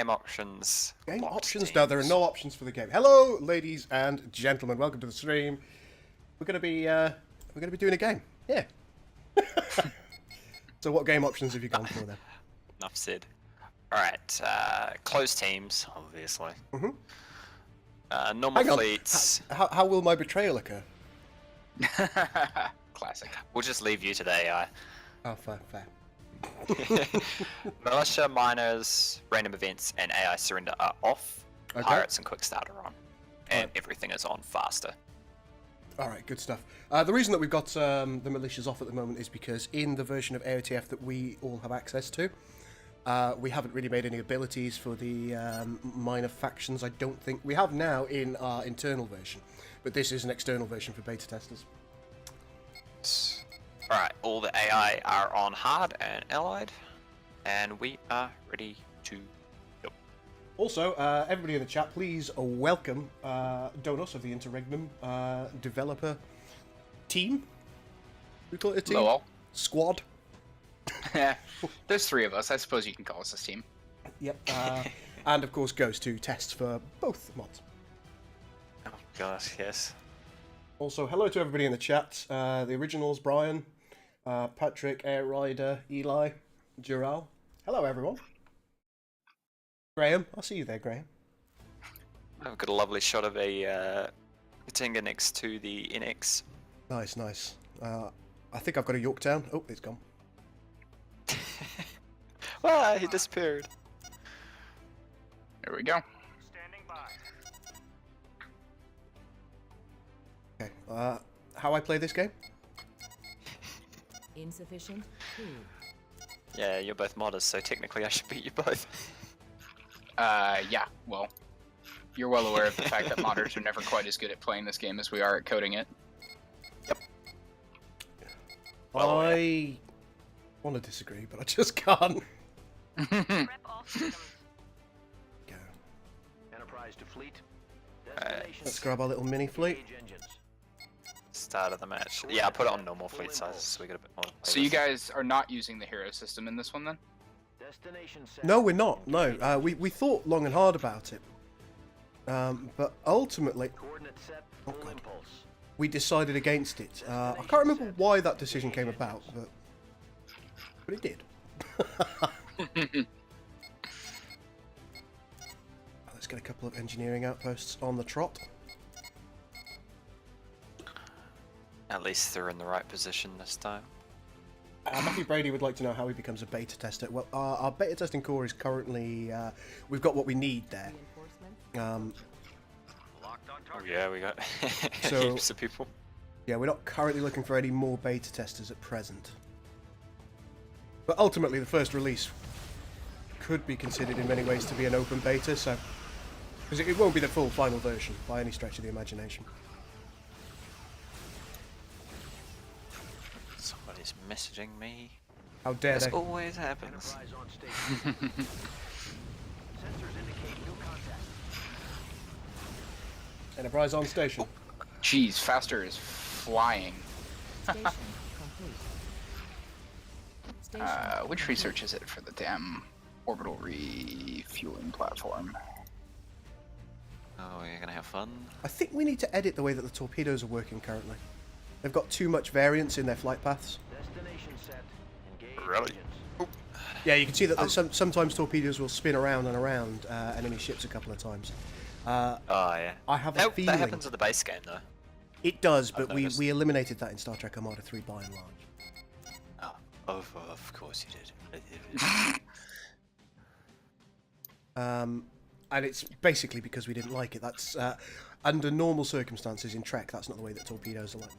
game options. Game options? No, there are no options for the game. Hello, ladies and gentlemen. Welcome to the stream. We're gonna be doing a game. Yeah. So, what game options have you gone for then? Enough said. All right. Closed teams, obviously. Normal fleets. How will my betrayal occur? Classic. We'll just leave you to the AI. Oh, fair. Militia, miners, random events, and AI surrender are off. Okay. Pirates and quick start are on. And everything is on faster. Alright, good stuff. The reason that we've got the militias off at the moment is because in the version of AOTF that we all have access to, we haven't really made any abilities for the minor factions, I don't think. We have now in our internal version, but this is an external version for beta testers. Alright, all the AI are on hard and allied, and we are ready to go. Also, everybody in the chat, please welcome Donos of the Interregnum developer team. We call it a team? Hello all. Squad. There's 3 of us. I suppose you can call us this team. Yep. And of course goes to tests for both mods. Oh gosh, yes. Also, hello to everybody in the chat. The originals, Brian, Patrick, Air Rider, Eli, Dural. Hello, everyone. Graham, I'll see you there, Graham. I've got a lovely shot of a Katinga next to the NX. Nice. I think I've got a Yorktown. Oh, it's gone. Ah, he disappeared. There we go. Standing by. Okay. How I play this game? Insufficient food. Yeah, you're both modders, so technically I should beat you both. Yeah, well, you're well aware of the fact that modders are never quite as good at playing this game as we are at coding it. Yep. Well, I want to disagree, but I just can't. Prep all systems. Go. Enterprise to fleet. Let's grab our little mini fleet. Engines. Start of the match. Yeah, I put it on normal fleet size, so we got a bit more. So you guys are not using the hero system in this one then? Destination set. No, we're not. No, we thought long and hard about it, but ultimately Coordinate set. Full impulse. we decided against it. I can't remember why that decision came about, but it did. Let's get a couple of engineering outposts on the trot. At least they're in the right position this time. Matthew Brady would like to know how he becomes a beta tester. Well, our beta testing core is currently... we've got what we need there. Reinforcements. Locked on Oh target. yeah, we got So- heaps of people. Yeah, we're not currently looking for any more beta testers at present. But ultimately, the first release could be considered in many ways to be an open beta, so... Because it won't be the full final version, by any stretch of the imagination. Somebody's messaging me. How dare This they? always happens. Enterprise on station. Sensors indicate new contact. Enterprise on station. Jeez, faster is flying. Station complete. Station Which complete. research is it for the damn orbital refueling platform? Oh, you're gonna have fun. I think we need to edit the way that the torpedoes are working currently. They've got too much variance in their flight paths. Destination set. Engage Really? engines. Yeah, you can see that sometimes torpedoes will spin around and around enemy ships a couple of times. Oh yeah. I have a That feeling happens in the base game though. it does, but I've we noticed. eliminated that in Star Trek Armada 3 by and large. Oh, of course you did. And it's basically because we didn't like it. That's under normal circumstances in Trek, that's not the way that torpedoes are like.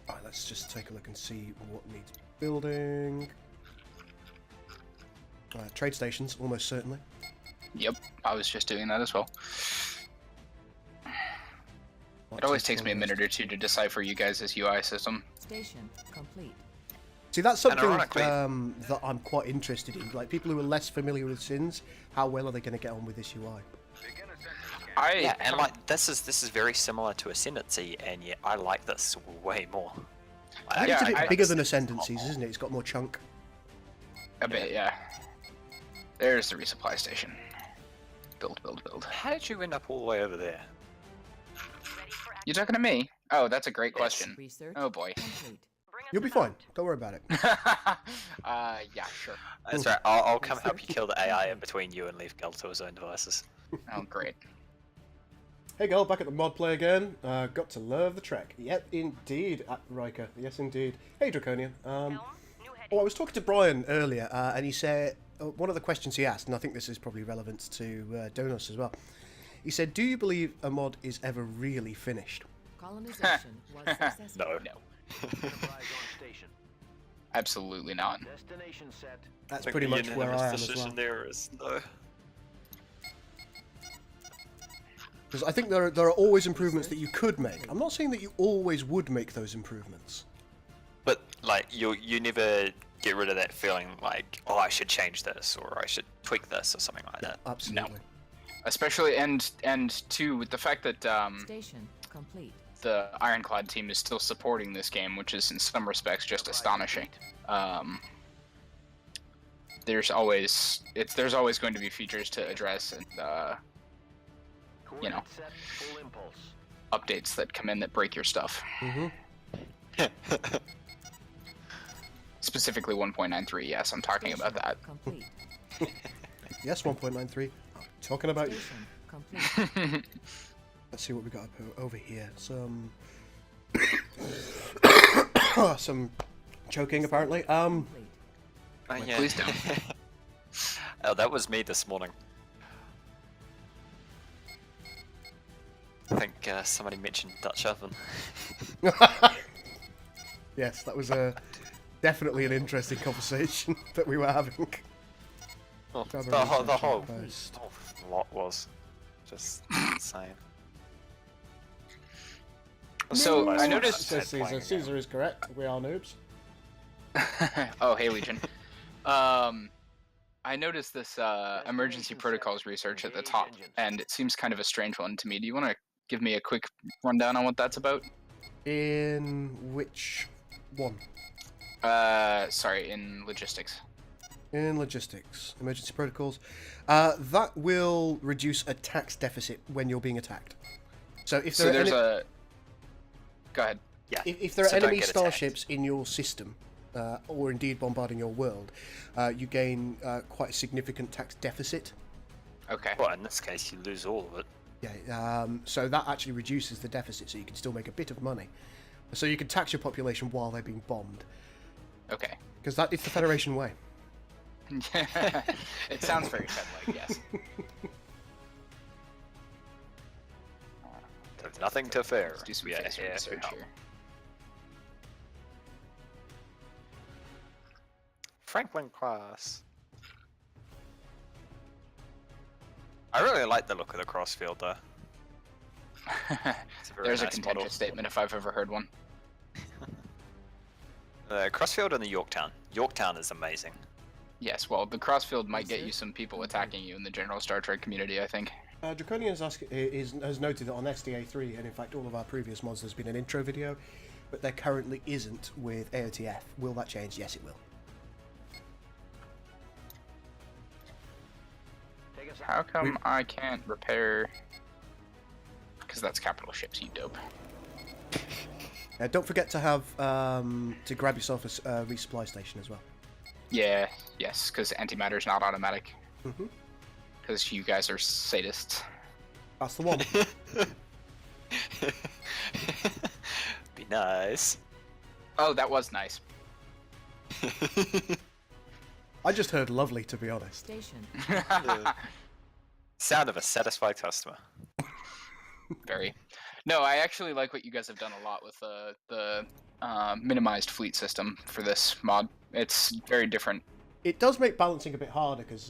Alright, let's just take a look and see what needs building. Trade stations, almost certainly. Yep, I was just doing that as well. It always takes me a minute or two to decipher you guys' UI system. Station complete. See, that's something ironically- that I'm quite interested in. Like, people who are less familiar with Sins, how well are they going to get on with this UI? Yeah, and like this is very similar to Ascendancy, and yet I like this way more. I think it's a bit I- bigger than Ascendancy's, isn't it? It's got more chunk. A bit, yeah. There's the resupply station. Build, build, build. How did you end up all the way over there? You talking to me? Oh, that's a great Yes. question. Research Oh boy. complete. You'll be fine. Don't worry about it. Yeah, sure. That's right. I'll come help you kill the AI in between you and leave Gel to his own devices. Oh, great. Hey girl, back at the mod play again. Got to love the trek. Yep, indeed, Riker. Yes, indeed. Hey, Draconian. Oh, I was talking to Brian earlier, and he said one of the questions he asked, and I think this is probably relevant to Donos as well. He said, "Do you believe a mod is ever really finished?" Colonization was successful. No. No, Enterprise on station. absolutely not. Destination set. That's pretty much where I am as well. There is no. Because I think there are always improvements that you could make. I'm not saying that you always would make those improvements. But like you never get rid of that feeling like, oh, I should change this or I should tweak this or something like that. Absolutely. Especially and two with the fact that Station complete. the Ironclad team is still supporting this game, which is in some respects just astonishing. There's always going to be features to address and you know, Coordinate set. Full impulse. updates that come in that break your stuff. Mm-hmm. Specifically 1.93. Yes, I'm talking about that. Complete. Yes, 1.93. Talking about. Station complete. Let's see what we got up over here. Some some choking apparently. Complete. Yeah. Please don't. Oh, that was me this morning. I think somebody mentioned Dutch oven. Yes, that was definitely an interesting conversation that we were having. Oh, Grab a the whole research post. lot was just insane. So I No. noticed. Says Caesar. Caesar is correct. We are noobs. Oh, hey Legion. I noticed this emergency protocols research at the top, and it seems kind of a strange one to me. Do you want to give me a quick rundown on what that's about? In which one? Sorry, in logistics. In logistics, emergency protocols. That will reduce a tax deficit when you're being attacked. So if So there are there's any, a. Go ahead. Yeah. if there are So don't enemy get attacked. starships in your system, or indeed bombarding your world, you gain quite a significant tax deficit. Okay. Well, in this case, you lose all of it. Yeah. So that actually reduces the deficit, so you can still make a bit of money. So you can tax your population while they're being bombed, Okay. because it's the Federation way. It sounds very Fed-like, yes. There's nothing to fear. Let's do some We are phaser here to research help. here. Franklin class. I really like the look of the crossfield though. It's a very There's a nice contentious model. statement if I've ever heard one. Crossfield and the Yorktown. Yorktown is amazing. Yes, well, the crossfield might get you some people attacking you in the general Star Trek community, I think. Draconian has noted that on SDA3, and in fact all of our previous mods, there's been an intro video, but there currently isn't with AOTF. Will that change? Yes, it will. Take us How come I can't repair... Because that's capital ships, you dope. Don't forget to have to grab yourself a resupply station as well. Yeah, yes, because antimatter's not automatic. Mhm. Because you guys are sadists. That's the one. Be nice. Oh, that was nice. I just heard lovely, to be honest. Station. Sound of a satisfied customer. Very. No, I actually like what you guys have done a lot with the minimized fleet system for this mod. It's very different. It does make balancing a bit harder because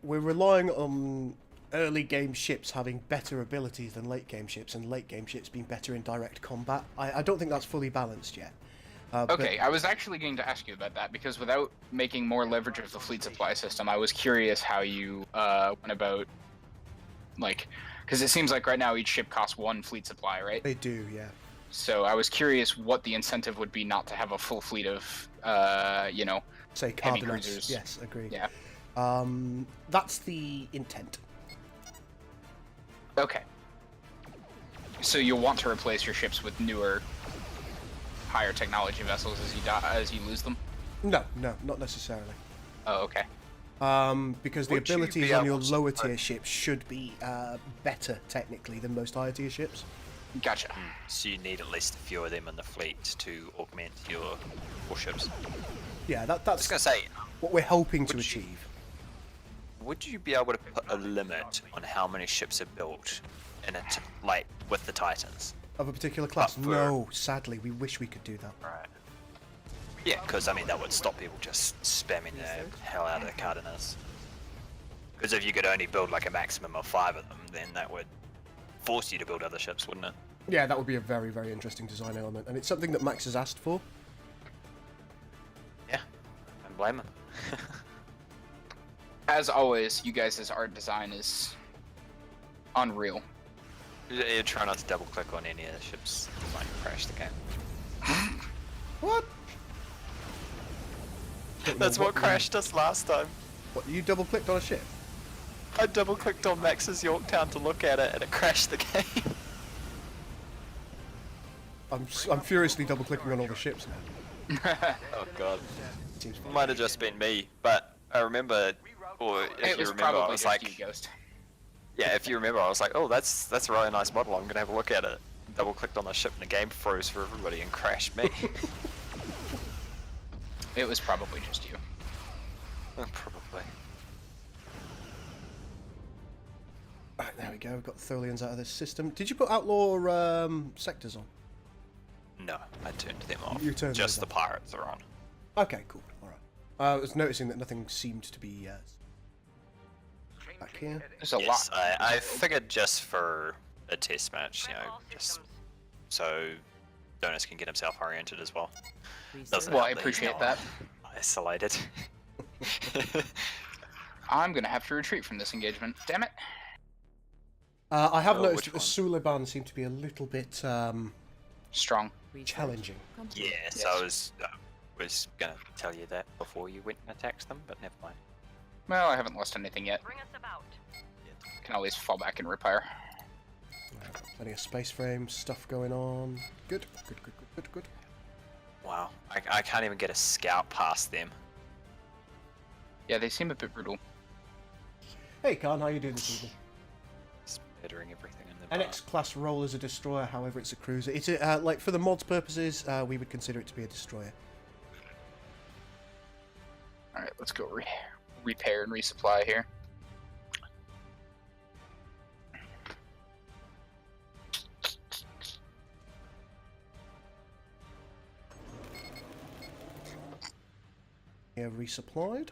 we're relying on early game ships having better abilities than late game ships, and late game ships being better in direct combat. I don't think that's fully balanced yet. Okay, I was actually going to ask you about that because without making more leverage of the fleet supply system, I was curious how you went about, like, because it seems like right now each ship costs one fleet supply, right? They do, yeah. So I was curious what the incentive would be not to have a full fleet of, Say heavy Cardenas. cruisers. Yes, agreed. Yeah. That's the intent. Okay. So you'll want to replace your ships with newer, higher technology vessels as you lose them. No, not necessarily. Oh, okay. Because the Would you abilities be on your able to lower put- tier ships should be better technically than most higher tier ships. Gotcha. So you need at least a few of them in the fleet to augment your warships. Yeah, I was that's gonna say, what we're hoping to Would you- achieve. would you be able to put a limit on how many ships are built in it, like with the Titans? Of a particular class? for- No, sadly, we wish we could do that. Right. Yeah, because I mean that would stop people just spamming the hell out of the Cardenas. Because if you could only build like a maximum of 5 of them, then that would force you to build other ships, wouldn't it? Yeah, that would be a very, very interesting design element, and it's something that Max has asked for. Yeah, don't blame him. As always, you guys' art design is unreal. You try not to double click on any of the ships, you might crash the game. What? That's what crashed us last time. What, you double clicked on a ship? I double clicked on Max's Yorktown to look at it and it crashed the game. I'm furiously double clicking on all the ships now. Oh god. Seems fine. Might have just been me, but I remember, or if It you was remember, I probably was just like, you, Ghost. yeah, if you remember, I was like, oh, that's a really nice model. I'm gonna have a look at it. Double clicked on the ship and the game froze for everybody and crashed me. It was probably just you. Probably. Right, there we go. We've got the Tholians out of this system. Did you put outlaw sectors on? No, I turned them off. You turned just those the off. pirates are on. Okay, cool. All right. I was noticing that nothing seemed to be back here. There's a Yes, lot. I figured just for a test match, you know, just so Donos can get himself oriented as well. Doesn't Well, have I to, appreciate you know, that. Isolated. I'm gonna have to retreat from this engagement. Damn it. I have Oh, noticed which that the Suliban seem to be a little bit Strong. challenging. Yeah, so I was gonna tell you that before you went and attacked them, but never mind. Well, I haven't lost anything yet. Bring us about. Can always fall back and repair. Plenty of space frame stuff going on. Good. Wow, I can't even get a scout past them. Yeah, they seem a bit brutal. Hey, Khan, how you doing this evening? Spittering everything in the NX class role as a destroyer, however, it's a cruiser. It's a, like for the mods purposes, we would consider it to be a destroyer. Alright, let's go repair and resupply here. Yeah, resupplied.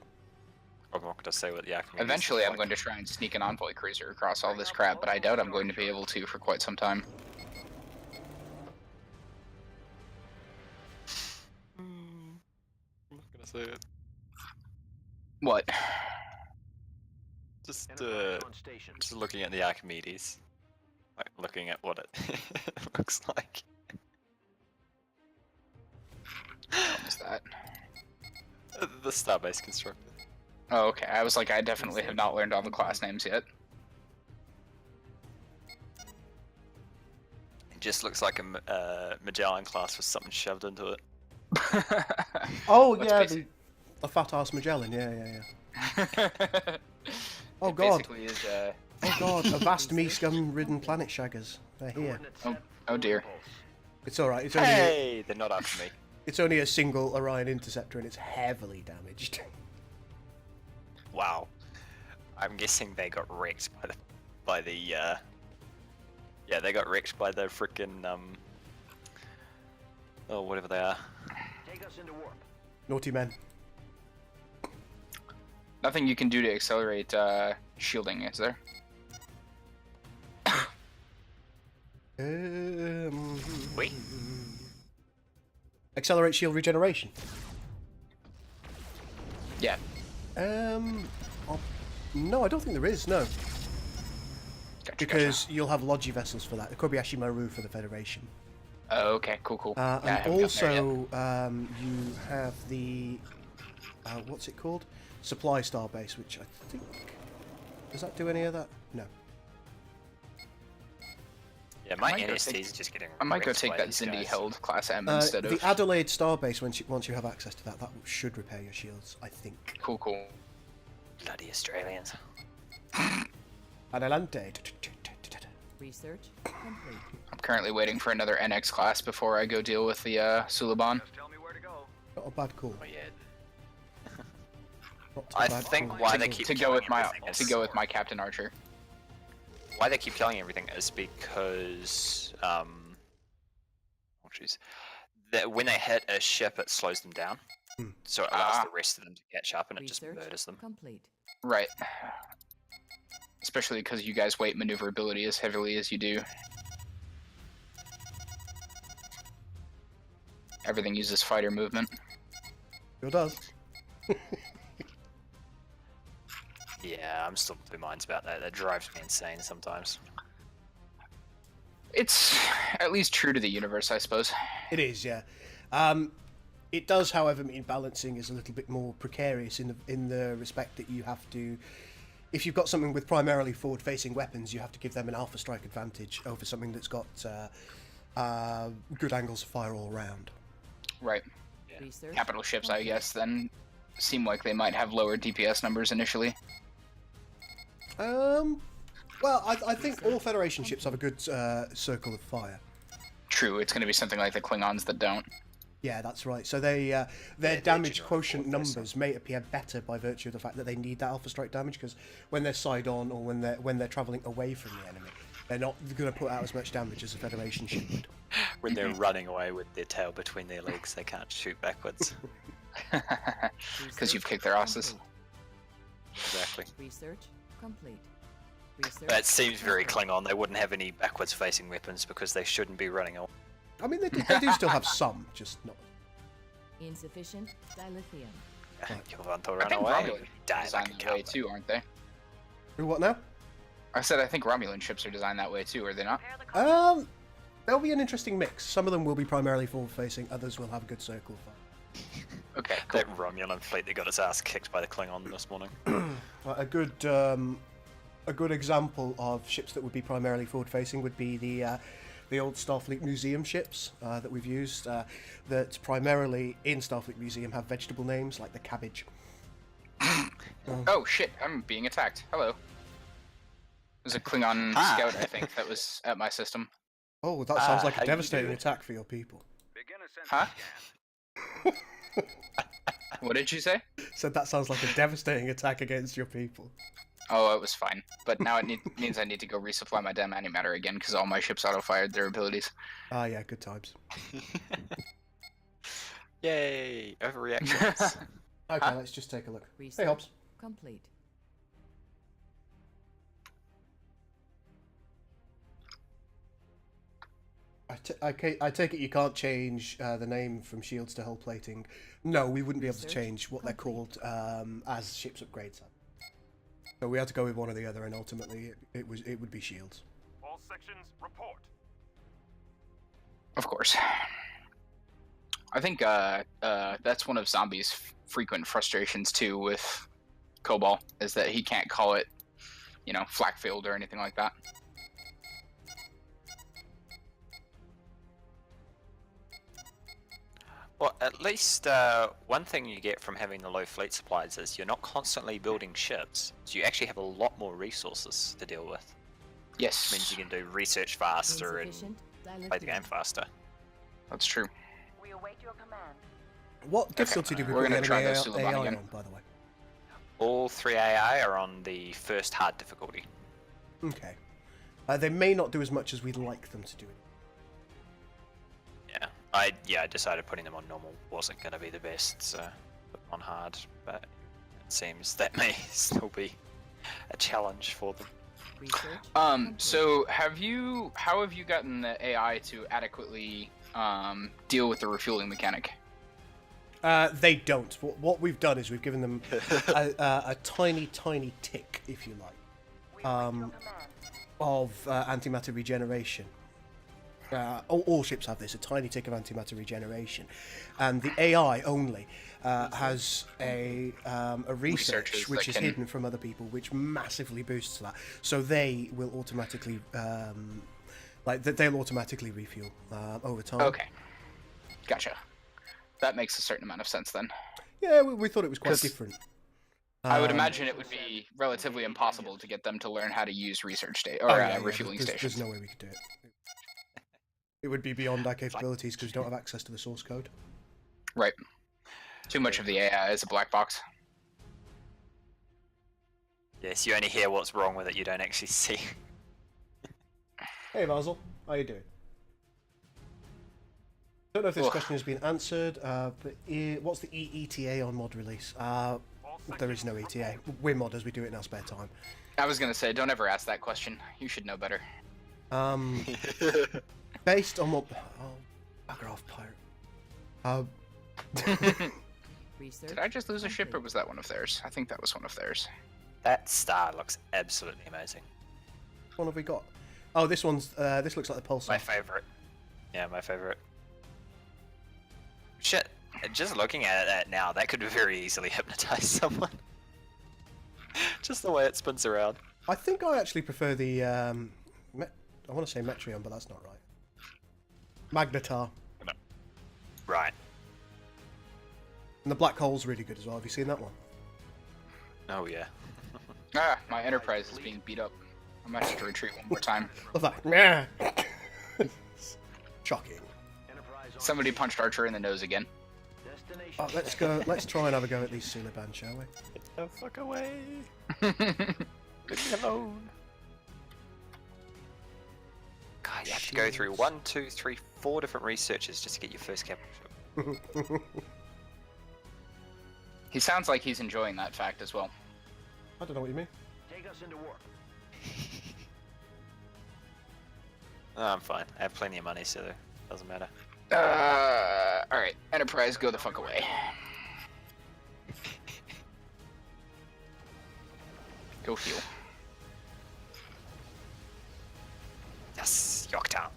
I'm not gonna say what the Archimedes Eventually, is I'm like. going to try and sneak an envoy cruiser across all this crap, but I doubt I'm going to be able to for quite some time. I'm not gonna say it. What? Just Enemy on station. just looking at the Archimedes, like looking at what it looks like. What is that? The Starbase Constructor. Oh, okay. I was like, I definitely have not learned all the class names yet. It just looks like a Magellan class with something shoved into it. Oh, Let's yeah, face it. the fat ass Magellan. Yeah. Oh, It God. basically is, Oh, God. A vast me scum ridden planet shaggers. They're here. Coordinates Oh, set. oh dear. It's alright. Hey, they're not after me. It's only a single Orion interceptor and it's heavily damaged. Wow. I'm guessing they got wrecked by the yeah, they got wrecked by the frickin' oh, whatever they are. Take us into warp. Naughty men. Nothing you can do to accelerate shielding, is there? Wait. Accelerate shield regeneration. Yeah. No, I don't think there is, no. Gotcha, Because you'll have Logi vessels for that. The Kobayashi Maru for the Federation. Oh, okay, cool. Yeah, I And haven't gotten there yet. also, you have the what's it called? Supply Star base, which I think does that do any of that? No. Yeah, my might go NST take- is just getting. I might go wrecked take by that these Zindi guys. held Class M instead The of. Adelaide Star base, once you have access to that, that should repair your shields, I think. Cool. Bloody Australians. Adelante. Research complete. I'm currently waiting for another NX class before I go deal with the Suliban. Just tell me where to go. Not a bad call. Oh yeah. Not a I bad think call. why they keep To go killing with my everything is- to go with my Captain Archer. Why they keep killing everything is because oh jeez, that when they hit a ship, it slows them down, so it allows the rest of them to catch up, and it just Research murders them. complete. Right. Especially because you guys weight maneuverability as heavily as you do. Everything uses fighter movement. Sure does. Yeah, I'm still of two minds about that. That drives me insane sometimes. It's at least true to the universe, I suppose. It is, yeah. It does, however, mean balancing is a little bit more precarious in the respect that you have to, if you've got something with primarily forward-facing weapons, you have to give them an alpha strike advantage over something that's got good angles of fire all around. Right. Research Capital ships, I complete. guess, then seem like they might have lower DPS numbers initially. Well, I think all Federation ships have a good circle of fire. True, it's going to be something like the Klingons that don't. Yeah, that's right. So their they're damage general quotient forward-facing. numbers may appear better by virtue of the fact that they need that alpha strike damage, because when they're side on or when they're traveling away from the enemy, they're not going to put out as much damage as a Federation ship would. When they're running away with their tail between their legs, they can't shoot backwards. Because you've kicked their asses. Exactly. Research complete. Research That seems very complete. Klingon. They wouldn't have any backwards-facing weapons because they shouldn't be running away. I mean, they do still have some, just not. Insufficient dilithium. You want to I run think away? Romulan Die are designed like a that way cowboy. too, aren't they? What now? I said I think Romulan ships are designed that way too, are they not? There'll be an interesting mix. Some of them will be primarily forward-facing, others will have a good circle of fire. Okay, cool. That Romulan fleet that got its ass kicked by the Klingon this morning. A good example of ships that would be primarily forward-facing would be the old Starfleet Museum ships that we've used. That primarily in Starfleet Museum have vegetable names like the cabbage. Oh shit, I'm being attacked. Hello. There's a Klingon Ah. scout, I think, that was at my system. Oh, that sounds like how a you devastating doing? attack for your people. Begin a sensor Huh? scan. What did you say? Said that sounds like a devastating attack against your people. Oh, it was fine. But now it means I need to go resupply my damn antimatter again because all my ships auto-fired their abilities. Ah, yeah, good times. Yay! Overreactions. Okay, let's just take a look. Research Hey, Hobbs. complete. I take it you can't change the name from shields to hull plating. No, we wouldn't be able to Research change what they're called as ships upgrades. So we had to go with one or the other, and ultimately it would be shields. All sections, report. Of course. I think that's one of Zombie's frequent frustrations too with Cobalt, is that he can't call it, flak field or anything like that. Well, at least one thing you get from having the low fleet supplies is you're not constantly building ships, so you actually have a lot more resources to deal with. Yes, Means you can do research faster and Insufficient play the game dilithium. faster. that's true. We await your command. What difficulty did we We're put the gonna try enemy those Suliban AI again. on, by the way? All 3 AI are on the first hard difficulty. Okay. They may not do as much as we'd like them to do. Yeah, I decided putting them on normal wasn't going to be the best, so put them on hard, but it seems that may still be a challenge for them. Research complete. So how have you gotten the AI to adequately deal with the refueling mechanic? They don't. What we've done is we've given them a tiny, tiny tick, if you like, We await your command. of antimatter regeneration. All ships have this, a tiny tick of antimatter regeneration, and the AI only has a research Researchers which that is can- hidden from other people, which massively boosts that. So they will automatically, they'll automatically refuel over time. Okay, gotcha. That makes a certain amount of sense then. Yeah, we thought it was quite 'Cause different. I would imagine it would be relatively impossible to get them to learn how to use refueling there's stations. no way we could do it. It would be beyond our capabilities because we don't have access to the source code. Right. Too much of the AI is a black box. Yes, you only hear what's wrong with it, you don't actually see. Hey Basil, how you doing? Don't know if this Ugh. question has been answered, but what's the ETA on mod release? There is no ETA. We're modders, we do it in our spare time. I was gonna say, don't ever ask that question. You should know better. Based on what... Oh, bugger off, pirate. Research Did I just lose a ship, or complete. was that one of theirs? I think that was one of theirs. That star looks absolutely amazing. What have we got? Oh, this one's... this looks like the pulsar. My favorite. Yeah, my favorite. Shit, just looking at it now, that could very easily hypnotize someone. Just the way it spins around. I think I actually prefer the... I want to say Metreon, but that's not right. Magnetar. Right. And the black hole's really good as well. Have you seen that one? Oh yeah. Ah, my Enterprise is being beat up. I might have to retreat one more time. Love that. Yeah. Shocking. Enterprise on Somebody punched Archer in the nose again. destination. Oh, let's go. Let's try and have a go at these Suliban, shall we? Get the fuck away. Leave me alone. God, you have to go through 1, 2, 3, 4 different researchers just to get your first capital ship. He sounds like he's enjoying that fact as well. I don't know what you mean. Take us into warp. Oh, I'm fine. I have plenty of money, so it doesn't matter. Alright. Enterprise, go the fuck away. Go fuel. Yes, Yorktown.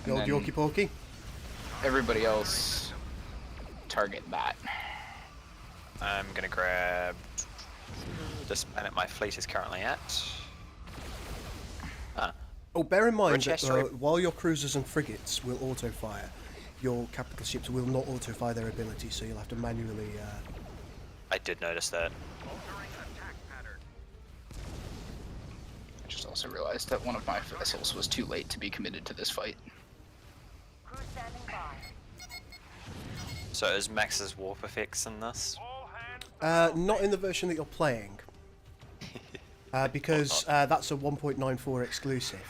The old then- Yorkie Porky. Everybody else, target that. I'm gonna grab this planet my fleet is currently at. Oh, bear in mind Rich that history. while your cruisers and frigates will auto-fire, your capital ships will not auto-fire their abilities, so you'll have to manually... I did notice that. Altering attack pattern. I just also realized that one of my vessels was too late to be committed to this fight. Crew standing by. So is Max's warp effects in this? All hands. not in the version that you're playing, because that's a 1.94 exclusive.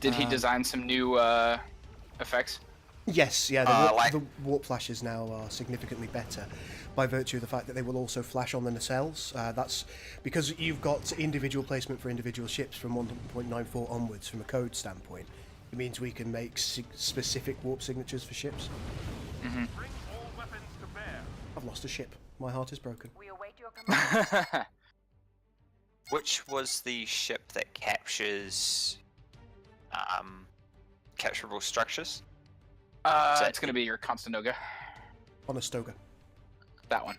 Did he design some new effects? Yes, yeah, like- the warp flashes now are significantly better by virtue of the fact that they will also flash on the nacelles. That's because you've got individual placement for individual ships from 1.94 onwards from a code standpoint. It means we can make specific warp signatures for ships. Bring all weapons to bear. I've lost a ship. My heart is broken. We await your command. Which was the ship that captures capturable structures? It's gonna be your Constanoga. Conestoga. That one.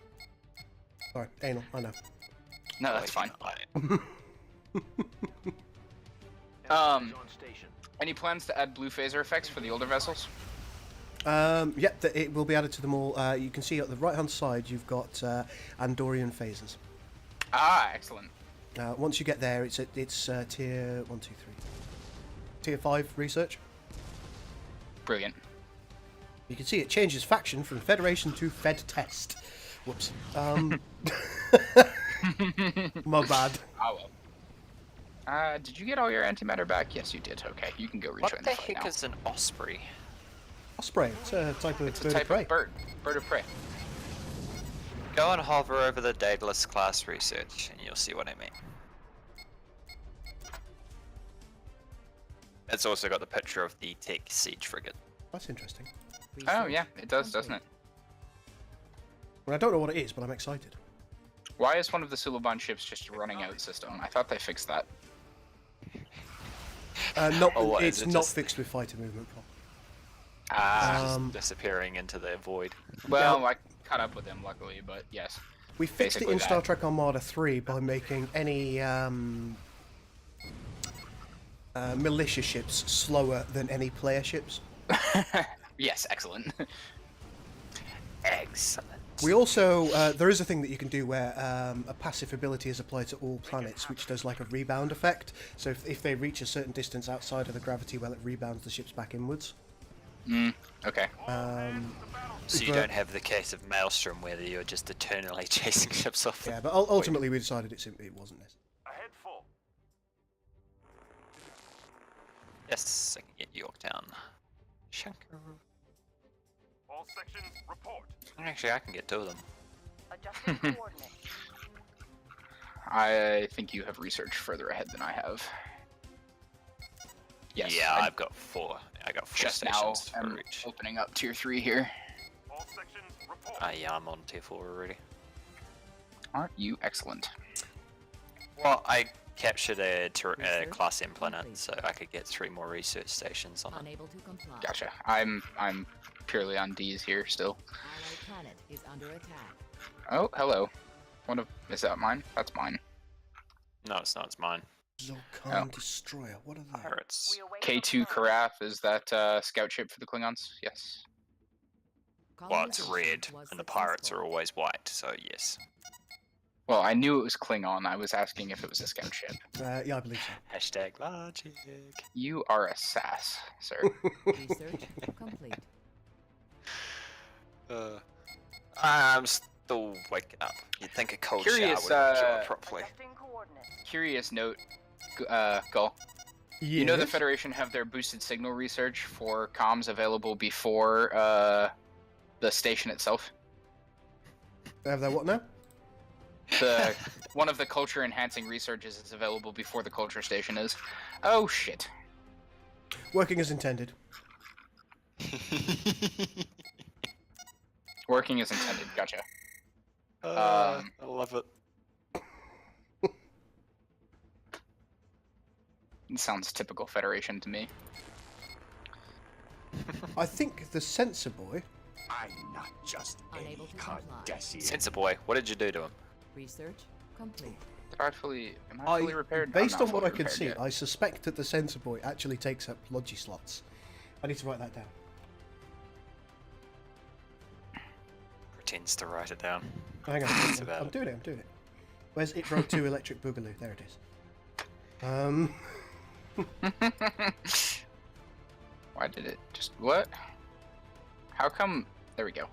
Sorry, anal, I know. No, that's fine. Enterprise on station. Any plans to add blue phaser effects for the older vessels? Yep, it will be added to them all. You can see at the right-hand side, you've got Andorian phasers. Ah, excellent. Once you get there, it's tier 1, 2, 3, tier 5 research. Brilliant. You can see it changes faction from Federation to Fed Test. Whoops. My bad. Oh well. Did you get all your antimatter back? Yes, you did. Okay, you can go rejoin What the the fight heck now. is an osprey? Osprey. It's a type of It's a bird type of prey. of bird. Bird of prey. Go and hover over the Daedalus class research, and you'll see what I mean. It's also got the picture of the Tech Siege frigate. That's interesting. Oh yeah, it does, doesn't it? Well, I don't know what it is, but I'm excited. Why is one of the Suliban ships just a running out system? I thought they fixed that. Not, Or what, is it's it not just- fixed with fighter movement. Paul. Ah, Um, Just disappearing into the void. well, I caught up with him luckily, but yes. We fixed it basically in Star that. Trek Armada 3 by making any militia ships slower than any player ships. Yes, excellent. Excellent. We also, there is a thing that you can do where a passive ability is applied to all planets, which does like a rebound effect. So if they reach a certain distance outside of the gravity well, it rebounds the ships back inwards. Okay. So you but- don't have the case of Maelstrom where you're just eternally chasing ships off. Yeah, but ultimately we decided it wasn't necessary. Ahead full. Yes, I can get Yorktown. Shankar. All sections report. Actually, I can get two of them. Adjusting coordinates. I think you have researched further ahead than I have. Yes. Yeah, I I've got four. I got four just now stations for am each. opening up tier 3 here. All sections report. Yeah, I'm on tier 4 already. Aren't you excellent? Well, I captured a Research class M planet, complete. so I could get 3 more research stations on it. Unable to comply. Gotcha. I'm purely on D's here still. Allied planet is under attack. Oh, hello. Is that mine? That's mine. No, it's not. It's mine. Zolkan Destroyer, what are they? Pirates. We await K2 confirmation. Karath, is that scout ship for the Klingons? Yes. Well, it's Colonization red, was and the pirates are successful. always white, so yes. Well, I knew it was Klingon. I was asking if it was a scout ship. Yeah, I believe so. Hashtag logic. You are a sass, sir. Research complete. I'm still waking up. You'd think a cold Curious, shower would cure properly. Adjusting coordinates. Curious note, Gull. You know the Federation have their boosted signal research for comms available before the station itself. They have their what now? The one of the culture enhancing researches is available before the culture station is. Oh shit. Working as intended. Working as intended. Gotcha. I love it. It sounds typical Federation to me. I think the Sensor Boy. I'm not just Unable any to comply. Cardassian. Sensor boy, what did you do to him? Research complete. Am I fully repaired? I'm Based not on what fully I can repaired see, yet. I suspect that the Sensor Boy actually takes up logi slots. I need to write that down. Pretends to write it down. Hang on, That's about I'm it. doing it. Where's It Broke 2 Electric Boogaloo? There it is. Why did it just what? How come? There we go.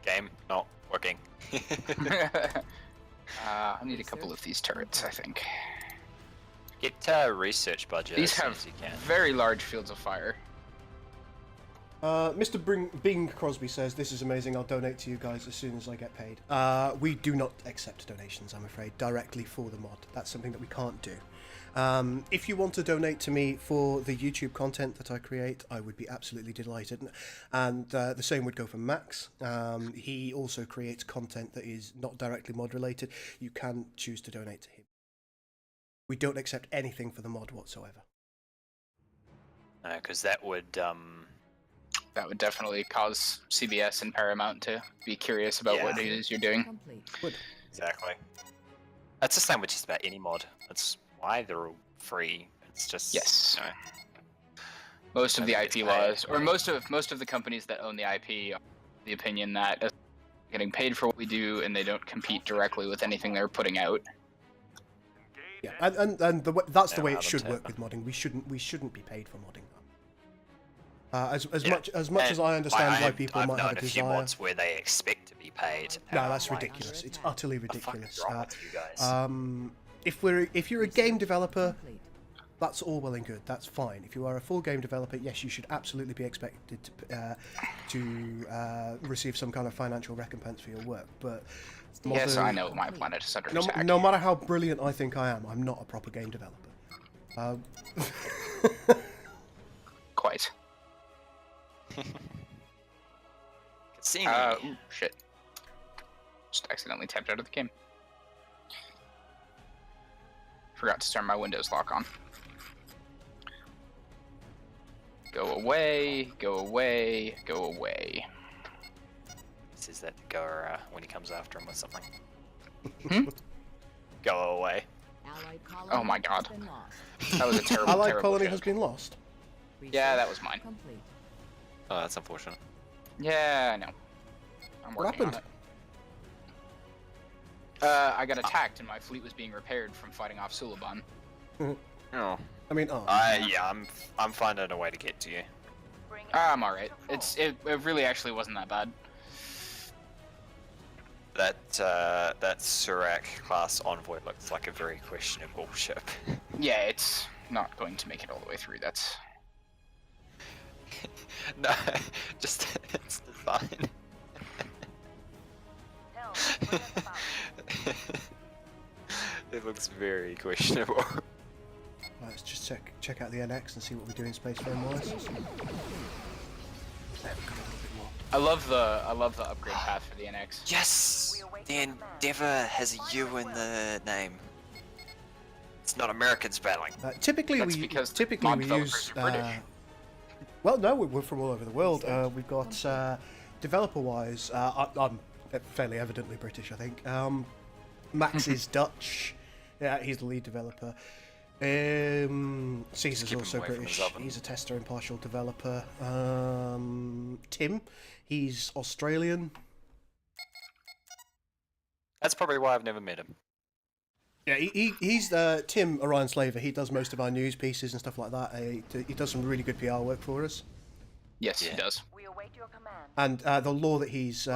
Game not working. I need a couple of these turrets, I think. Get research budget These as soon have as you can. very large fields of fire. Mr. Bing Crosby says, "This is amazing. I'll donate to you guys as soon as I get paid." We do not accept donations, I'm afraid, directly for the mod. That's something that we can't do. If you want to donate to me for the YouTube content that I create, I would be absolutely delighted. And the same would go for Max. He also creates content that is not directly mod related. You can choose to donate to him. We don't accept anything for the mod whatsoever. No, because that would That would definitely cause CBS and Paramount to be curious about what it is you're doing. Complete. exactly. That's the same with just about any mod. That's why they're all free. It's just Yes. you know, Most of the Nobody IP gets paid, laws, or most of the companies that own the IP, are the opinion that as getting paid for what we do, and they don't compete directly with anything they're putting out. Yeah, and that's the Yeah, way allow it them should to. work with modding. We shouldn't be paid for modding. As Yeah. much as I understand why people I've might known have a a few desire. mods where they expect to be paid. No, and that's I'm like, ridiculous. It's utterly "What the fuck is ridiculous. wrong with you guys?" If you're a game developer, Complete. that's all well and good. That's fine. If you are a full game developer, yes, you should absolutely be expected to receive some kind of financial recompense for your work. But Yes, modern- I know my planet is under No, attack. no matter how brilliant I think I am, I'm not a proper game developer. Quite. Seeing Ooh, shit. Just accidentally tapped out of the game. Forgot to turn my Windows lock on. Go away, go away, go away. Says that to Goer when he comes after him with something. Hmm? Go away. Allied colony Oh my has god. been lost. That was a terrible, Allied terrible colony joke. has been lost. Yeah, that Research was mine. Complete. Oh, that's unfortunate. Yeah, I know. I'm What working happened? on it. I got attacked and my fleet was being repaired from fighting off Suliban. Oh. I mean, oh. Yeah, I'm finding a way to get to you. Bring I'm alright. engines to full. It really actually wasn't that bad. That Surak class envoy looks like a very questionable ship. Yeah, it's not going to make it all the way through. That's No, just its design. Hell, bring us about. It looks very questionable. Right, let's just check out the NX and see what we do in space frame wise. Station. There, we've got a little bit more. I love the upgrade path for the NX. Yes! The Endeavour has a U in the name. It's not Americans battling. Typically, That's we because typically mod we developers use. are British. Well, no, we're from all over the world. We've got developer-wise. I'm fairly evidently British, I think. Max is Dutch. Yeah, he's the lead developer. Caesar's keep him also away from his British. oven. He's a tester and partial developer. Tim, he's Australian. That's probably why I've never met him. Yeah, he's Tim Orion Slaver. He does most of our news pieces and stuff like that. He does some really good PR work for us. Yes, Yeah. he does. We await your command. And the law that he's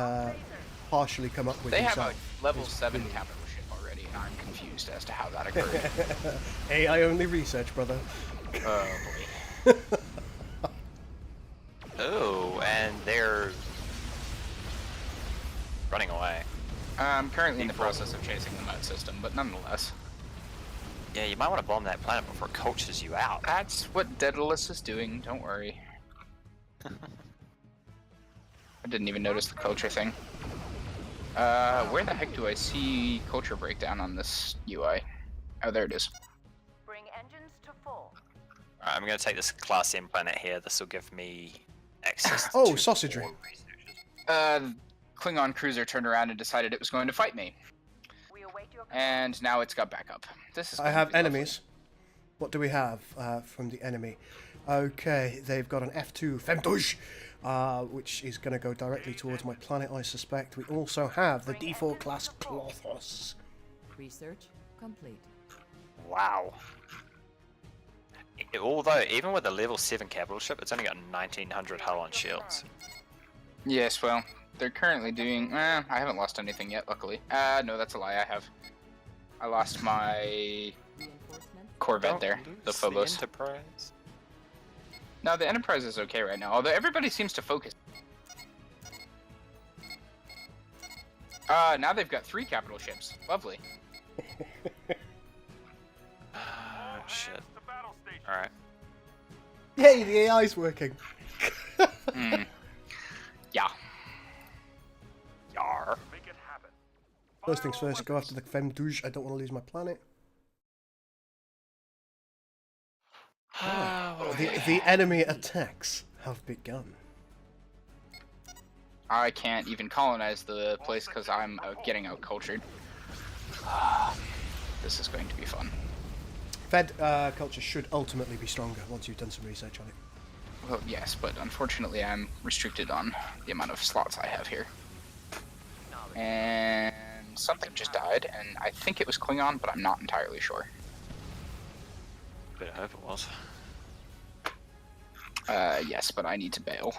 partially come up with They have himself. a level 7 capital ship already, and I'm confused as to how that occurred. AI only research, brother. Oh boy. Oh, and they're running away. I'm currently in the process of chasing the mud system, but nonetheless. Yeah, you might want to bomb that planet before it cultures you out. That's what Daedalus is doing, don't worry. I didn't even notice the culture thing. Where the heck do I see culture breakdown on this UI? Oh, there it is. Bring engines to full. Alright, I'm going to take this Class M planet here. This will give me access Oh, to sausagery. more researchers. Klingon cruiser turned around and decided it was going to fight me, We await your command. and now it's got back up. This is. I going to have be lovely. enemies. What do we have from the enemy? Okay, they've got an F2 Femtouche, which is going to go directly towards my planet, I suspect. We also have the D4 class Klothos. Research complete. Wow. Although, even with a level 7 capital ship, it's only got 1900 hull on shields. Yes, well, they're currently doing. I haven't lost anything yet, luckily. No, that's a lie. I have. I lost my Reinforcement. Corvette there, Don't the lose Phobos. Enterprise. No, the Enterprise is okay right now, although everybody seems to focus. Now they've got 3 capital ships. Lovely. Oh, shit. Alright. Yay, the AI's working. Hmm. Yeah. Yar. First things first, go after the Femtouche. I don't want to lose my planet. The enemy attacks have begun. I can't even colonize the place because I'm getting out cultured. This is going to be fun. Fed culture should ultimately be stronger once you've done some research on it. Well, yes, but unfortunately I'm restricted on the amount of slots I have here. And something just died, and I think it was Klingon, but I'm not entirely sure. Better hope it was. Yes, but I need to bail.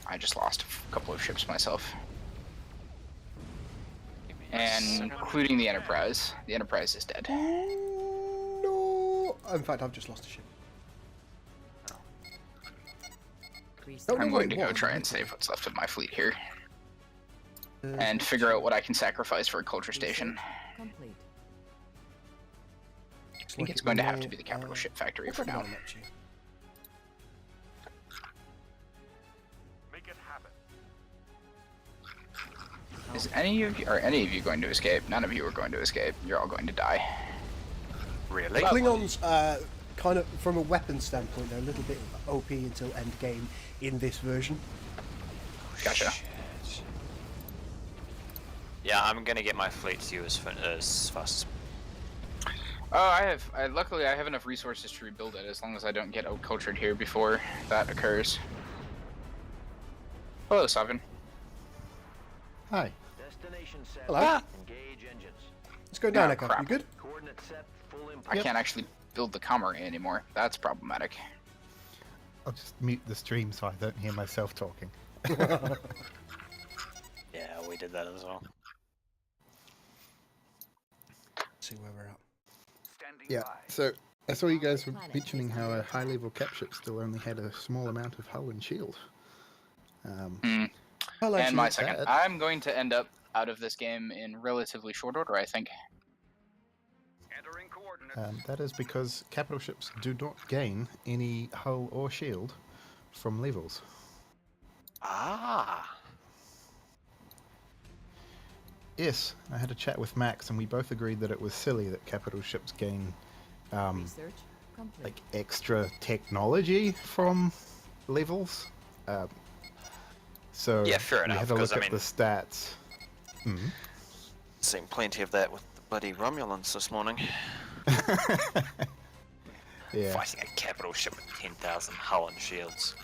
I just lost a couple of ships myself. Give me a And second. including the Enterprise. The Enterprise is dead. No. In fact, I've just lost a ship. Research Oh, no, I'm going to wait, go what? try and save what's left of my fleet here. Uh, And figure out what I can sacrifice for a culture station. complete. I think it's going to have to be the capital ship factory for now. Is any of you, are any of you going to escape? None of you are going to escape. You're all going to die. Really? Klingons, kind of from a weapon standpoint, they're a little bit OP until end game in this version. Gotcha. Shit. Yeah, I'm gonna get my fleet to you as fast as. Luckily, I have enough resources to rebuild it as long as I don't get outcultured here before that occurs. Hello, Savin. Hi. Destination set. Hello. Engage engines. Let's go down, Ah, Echo. crap. You good? Coordinate set. Full I impact. can't actually build the comm array anymore. That's problematic. I'll just mute the stream so I don't hear myself talking. Yeah, we did that as well. See where we're at. Standing Yeah, by. so I saw you guys were mentioning how a high-level cap ship still only had a small amount of hull and shield. Well, And actually, my second. bad. I'm going to end up out of this game in relatively short order, I think. Entering coordinates. That is because capital ships do not gain any hull or shield from levels. Ah. Yes, I had a chat with Max and we both agreed that it was silly that capital ships gain Research complete. like extra technology from levels. So Yeah, fair we enough, had a 'cause, look I at the mean- stats. Seen plenty of that with the bloody Romulans this morning. Yeah, Fighting a capital ship with 10,000 hull and shields.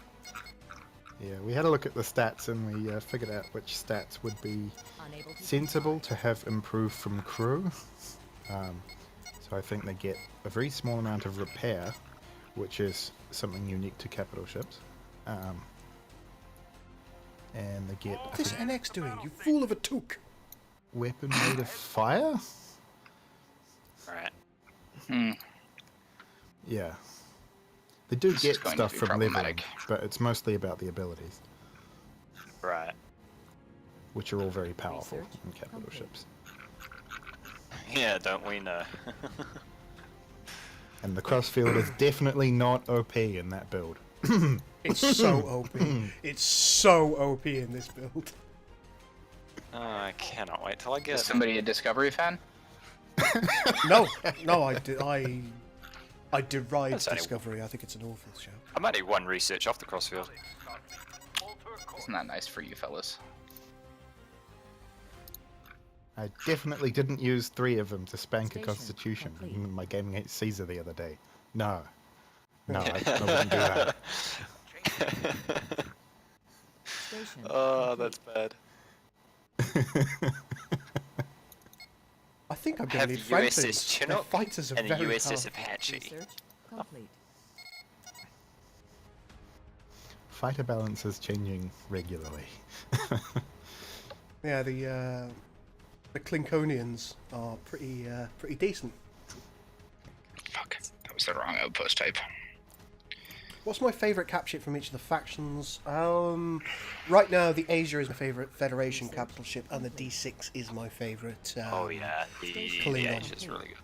yeah, we had a look at the stats and we figured out which stats would be Unable to sensible to have improved from crew. So I think they get a very small amount of repair, which is something unique to capital ships. And they get what's this NX doing? You fool of a took! weapon made of fire? Right. Yeah. They do This get is going stuff to be from leveling, problematic. but it's mostly about the abilities, Right. which are all very powerful Research in capital complete. ships. Yeah, don't we know? And the crossfield is definitely not OP in that build. It's so OP. It's so OP in this build. Oh, I cannot wait till I get Is it. somebody a Discovery fan? No, I deride That's only- Discovery. I think it's an awful show. I'm only one research off the crossfield. Isn't that nice for you fellas? I definitely didn't use 3 of them to spank a Station constitution complete. in my game against Caesar the other day. No. No, I wouldn't do that. Station Oh, complete. that's bad. I think I'm going Have to need the Franklin's. USS Their Chinook fighters are and the very USS powerful. Apache. Research complete. Fighter balance is changing regularly. Yeah, the Clinconians are pretty decent. Fuck, that was the wrong outpost type. What's my favourite cap ship from each of the factions? Right now, the Asia is my favourite Federation capital ship, and the D6 is my favourite. Oh yeah, the Klingon. Edge is really good.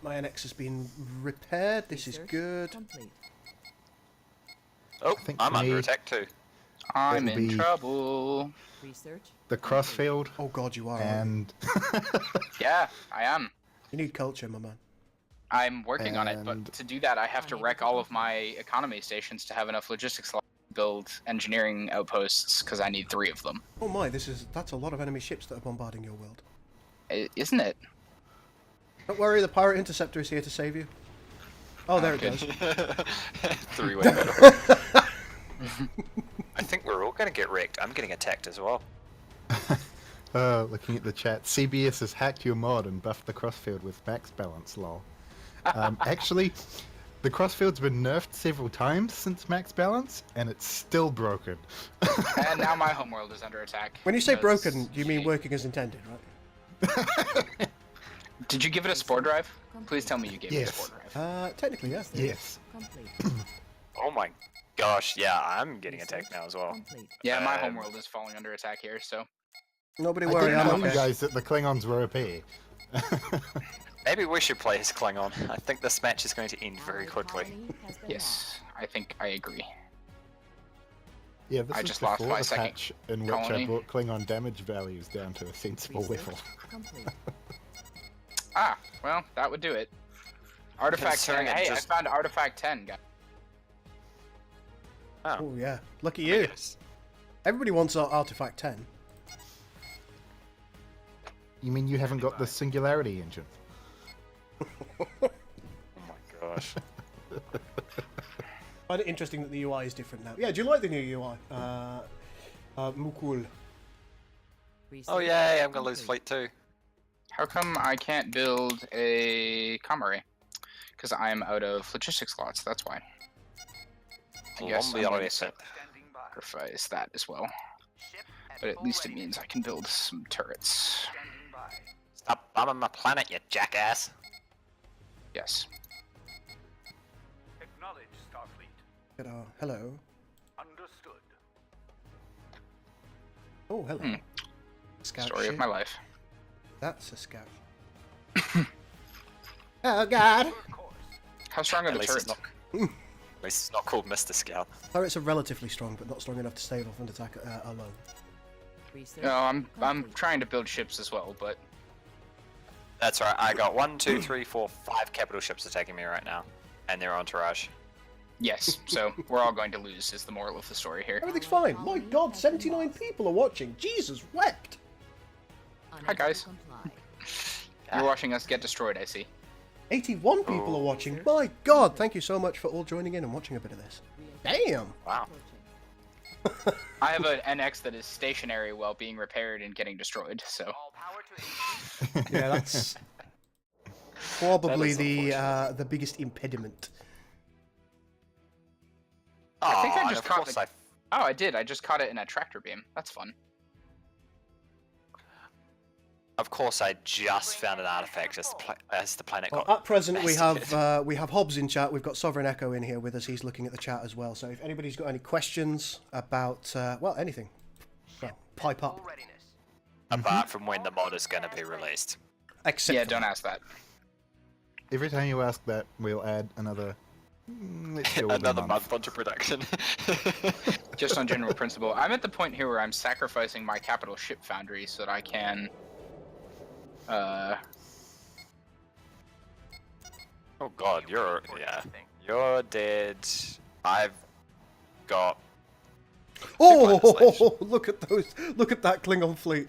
My NX has been repaired. This is Research good. complete. Oh, think I'm for under me- attack too. I'm It'll in be- trouble. Research The crossfield Oh god, you are. aren't you? and Yeah, I am. You need culture, my man. I'm working on it, And- but to do that, I have to wreck all of my economy stations to have enough logistics to build engineering outposts, because I need 3 of them. Oh my, that's a lot of enemy ships that are bombarding your world. Isn't it? Don't worry, the pirate interceptor is here to save you. Oh, there it good. goes. 3-way battle. I think we're all gonna get wrecked. I'm getting attacked as well. looking at the chat, CBS has hacked your mod and buffed the crossfield with max balance, lol. Actually, the crossfield's been nerfed several times since max balance, and it's still broken. And now my homeworld is under attack. When you say because broken, you mean she- working as intended, right? Did you give it a spore drive? Please tell me you gave it a Yes. spore drive. Technically, yes. Yes. complete. Oh my gosh, yeah, I'm getting attacked now as well. Complete. Yeah, my Um, homeworld is falling under attack here, so... Nobody I worry, didn't I'm tell you okay. guys that the Klingons were OP. Maybe we should play as Klingon. I think this match is going to end very Our quickly. colony has been Yes, I think I agree. Yeah, this I is just lost before my the second patch in which colony. I brought Klingon damage values down to a sensible Research level. complete. Ah, well, that would do it. Artifact 10. Considering it Hey, just- I found Artifact 10, guys. Oh yeah, lucky I you. guess. Everybody wants our Artifact 10. You mean you haven't got the Singularity engine? Oh my gosh. I find it interesting that the UI is different now. Yeah, do you like the new UI? Mukul. Oh yay, I'm gonna lose fleet too. How come I can't build a comrade? Because I'm out of logistics slots, that's why. I guess I'm Colombia going to reset. Standing by. sacrifice that as well. Ship at But at full least it readiness. means I can build some turrets. Standing by. Stop bombing my planet, you jackass. Yes. Acknowledge, Starfleet. Hello. Understood. Oh, hello. Hmm. Scout Story ship. of my life. That's a scout. Oh god. Of course. How strong are At the least it's turrets? not. At least it's not called Mr. Scout. Turrets are relatively strong, but not strong enough to stave off an attack alone. Research No, I'm complete. trying to build ships as well, but That's right. I got 1, 2, 3, 4, 5 capital ships attacking me right now, and their entourage. yes. So we're all going to lose. Is the moral of the story here? Everything's fine. My god, 79 people are watching. Jesus wept. Hi, guys. Unable to comply. You're watching us get destroyed. I see. 81 people are watching. My god, thank you so much for all joining in and watching a bit of this. Damn. Wow. I have an NX that is stationary while being repaired and getting destroyed. So All power to engine. Yeah, that's probably That is the biggest impediment. I think I Aw, just and of caught course the- oh, I did. I just caught it in a tractor beam. That's fun. Of course, I just found an artifact as the planet Well, got. at present, we bested. have Hobbs in chat. We've got Sovereign Echo in here with us. He's looking at the chat as well. So if anybody's got any questions about well anything, well, pipe up. Full readiness. Apart from when the mod is going to be released. Except Yeah, for don't that. ask that. Every time you ask that, we'll add another. Let's go with a Another month onto production. Just on general principle, I'm at the point here where I'm sacrificing my capital ship foundry so that I can. Oh god, you're dead. I've got. Oh, look at those! Look at that Klingon fleet.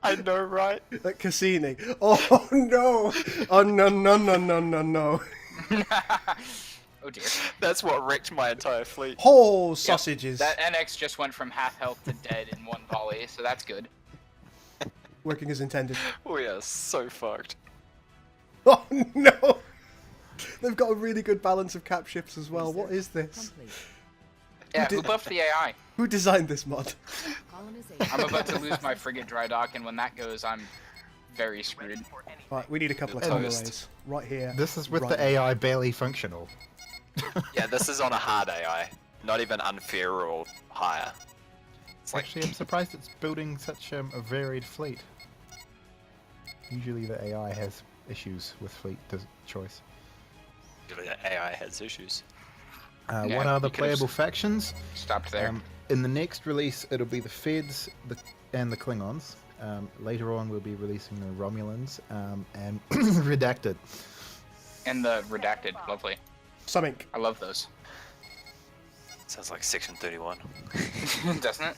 I know, right? At Cassini. Oh no! Oh no no no no no no! Oh dear. That's what wrecked my entire fleet. Oh sausages! That NX just went from half health to dead in one volley, so that's good. Working as intended. We are so fucked. Oh no! They've got a really good balance of cap ships as well. What is this? Complete. Yeah, did- who buffed the AI? Who designed this mod? Colonization. I'm about to lose my frigate dry dock, and when that goes, I'm very screwed. For anything. Right, we need a couple of Toast. comrades right here. This is with right the now. AI barely functional. Yeah, this is on a hard AI. Not even unfair or higher. It's like, Actually, I'm surprised it's building such a varied fleet. Usually the AI has issues with fleet choice. usually the AI has issues. Yeah, what are the you could've playable factions? Stopped there. In the next release, it'll be the Feds and the Klingons. Later on, we'll be releasing the Romulans and Redacted. And the redacted, lovely. Something. I love those. Sounds like Section 31. Doesn't it?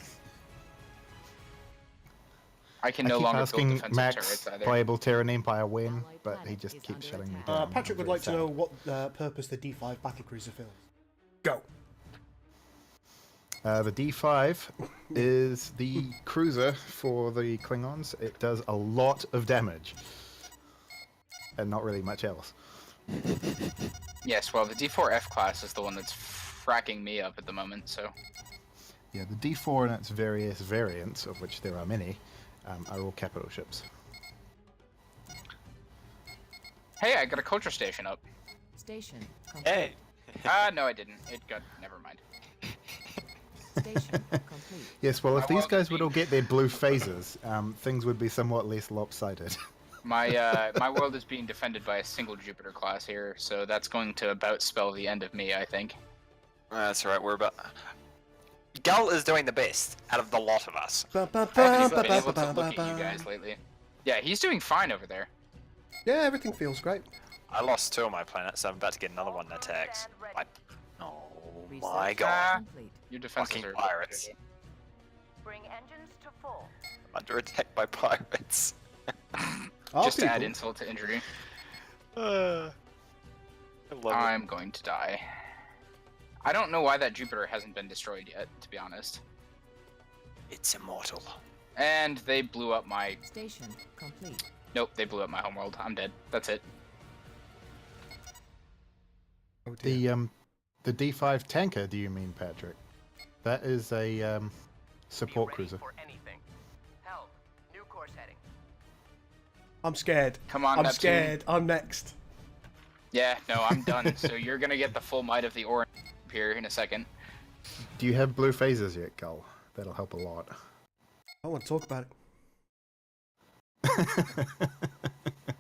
I can I no keep longer build asking defensive Max, turrets either. playable Terran Empire when, but he just keeps shutting me down. Patrick would I'm like to very know sad. what purpose the D5 battlecruiser fills. Go. The D5 is the cruiser for the Klingons. It does a lot of damage. And not really much else. Yes, well, the D4F class is the one that's fracking me up at the moment, so... Yeah, the D4 and its various variants, of which there are many, are all capital ships. Hey, I got a culture station up. Station complete. Hey! No, I didn't. It got... Never mind. Station complete. Yes, well, if My these world guys is would all get their blue phases, things would be somewhat less lopsided. My world is being defended by a single Jupiter class here, so that's going to about spell the end of me, I think. That's alright, we're about... Gull is doing the best out of the lot of us. Ba, ba, I haven't ba, even been ba, able ba, to ba, look at ba. you guys lately. Yeah, he's doing fine over there. Yeah, everything feels great. I lost 2 of my planets, so I'm about to get another one attacked. Oh Research my god. complete. Your defenses Fucking are pirates. Bring engines to full. I'm under attack by pirates. Our Just to add people- insult to injury. I love I'm going to die. I don't know why that Jupiter hasn't been destroyed yet, to be honest. it. It's immortal. And they blew up my... Station complete. Nope, they blew up my homeworld. I'm dead. That's it. Oh dear. The D5 tanker, do you mean, Patrick? That is a support cruiser. For anything. Help. New course heading. I'm scared. Come on, I'm Neptune. scared. I'm next. Yeah, no, I'm done. So you're gonna get the full might of the orange here in a second. Do you have blue phasers yet, Gull? That'll help a lot. I want to talk about it.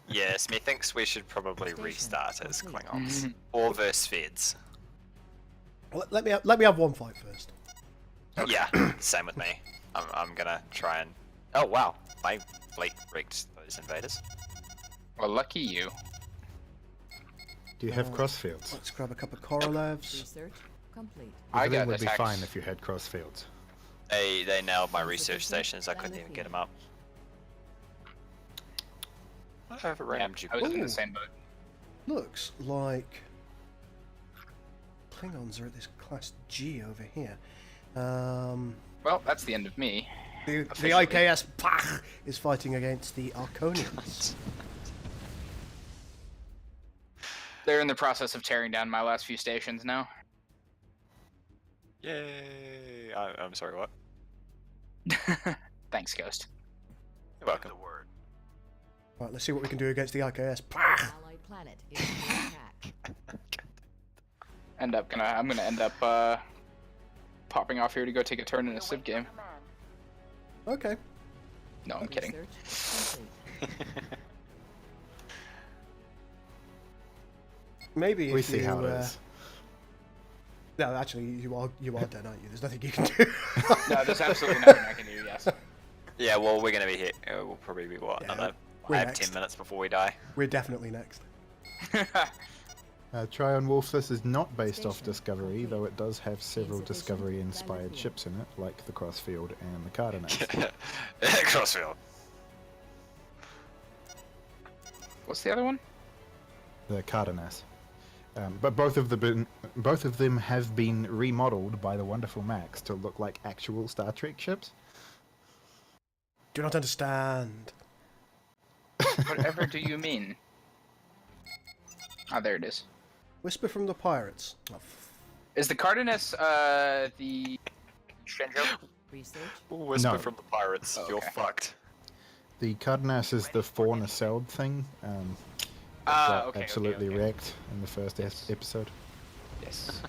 Yes, methinks we should probably Station restart as complete. Klingons. Or verse Feds. Let me have one fight first. Yeah, same with me. I'm gonna try and... Oh wow, my fleet wrecked those invaders. Well, lucky you. Do you have crossfields? Let's grab a couple of Korolevs. Research complete. I Everything got would be attacked. fine if you had crossfields. They nailed my research stations, I couldn't even get them up. I have a Yeah, random I Jupiter. was in Ooh. the same boat. Looks like Klingons are at this class G over here. Well, that's the end of me. The Officially. IKS Pach is fighting against the Arconians. They're in the process of tearing down my last few stations now. Yay! I'm sorry, what? Thanks, Ghost. You're welcome. The word. Right, let's see what we can do against the IKS Pach. Allied planet is under attack. I'm gonna end up popping off here to go take a turn in a civ Await your game. command. Okay. No, I'm kidding. Research complete. Maybe We if see you, how it is. No, actually, you are dead, aren't you? There's nothing you can do. No, there's absolutely nothing I can do. Yes. Yeah, well, we're gonna be here. We'll probably be what? Yeah, Another we're 5, next. 10 minutes before we die. We're definitely next. Tryon Wolf, this is not based off Station Discovery, complete. though it does have several Insufficient Discovery-inspired landed ships in it, like the Crossfield and the Cardenas. Crossfield. What's the other one? The Cardenas. But both of them have been remodeled by the wonderful Max to look like actual Star Trek ships. Do not understand. Whatever do you mean? Ah, there it is. Whisper from the pirates. Oh, Is the Cardenas the Shenjo? Research Whisper No. from the pirates. Oh, You're okay. fucked. The Cardenas is the fawn nacelled thing. Ah, got okay. absolutely okay. wrecked in the first episode. Yes.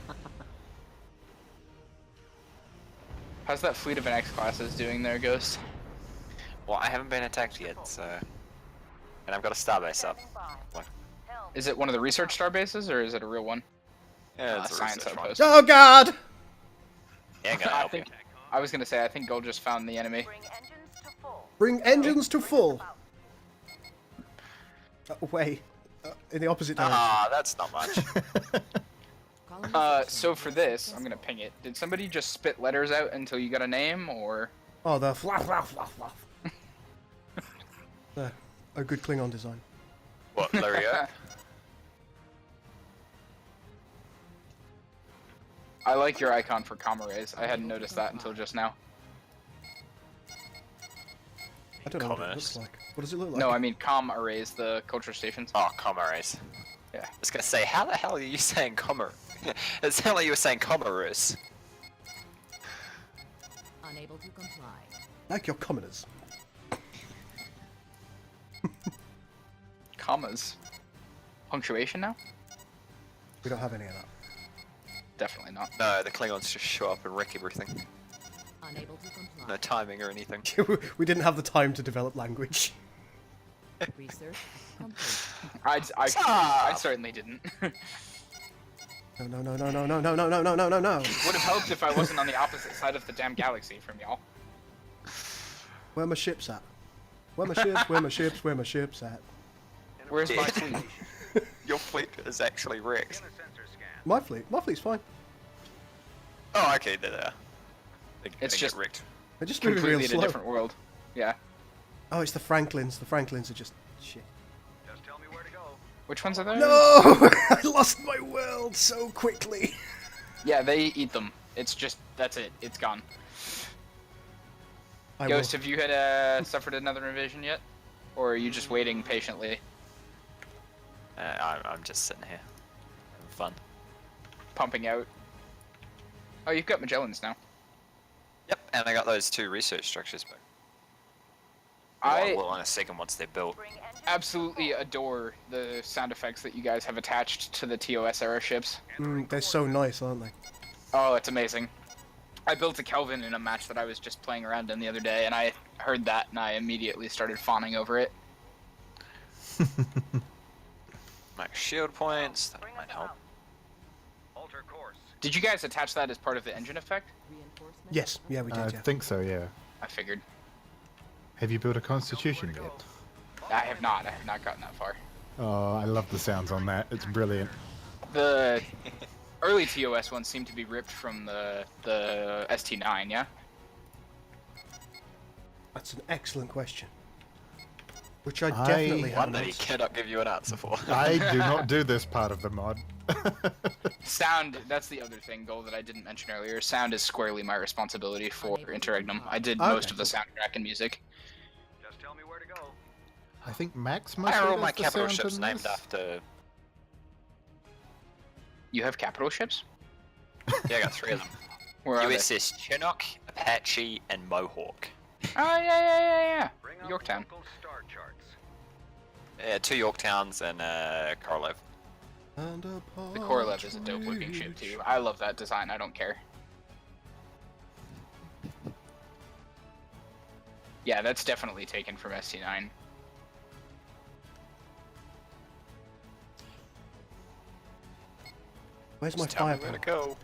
How's that fleet of an X-classes doing there, Ghost? Well, I haven't been attacked yet, so... And I've got a starbase up. Standing by. What? Helm. Is it one of the research star bases, or is it a real one? Yeah, it's a Science research one. outpost. Oh God! Yeah, I'm gonna I help you. think I was gonna say I think Gold just found the enemy. Bring engines to full. Bring engines to full. About. Away. In the opposite direction. Ah, that's not much. colonization So for is this, I'm successful. gonna ping it. Did somebody just spit letters out until you got a name, or? Oh, the fluff, fluff, fluff, fluff. A good Klingon design. What, Lario? I like your icon for comma rays. I hadn't noticed that until just now. I don't know what it Commerce. looks like. What does it look like? No, I mean com arrays, the culture stations. Oh, Comoros. Yeah. I was gonna say, how the hell are you saying Comor? It sounded like you were saying Comoros. Unable to comply. Like your commoners. Commas. Punctuation now? We don't have any of that. Definitely not. No, the Klingons just show up and wreck everything. Unable to comply. No timing or anything. We didn't have the time to develop language. Research complete. I Stop! certainly didn't. No, no, no, no, no, no, no, no, no, no, no, no, no. Would have helped if I wasn't on the opposite side of the damn galaxy from y'all. Where my ships at? Where my ships? Where my ships? Where my ships at? Where's my Yeah. fleet? Your fleet is actually wrecked. Begin a sensor scan. My fleet's fine. Oh, okay, there they are. They It's get just wrecked. They're just moving real Completely in a slow. different world. Yeah. Oh, it's the Franklins. The Franklins are just shit. Just tell me where to go. Which ones are those? No! I lost my world so quickly. Yeah, they eat them. It's just, that's it. It's gone. I Ghost, will. have you had suffered another invasion yet? Or are you just waiting patiently? I'm just sitting here, having fun. Pumping out? Oh, you've got Magellans now. Yep, and I got those 2 research structures back. I Well, in a second once they're built. Bring engines absolutely adore the sound effects that you guys have attached to the TOS era ships. They're so nice, aren't they? Oh, it's amazing. I built a Kelvin in a match that I was just playing around in the other day, and I heard that, and I immediately started fawning over it. Max shield points, that Bring might us help. up. Alter course. Did you guys attach that as part of the engine effect? Reinforcements Yes, yeah, we I did, yeah. think so, yeah. I figured. Have you built a constitution yet? I have not. I have not gotten that far. Oh, I love the sounds on that. It's brilliant. The early TOS ones seem to be ripped from the ST9, yeah? That's an excellent question. Which I I- definitely One haven't that he answered. cannot give you an answer for. I do not do this part of the mod. Sound, that's the other thing, Goal, that I didn't mention earlier. Sound is squarely my responsibility for Interregnum. I did Okay. most of the soundtrack and music. Just tell me where to go. I think Max Why mostly are all does my the capital sound ships in named this. after... You have capital ships? Yeah, I got 3 of them. Where are they? USS Chinook, Apache, and Mohawk. Oh, yeah. Bring up Yorktown. local star charts. 2 Yorktowns and Korolev. And a The Korolev is a dope looking ship too. I love that design, I don't care. Yeah, that's definitely taken from ST9. Where's my Just tell me where firepower? to go.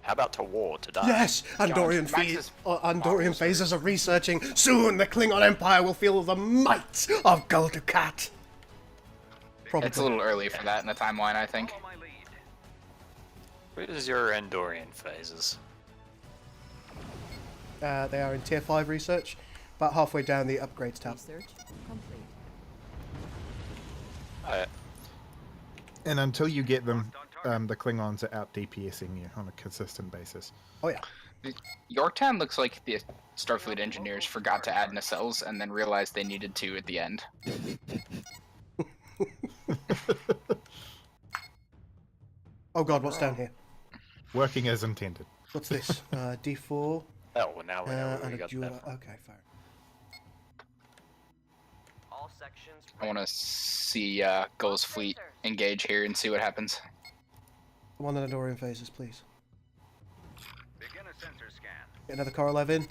How about to war, to die? Yes! Andorian, Max's Andorian phasers are researching. Soon the Klingon Empire will feel the might of Gul Dukat. Probably. It's a little early for that in the timeline, I think. Follow my lead. Where is your Andorian phases? They are in Tier 5 research, about halfway down the upgrades tab. research complete. And until you get them, the Klingons are out DPSing you on a consistent basis. Oh yeah. Yorktown looks like the Starfleet engineers forgot to add nacelles and then realized they needed to at the end. Oh god, what's down here? Working as intended. What's this? D4 Oh, well, now we know where and we a got jeweler. that from. Okay, fair. All sections. I want to see Gull's fleet engage here and see what happens. One of the Andorian phasers, please. Begin a sensor scan. Get another Korolev in.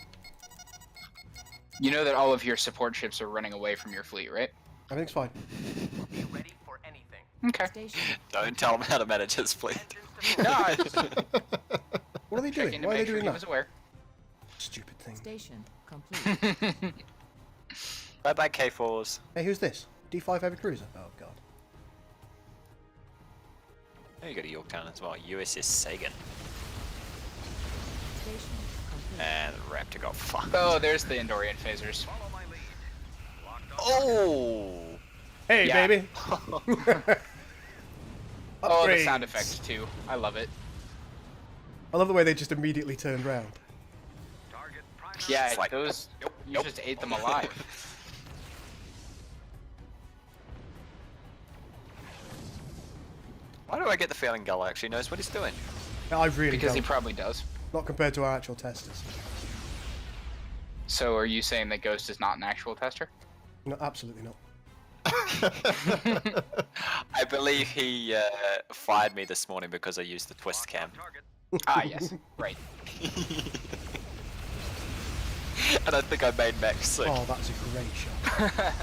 You know that all of your support ships are running away from your fleet, right? Everything's fine. Be ready for anything. Okay. Station. Don't tell him how to manage his fleet. Engines to No, I just What are they doing? checking to Why are they make sure doing he that? was aware. Stupid thing. Station complete. Bye bye, K4s. Hey, who's this? D5 heavy cruiser. Oh god. Oh, you got a Yorktown as well. USS Sagan. Station complete. And the Raptor got fucked. Oh, there's the Andorian phasers. follow my lead. Locked on Oh! Hey, Yeah. baby. Oh, the Upgrades. sound effects too. I love it. I love the way they just immediately turned round. target. Primary. Yeah, It's like, those nope, you nope. just ate them alive. Why do I get the feeling Gull actually knows what he's doing? I really Because he don't. probably does. Not compared to our actual testers. So are you saying that Ghost is not an actual tester? No, absolutely not. I believe he fired me this morning because I used the twist cam. Target. Ah, yes. Right. And I think I made Max sick. Oh, that's a great shot.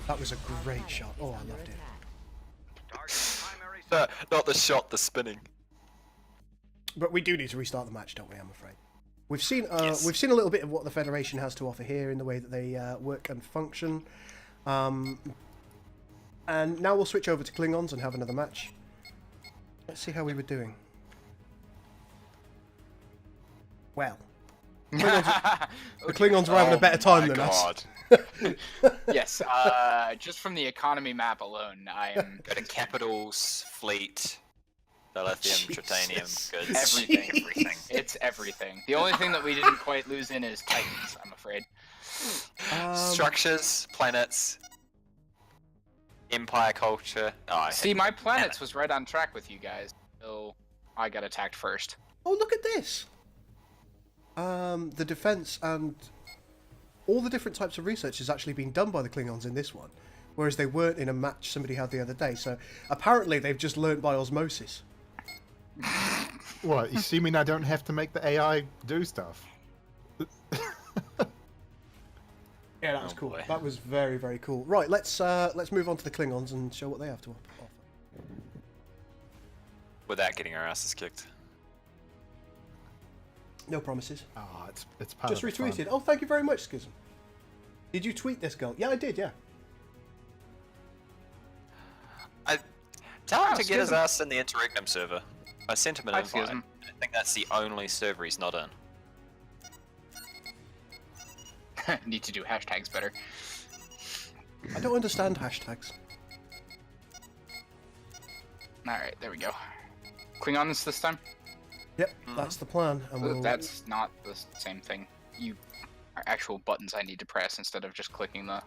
That was a great shot. Oh, I Under loved it. attack. Target primary No, not the shot, the spinning. But we do need to restart the match, don't we? I'm afraid. We've seen Yes. we've seen a little bit of what the Federation has to offer here in the way that they work and function. And now we'll switch over to Klingons and have another match. Let's see how we were doing. Well, the Klingons were having a better time than us. Yes, just from the economy map alone, I am Go to capitals, fleet, dilithium, tritanium, Jesus. goods, Everything. everything. It's everything. The only thing that we didn't quite lose in is Titans, I'm afraid. Structures, planets, empire culture. Oh, I See, hate my planets was right on track with you guys, so I got attacked first. Oh, look at this! The defense and all the different types of research has actually been done by the Klingons in this one, whereas they weren't in a match somebody had the other day. So apparently they've just learnt by osmosis. What? You see me? I don't have to make the AI do stuff. Yeah, that was cool. boy. That was very, very cool. Right, let's move on to the Klingons and show what they have to offer. Without getting our asses kicked. No promises. Oh, it's part Just of the fun. retweeted. Oh, thank you very much, Schism. Did you tweet this girl? Yeah, I did. Yeah. Tell him Oh, to get his Schism. ass in the Interregnum server. I sent him an Hi, invite. Schism. I think that's the only server he's not in. Need to do hashtags better. I don't understand hashtags. Alright, there we go. Klingons this time? Yep, that's the plan. And we'll... That's not the same thing. You are actual buttons I need to press instead of just clicking the...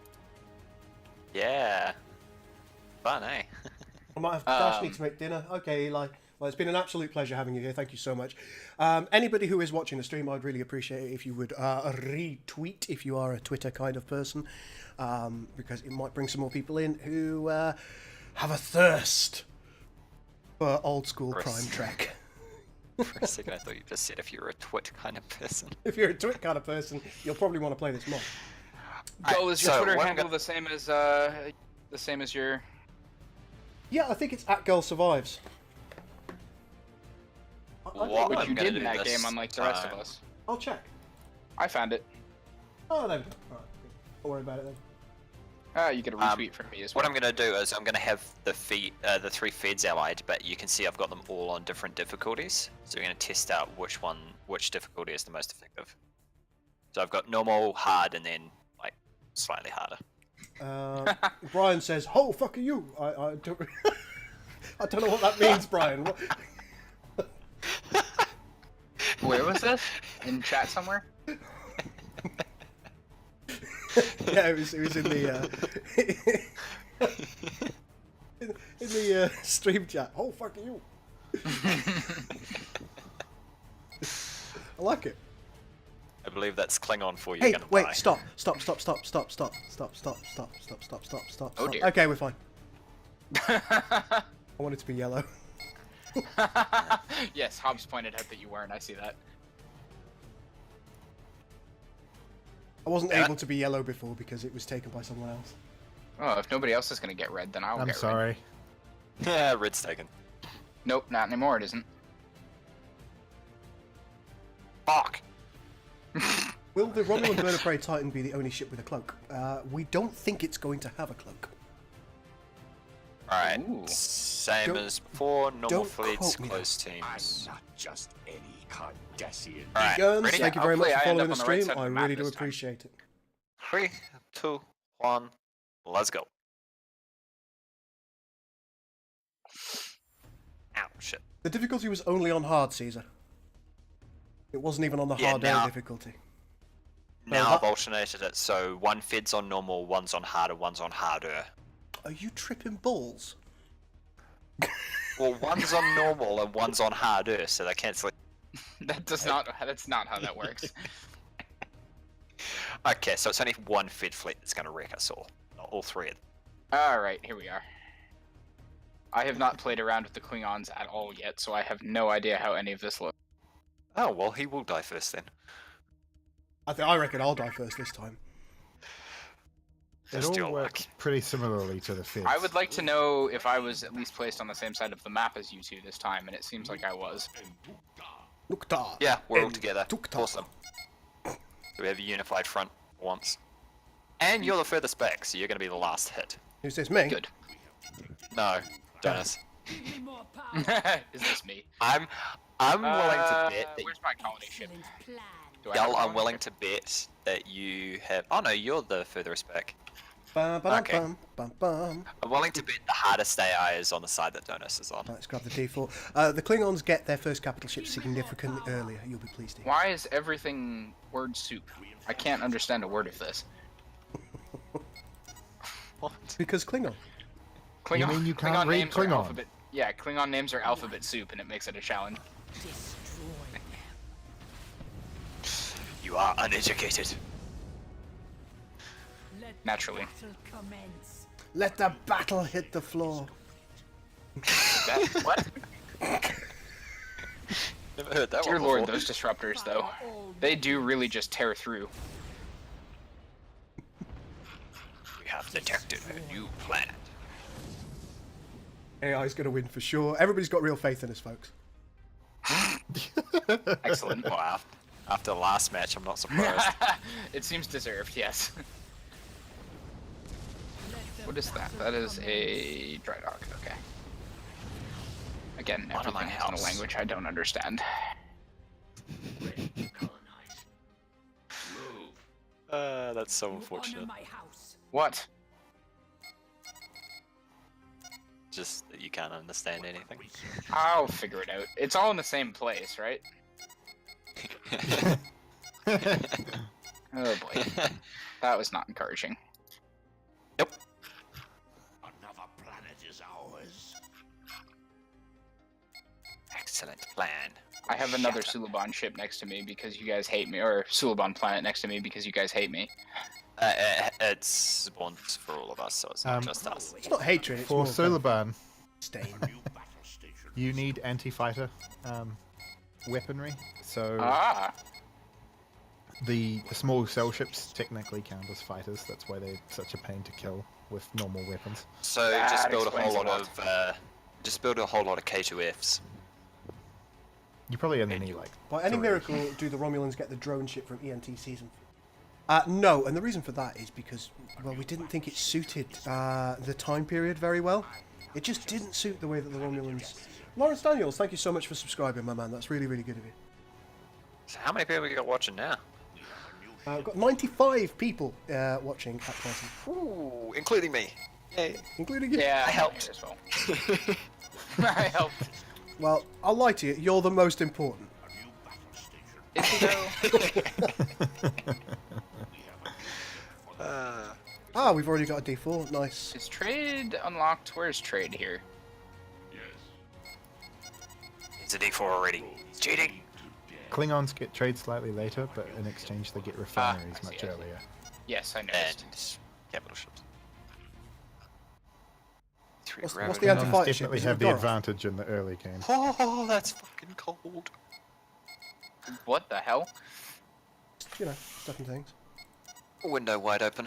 Yeah. Fun, eh? I might have to dash me to make dinner. Okay, Eli. Well, it's been an absolute pleasure having you here. Thank you so much. Anybody who is watching the stream, I'd really appreciate it if you would retweet if you are a Twitter kind of person, because it might bring some more people in who have a thirst for old school Chris. Prime Trek. For a second, I thought you just said if you were a twit kind of person. If you're a Twit kind of person, you'll probably want to play this mod. Go, is your so Twitter what I'm handle gonna- the same as your... Yeah, I think it's @GirlSurvives. What Which I'm you gonna did in do that this game, unlike the rest of time- us. I'll check. I found it. Oh, there we go. All right. Don't worry about it then. You get a retweet from me as well. What I'm going to do is I'm going to have the three feds allied, but you can see I've got them all on different difficulties. So we're going to test out which difficulty is the most effective. So I've got normal, hard, and then like slightly harder. Brian says, "Ho, fuck are you?" I don't. I don't know what that means, Brian. Where was this? In chat somewhere? Yeah, it was in the in the stream chat. Oh, fuck you! I like it. I believe that's Klingon for you. Hey, gonna wait! die. Stop! Oh, dear. Okay, we're fine. I want it to be yellow. Yes, Hobbs pointed out that you weren't. I see that. I wasn't able to be yellow before because it was taken by someone else. Oh, if nobody else is gonna get red, then I'll I'm get red. sorry. Yeah, red's taken. Nope, not anymore. It isn't. Fuck. Will the Romulan Bird of Prey Titan be the only ship with a cloak? We don't think it's going to have a cloak. Alright, Ooh. same Don't- as before, normal don't fleets, quote me close I'm teams. not just any Cardassian. Alright, Guns, ready? thank you very much Hopefully for I end following up the on the right stream. side of I the map really do this time. appreciate it. 3, 2, 1, let's go. Ow, shit. The difficulty was only on hard, Caesar. It wasn't even on the Yeah, harder now- difficulty. Now that- I've alternated it, so one fed's on normal, one's on harder, one's on harder. Are you tripping balls? Well, one's on normal and one's on harder, so they cancel it. That's not how that works. Okay, so it's only one fed fleet that's going to wreck us all. Not all three of them. Alright, here we are. I have not played around with the Klingons at all yet, so I have no idea how any of this looks. Oh, well, he will die first then. I reckon I'll die first this time. Just all your works luck. pretty similarly to the Feds. I would like to know if I was at least placed on the same side of the map as you two this time, and it seems like I was. Nukta. Yeah, we're all And together. Tukta. Awesome. So we have a unified front for once. And you're the furthest back, so you're going to be the last hit. Who's this, me? Good. No, Donos. Is this me? I'm willing to bet that Where's my colony ship? Do I have Y'all, a I'm colony willing ship? to bet that you have. Oh no, you're the furthest back. Bum, ba-dum, Okay. bum, bum, bum. I'm willing to bet the hardest AI is on the side that Donos is on. Let's grab the D4. The Klingons get their first capital ship significantly earlier. You'll be pleased to hear. Why is everything word soup? I can't understand a word of this. What? Because Klingon. Klingon, mean you can't Klingon read names are Klingon? alphabet. Yeah, Klingon names are alphabet soup, and it makes it a challenge. You are uneducated. Naturally. Let the battle hit the floor. That, what? Never heard that Dear one Lord, before. those disruptors, though. They do really just tear through. We have detected a new planet. AI is going to win for sure. Everybody's got real faith in us, folks. Excellent. Wow. After the last match, I'm not surprised. It seems deserved, yes. What is that? That is a dry dock. Okay. Again, One of my everything is in a house. language I don't understand. That's so unfortunate. What? Just that you can't understand anything. I'll figure it out. It's all in the same place, right? Oh boy. That was not encouraging. Yep. Another planet is ours. Excellent plan. I have another Shut up. Suliban ship next to me because you guys hate me, or Suliban planet next to me because you guys hate me. It's spawns for all of us, so it's not just us. It's not hatred, it's For more Sulaban, stain. New battle station. you need anti-fighter weaponry. So Ah, the small cell ships technically count as fighters. That's why they're such a pain to kill with normal weapons. So That just build a explains whole a lot lot. of just build a whole lot of K2Fs. You probably only need like By any 3. miracle, do the Romulans get the drone ship from ENT season? No, and the reason for that is because, well, we didn't think it suited the time period very well. It just didn't suit the way that the Romulans... Lawrence Daniels, thank you so much for subscribing, my man. That's really, really good of you. So how many people we got watching now? I've got 95 people watching at present, Ooh, including me. Yay. including you. yeah, I helped. As well. I helped. Well, I'll lie to you, you're the most important. Is he though? Ah, we've already got a D4, nice. Is trade unlocked? Where's trade here? It's a D4 already. It's cheating. Klingons get trade slightly later, but in exchange they get refineries I see, much I see. earlier. Yes, I noticed. And capital ships. Three What's gravity. the anti- Klingons fighter ship, definitely is it have the Donos? advantage in the early game. Oh, that's fucking cold. What the hell? You know, stuff and things. Window wide open.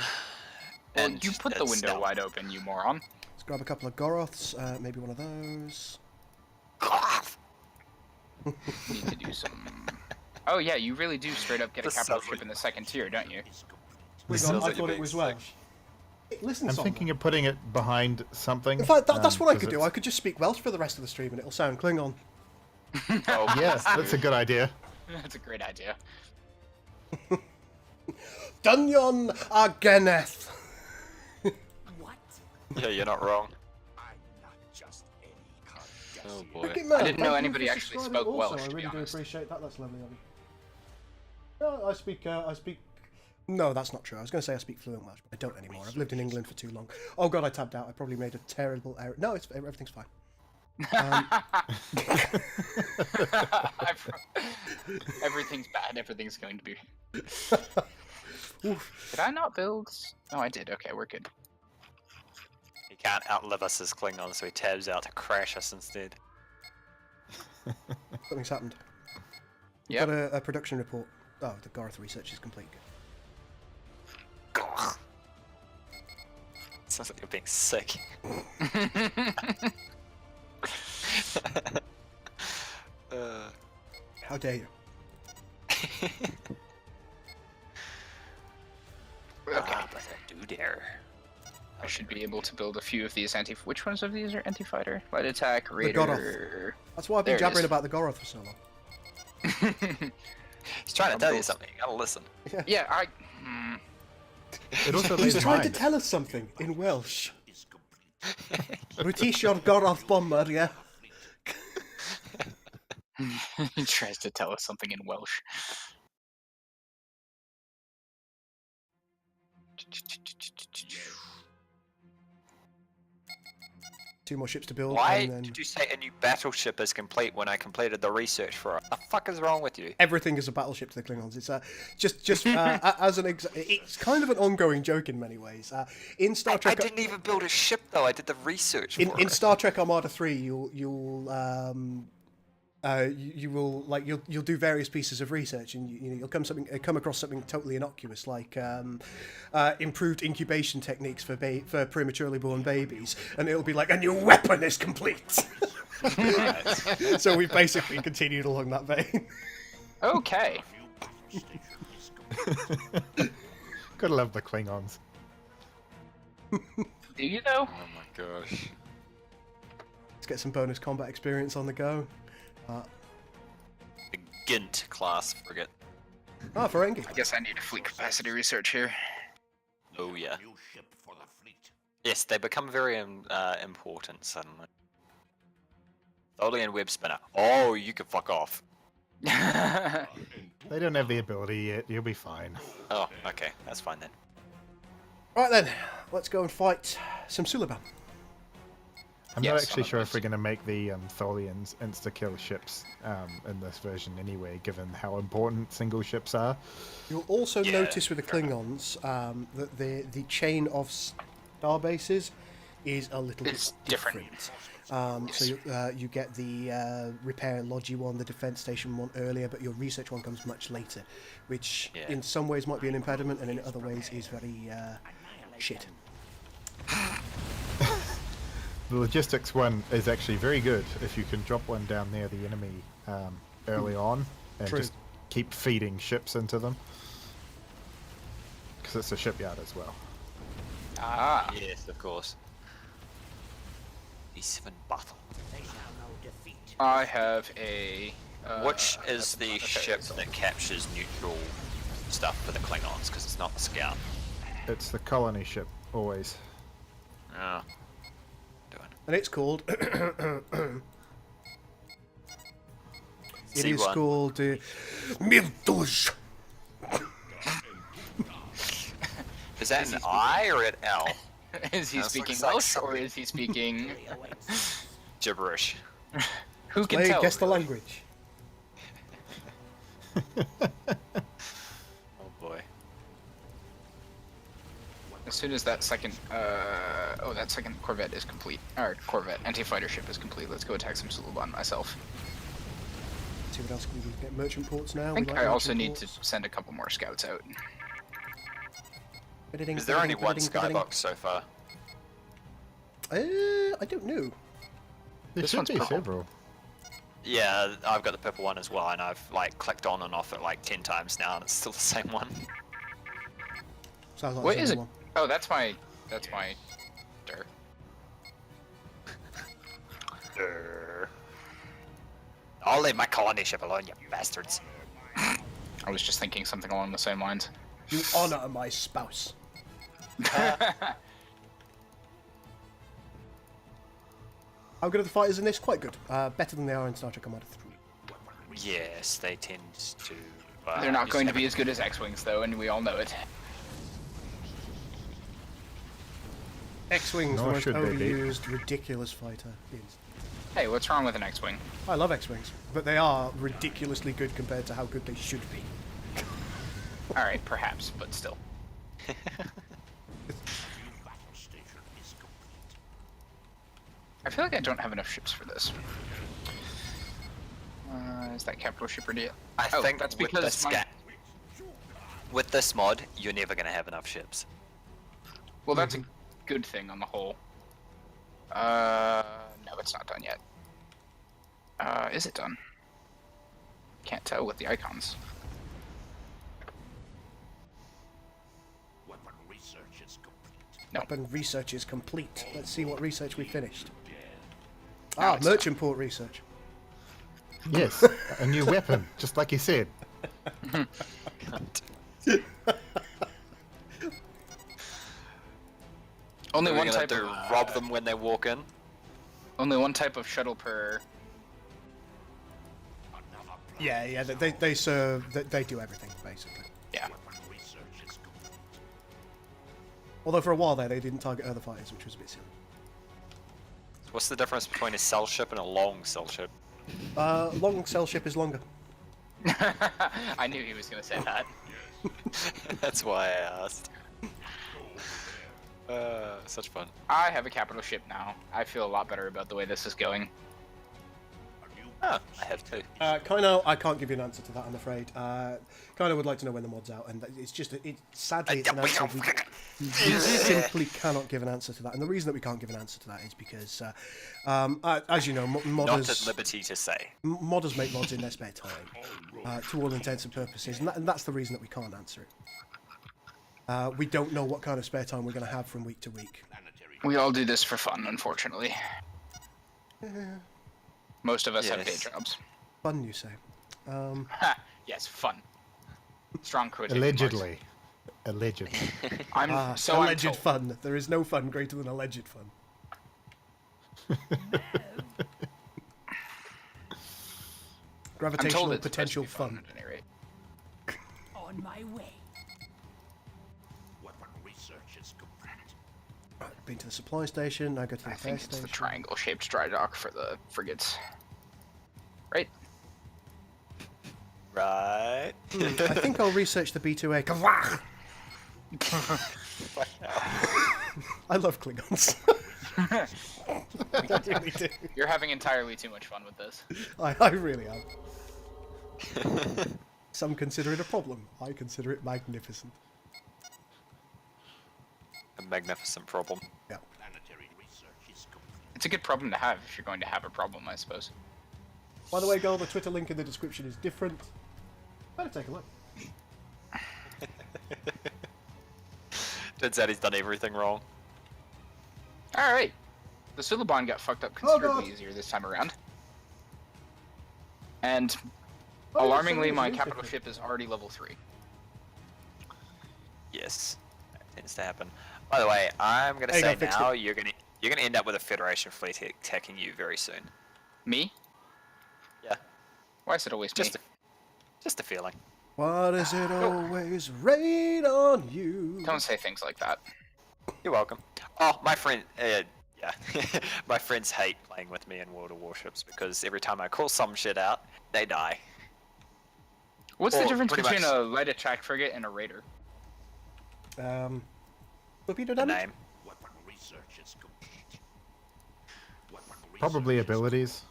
Well, And you put the it's window stealth. wide open, you moron. Let's grab a couple of Goroths, maybe one of those. Need to do some. Oh yeah, you really do straight up get a This capital sounds ship like- in the second tier, don't you? Wait, sounds I like thought you're it was being Welsh. Listen, I'm Sondra. thinking of putting it behind something. In fact, that's what I 'cause could do. it's- I could just speak Welsh for the rest of the stream and it'll sound Klingon. Oh, Yes, that's a good idea. That's a great idea. Dunyon a Geneth. yeah, you're not wrong. I'm not just any Oh Cardassian. boy. Wicked man, I didn't know thank you anybody for actually subscribing spoke also. Welsh, I to be really do honest. appreciate that. That's lovely of you. No, I speak. No, that's not true. I was going to say I speak fluent Welsh, but I don't anymore. I've lived in England for too long. Oh god, I tabbed out. I probably made a terrible error. No, everything's fine. Everything's bad. Everything's going to be. Oof. Did I not build? No, I did. Okay, we're good. He can't outlive us as Klingons, so he tabs out to crash us instead. Something's happened. Yep. Got a production report. Oh, the Garth research is complete. Sounds like you're being sick. How dare you? Ah, but I do dare. I should be able to build a few of these Which ones of these are anti-fighter? Light attack, The Goroth. raider. That's why I've been There it jabbering is. about the Goroth for so long. He's trying to tell you something. You gotta listen. Yeah, I. It also He's lays trying to mind. tell us something in Welsh. Is complete. British your Goroth bomber, yeah. He tries to tell us something in Welsh. 2 more ships to build, Why and then did you say a new battleship is complete when I completed the research for it? The fuck is wrong with you? everything is a battleship to the Klingons. It's just as an it's kind of an ongoing joke in many ways. In Star I Trek, didn't even build a ship though. I did the research for in it. Star Trek Armada 3, you'll do various pieces of research, and you'll come across something totally innocuous, like improved incubation techniques for prematurely born babies, and it'll be like a new weapon is complete. So we've basically continued along that vein. Okay. New battle station is complete. Gotta love the Klingons. Do you though? Oh my gosh. Let's get some bonus combat experience on the go. The Gint class frigate. Ferengi. I guess I need a fleet capacity research here. Oh yeah. New ship for the fleet. Yes, they become very important suddenly. Tholian web spinner. Oh, you can fuck off. They don't have the ability yet. You'll be fine. Oh, okay, that's fine then. Right then, let's go and fight some Suliban. I'm Yes, not actually some sure of if we're going to make the Tholians insta-kill ships in this version anyway, given how important single ships are. You'll also Yeah, notice with the Klingons that the chain of star bases is a little It's bit different. So you get the repair logi one, the defense station one earlier, but your research one comes much later, which Yeah. in some ways might be an impediment, and in other ways is very shit. The logistics one is actually very good if you can drop one down near the enemy early on and True. just keep feeding ships into them. Because it's a shipyard as well. Ah. Yes, of course. E7 battle. They shall know defeat. I have a. Which is the okay, ship so- that captures neutral stuff for the Klingons? Because it's not the scout. It's the colony ship, always. Oh. Doing. And it's called. It is C1. called Miltuj. Is that an I or an L? Is he Sounds speaking like Welsh something. or is he speaking? Gibberish. Who can Hey, tell? guess the language. Oh boy. As soon as that second, that second Corvette is complete, or Corvette anti-fighter ship is complete, let's go attack some Suliban myself. See what else we can get. Merchant ports now. I we think like I also merchant need to ports. send a couple more scouts out. Bidding, Is there only bidding, one bidding, skybox so far? I don't know. There This should one's be purple. several. Yeah, I've got the purple one as well, and I've like clicked on and off it like 10 times now, and it's still the same one. Sounds like What there's is it? only Oh, that's my dirt. I'll leave my colony ship alone, you bastards. I was just thinking something along the same lines. one. You honour my spouse. How good are the fighters in this? Quite good. Better than they are in Star Trek Armada 3. Yes, they tend to. They're not just going to have be a- as good as X-wings though, and we all know it. X-Wing's the Nor most should they be. overused, ridiculous fighter. Is. Hey, what's wrong with an X-wing? I love X-Wings, but they are ridiculously good compared to how good they should be. All right, perhaps, but still. New battle station is complete. I feel like I don't have enough ships for this. Is that capital ship ready yet? I Oh, think that's with because this with this mod, you're never gonna have enough ships. Well, that's good thing on the whole. No, it's not done yet. Is it done? Can't tell with the icons. Weapon research is complete. No. Weapon research is complete. Let's see what research we finished. Now Ah, it's merchant port research. Yes, a new weapon, just like you said. Only Are we one gonna type do of rob them when they walk in? only one type of shuttle per. Another plan. Yeah, they serve. They do everything basically. Yeah. Weapon research is complete. Although for a while there they didn't target other fighters, which was a bit silly. What's the difference between a cell ship and a long cell ship? Long cell ship is longer. I knew he was gonna say that. That's why I asked. Such fun. I have a capital ship now. I feel a lot better about the way this is going. A new Oh, I have two. Kino, I can't give you an answer to that, I'm afraid. Kino would like to know when the mod's out, and it's just, sadly, it's an answer we simply cannot give an answer to that. And the reason that we can't give an answer to that is because, as you know, Not at modders, liberty to say. modders make mods in their spare time, to all intents and purposes, and that's the reason that we can't answer it. We don't know what kind of spare time we're going to have from week to week. planetary. We all do this for fun, unfortunately. Most of us have day Yes. jobs. Fun, you say? Ha! Yes, fun. Strong quotation Allegedly. Allegedly. marks. I'm so alleged I'm told. fun. There is no fun greater than alleged fun. I'm Gravitational told it's potential supposed to be fun. at any rate. On my way. Weapon research is complete. Right, been to the supply station. Now go to the I repair think it's the station. triangle-shaped dry dock for the frigates. Right? Right. I think I'll research the B2A. Kavach! I love Klingons. I really do. You're having entirely too much fun with this. I really am. Some consider it a problem. I consider it magnificent. A magnificent problem. Yeah. Planetary research is complete. It's a good problem to have if you're going to have a problem, I suppose. By the way, Gold, the Twitter link in the description is different. Better take a look. Turns out he's done everything wrong. Alright. The Suliban got fucked up Oh, considerably God. easier this time around. And Oh, yeah, alarmingly, so my it is capital different. ship is already level 3. Yes, that tends to happen. By the way, I'm gonna Hey, say I fixed now you're gonna end up with a Federation fleet attacking you very soon. Me? Yeah, Why is it always me? just a feeling. Why does it always rain on you? Don't say things like that. You're welcome. Oh, my friend. Yeah, my friends hate playing with me in World of Warships because every time I call some shit out, they die. What's the Or difference pretty between much- a light attack frigate and a raider? Torpedo The damage? name. Weapon research is complete. Weapon Probably research is abilities.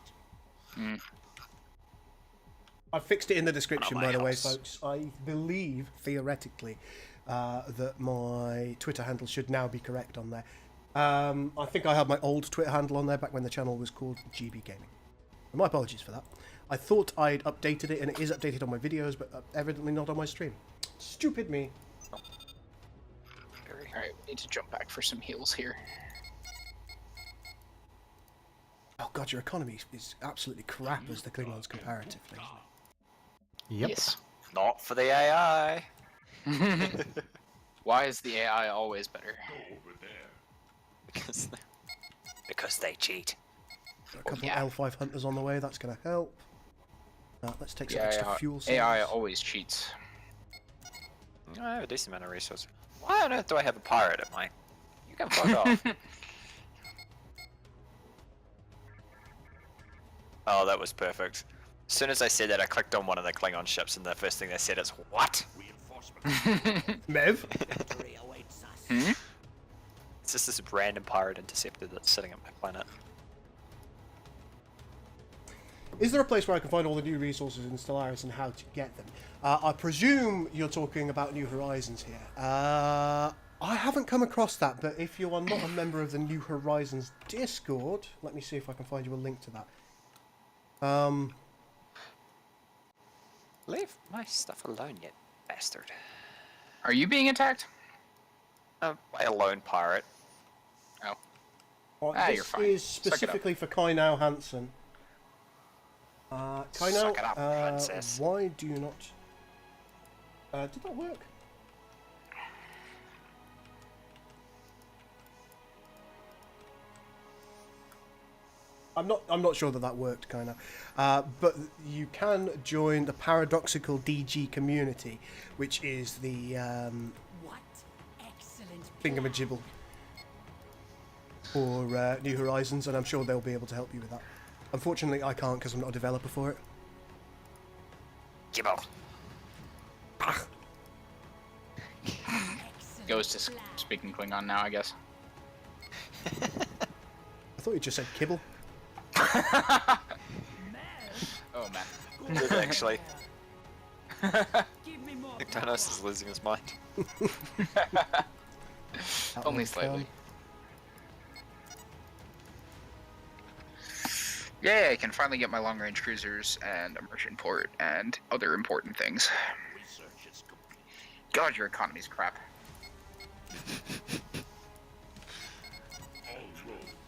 I fixed it in the description, Not my by the way, house. folks. I believe, theoretically, that my Twitter handle should now be correct on there. I think I had my old Twitter handle on there back when the channel was called GB Gaming. My apologies for that. I thought I'd updated it, and it is updated on my videos, but evidently not on my stream. Stupid me. Alright, we need to jump back for some heals here. Oh god, your economy is absolutely crap as the Klingons comparatively. Isn't it? Yep. Yes. Not for the AI. Why is the AI always better? Because they cheat. Got a couple Yeah. of L5 hunters on the way, that's going to help. Let's take some The extra AI, fuel AI cells. always cheats. I have a decent amount of resources. Why on earth do I have a pirate at my? You can fuck off. Oh, that was perfect. As soon as I said that, I clicked on one of the Klingon ships, and the first thing they said is, "What?" reinforcement. Mev? Victory awaits us. It's just this random pirate interceptor that's sitting at my planet. Is there a place where I can find all the new resources in Stellaris and how to get them? I presume you're talking about New Horizons here. I haven't come across that, but if you are not a member of the New Horizons Discord, let me see if I can find you a link to that. Leave my stuff alone, you bastard. Are you being attacked? By a lone pirate. Oh. Well, You're this fine. is Suck it up. specifically for Kainao Hansen. Kainao, Suck it up, princess. why do you not... did that work? I'm not sure that worked, kind of. But you can join the Paradoxical DG community, which is the What excellent thingamajibble for New Horizons, and I'm sure they'll be able to help you with that. Unfortunately, I can't because I'm not a developer for it. Gibble. excellent Goes to plan. speaking Klingon now, I guess. I thought you just said kibble. Oh man. Did actually. Give me more I think Donos is losing his mind. Only slightly. Yay, I can finally get my long-range cruisers and a merchant port and other important things. Research is complete. God, your economy's crap.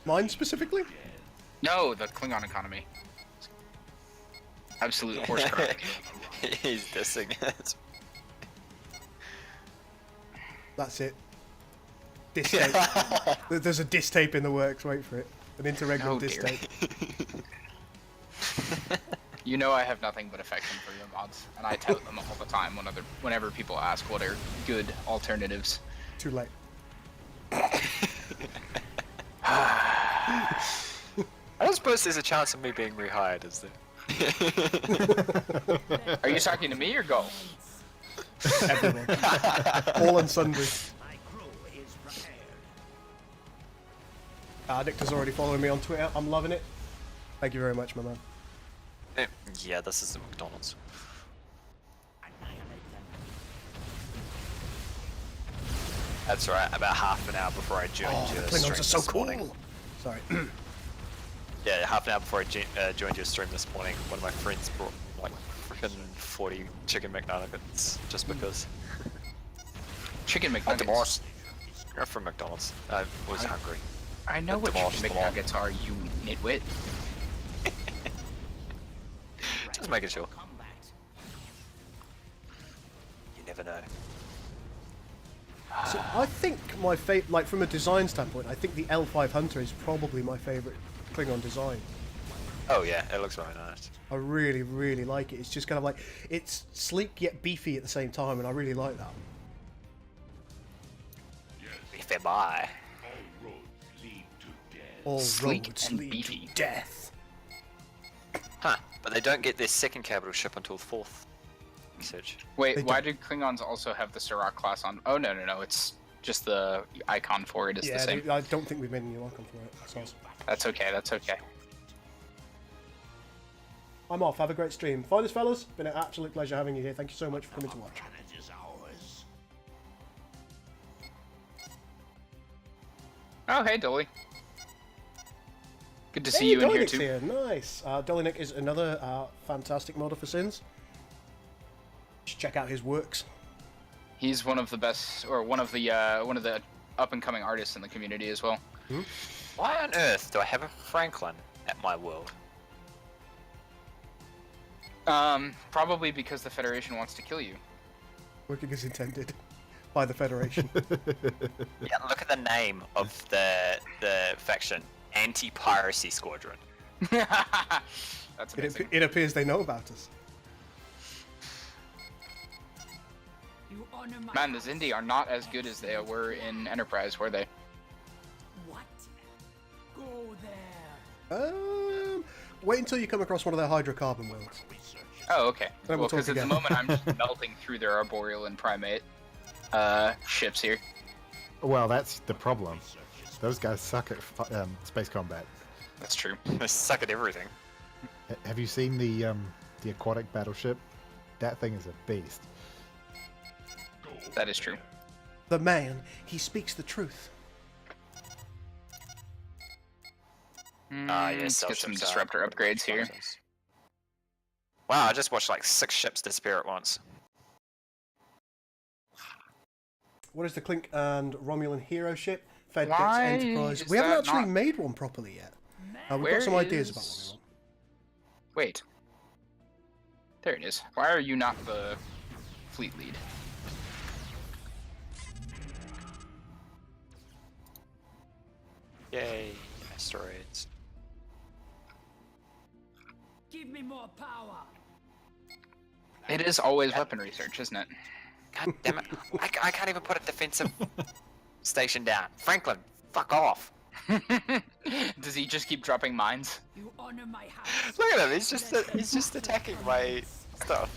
Mine specifically? No, the Klingon economy. Absolute horse crap. He's dissing it. That's it. Diss tape. There's a diss tape in the works. Wait for it. An interregnum Oh, diss dear. tape. You know I have nothing but affection for your mods, and I tout them all the time whenever people ask what are good alternatives. Too late. I don't suppose there's a chance of me being rehired, is there? Are you talking to me or Go? Everyone. All and sundry. My crew is prepared. Nictor's already following me on Twitter. I'm loving it. Thank you very much, my man. Yeah, this is the McDonald's. Annihilate them. That's right, about half an hour before I joined Oh, your Klingons stream are so this morning. cool. Sorry. Yeah, half an hour before I joined your stream this morning, one of my friends brought like freaking 40 chicken McNuggets just because. Chicken I McNuggets. demolished. You're from McDonald's. I was hungry. I know what Demolished chicken them all. McNuggets are, you nitwit. Just making sure. Combat. You never know. So I think my favorite, like from a design standpoint, I think the L5 Hunter is probably my favorite Klingon design. Oh yeah, it looks very nice. I really, really like it. It's just kind of like, it's sleek yet beefy at the same time, and I really like that. If they buy. All roads lead to death. All Sleek roads and lead beefy. to death. Huh, but they don't get their second capital ship until the 4th. Research. Wait, They why don't- do Klingons also have the Sirach class on? Oh, no, it's just the icon for it is the Yeah, same. I don't think we've made a new icon for it. That's awesome. That's okay. I'm off. Have a great stream. Finest fellas, been an absolute pleasure having you here. Thank you so much for coming to watch. Planet is ours. Oh, hey, Dolly. Good to see Hey, you in here, Dolinic's too. here. Nice. Dolinik is another fantastic modder for Sins. Just check out his works. He's one of the best, or one of the up-and-coming artists in the community as well. Why on earth do I have a Franklin at my world? Probably because the Federation wants to kill you. Working as intended by the Federation. Yeah, look at the name of the faction. Anti-Piracy Squadron. That's amazing. It appears they know about us. You honor my Man, the Zindi are not as good as they were in Enterprise, were they? What? Go there. Wait until you come across one of their hydrocarbon worlds. Research is Oh, okay. Then Well, we'll talk because at the again. moment I'm just melting through their arboreal and primate ships here. Well, that's the problem. Those guys suck at space combat. That's true. They suck at everything. Have you seen the aquatic battleship? That thing is a beast. That is true. The man, he speaks the truth. Let's get some disruptor upgrades here. Wow, I just watched like 6 ships disappear at once. What is the Clink and Romulan hero ship? FedEx Why Enterprise. is We haven't that actually not- made one properly yet. We've Where got some ideas about what is- we want. Wait. There it is. Why are you not the fleet lead? Yay, asteroids. Give me more power. It is always weapon research, isn't it? God damn it. I can't even put a defensive station down. Franklin, fuck off. Does he just keep dropping mines? You honor my house. Look at him, he's just attacking my stuff.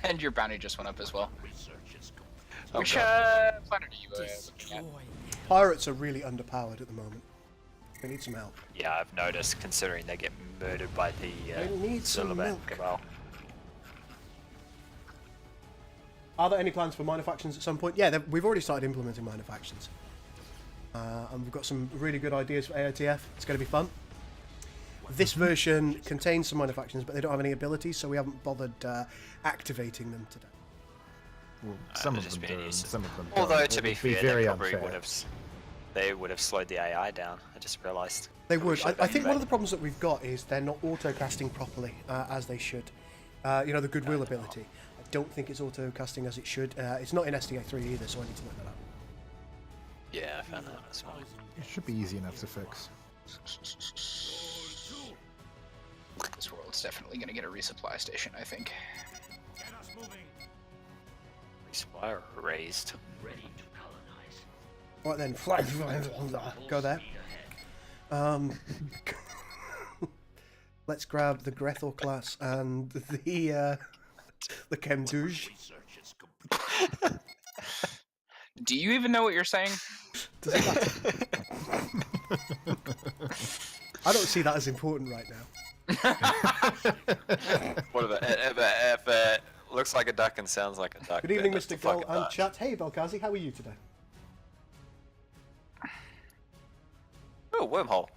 And your bounty just went up as well. Research is complete. Oh, Which God. planet are you looking at? Destroy. Pirates are really underpowered at the moment. They need some help. Yeah, I've noticed, considering they get murdered by the They need some Sullivan milk. cabal. Are there any plans for minor factions at some point? Yeah, we've already started implementing minor factions. And we've got some really good ideas for AOTF. It's going to be fun. This version contains some minor factions, but they don't have any abilities, so we haven't bothered activating them today. Well, some of just them being do, and used. some of them Although, don't. to It be would fair, very they probably unfair. would have... They would have slowed the AI down, I just realised. They would. should I think one activate. of the problems that we've got is they're not auto-casting properly as they should. You know, the goodwill ability. I don't think it's auto-casting as it should. It's not in SDA3 either, so I need to look that up. Yeah, I found that as well. It should be easy enough to fix. This world's definitely gonna get a resupply station, I think. Get us moving. Resupply raised. Ready to colonize. Right then, fly, go there. Let's grab the Grethel class and the Chemdouge. Research is complete. Do you even know what you're saying? Does it matter? I don't see that as important right now. What if it looks like a duck and sounds like a duck? Good evening, then it's Mr. a Gull fucking and duck. chat. Hey, Belkazi, how are you today? Oh, wormhole.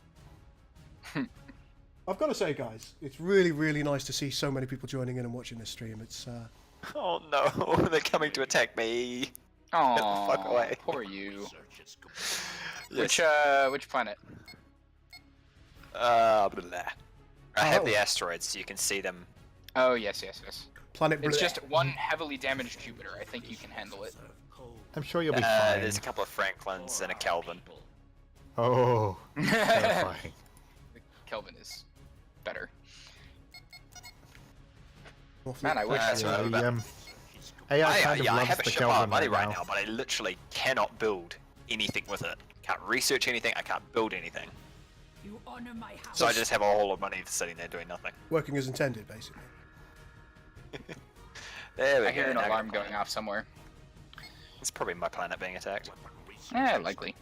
I've got to say, guys, it's really, really nice to see so many people joining in and watching this stream. It's Oh no, they're coming to attack me. Oh, fuck away. poor you. Research is complete. Which planet? Blah, blah. I have Oh. the asteroids, so you can see them. Oh yes. Planet It's Blue. just one heavily damaged Jupiter. I think you can handle it. I'm sure you'll be fine. There's a couple of Franklins and a Kelvin. Oh, terrifying. Kelvin is better. Awfully Man, I wish That's Yeah, what I'm the about. AI kind of I loves have a the ship out of Kelvin money right right now, but I literally cannot build anything with it. Can't research anything, I can't build anything. You honor my house. So I just have a whole lot of money sitting there doing nothing. working as intended, basically. There we I go. hear an now I got a alarm going planet. off somewhere. It's probably my planet being attacked. Likely.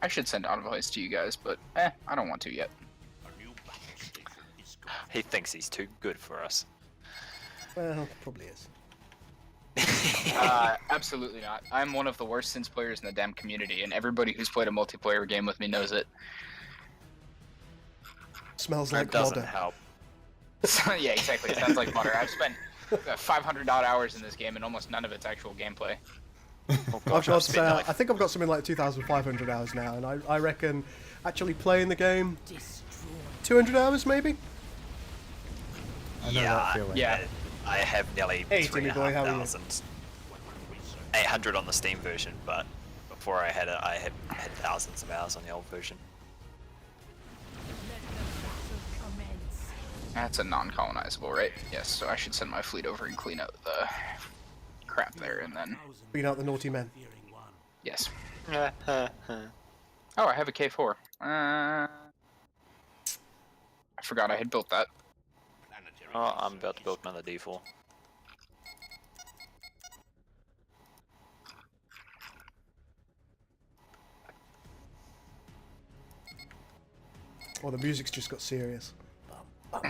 I should send envoys to you guys, but I don't want to yet. A new battle station is complete. He thinks he's too good for us. Well, probably is. Absolutely not. I'm one of the worst Sims players in the damn community, and everybody who's played a multiplayer game with me knows it. Smells That like doesn't modder. help. So, yeah, exactly. It sounds like butter. I've spent 500 odd hours in this game, and almost none of it's actual gameplay. Oh, I've gosh, got, spent like I think I've got something like 2,500 hours now, and I reckon actually playing the game Destroy. 200 hours maybe. I know that feeling. Yeah. I have nearly Hey, Timmy boy, how are you? 3,500. 800 on the Steam version, but before I had it, I had thousands of hours on the old version. Let the battle commence. That's a non-colonizable, right? Yes, so I should send my fleet over and clean out the crap there, and then... Being out the naughty men. Yes. Oh, I have a K4. I forgot I had built that. Planetary Oh, I'm research about to is build another D4. Oh, the music's just got serious. Oh,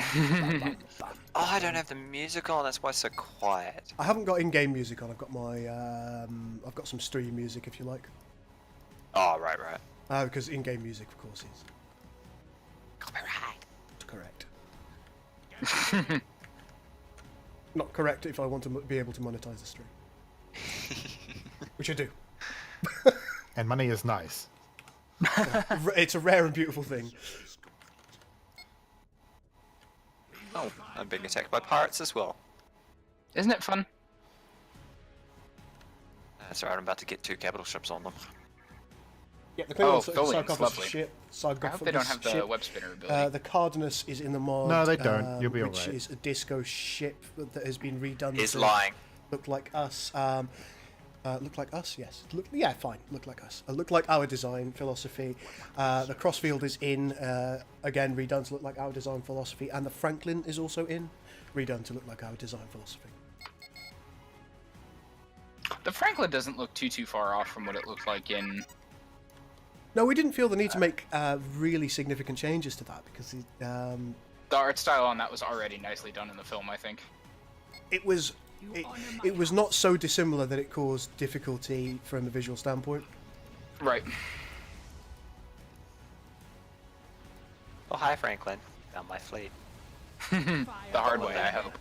I don't have the music on. That's why it's so quiet. I haven't got in-game music on. I've got my I've got some stream music if you like. Oh, right. Because in-game music, of course, is Copyright. correct. Not correct if I want to be able to monetize the stream, which I do. And money is nice. It's a rare and beautiful thing. Oh, I'm being attacked by pirates as well. Isn't it fun? That's right. I'm about to get 2 capital ships on them. Yeah, the Oh, Klingons Phillies, lovely. ship. I hope they don't have the web spinner ability. The Cardenas is in the mod. No, they don't. You'll be which alright. is a disco ship that has been redone. He's to lying. Look like us. Look like us, yes. Yeah, fine. Look like us. Look like our design philosophy. The Crossfield is in, again, redone to look like our design philosophy. And the Franklin is also in, redone to look like our design philosophy. The Franklin doesn't look too far off from what it looked like in... No, we didn't feel the need to make really significant changes to that because The art style on that was already nicely done in the film, I think. it was it was not so dissimilar that it caused difficulty from a visual standpoint. Right. Oh, hi, Franklin. Found my fleet. The hard way, I hope.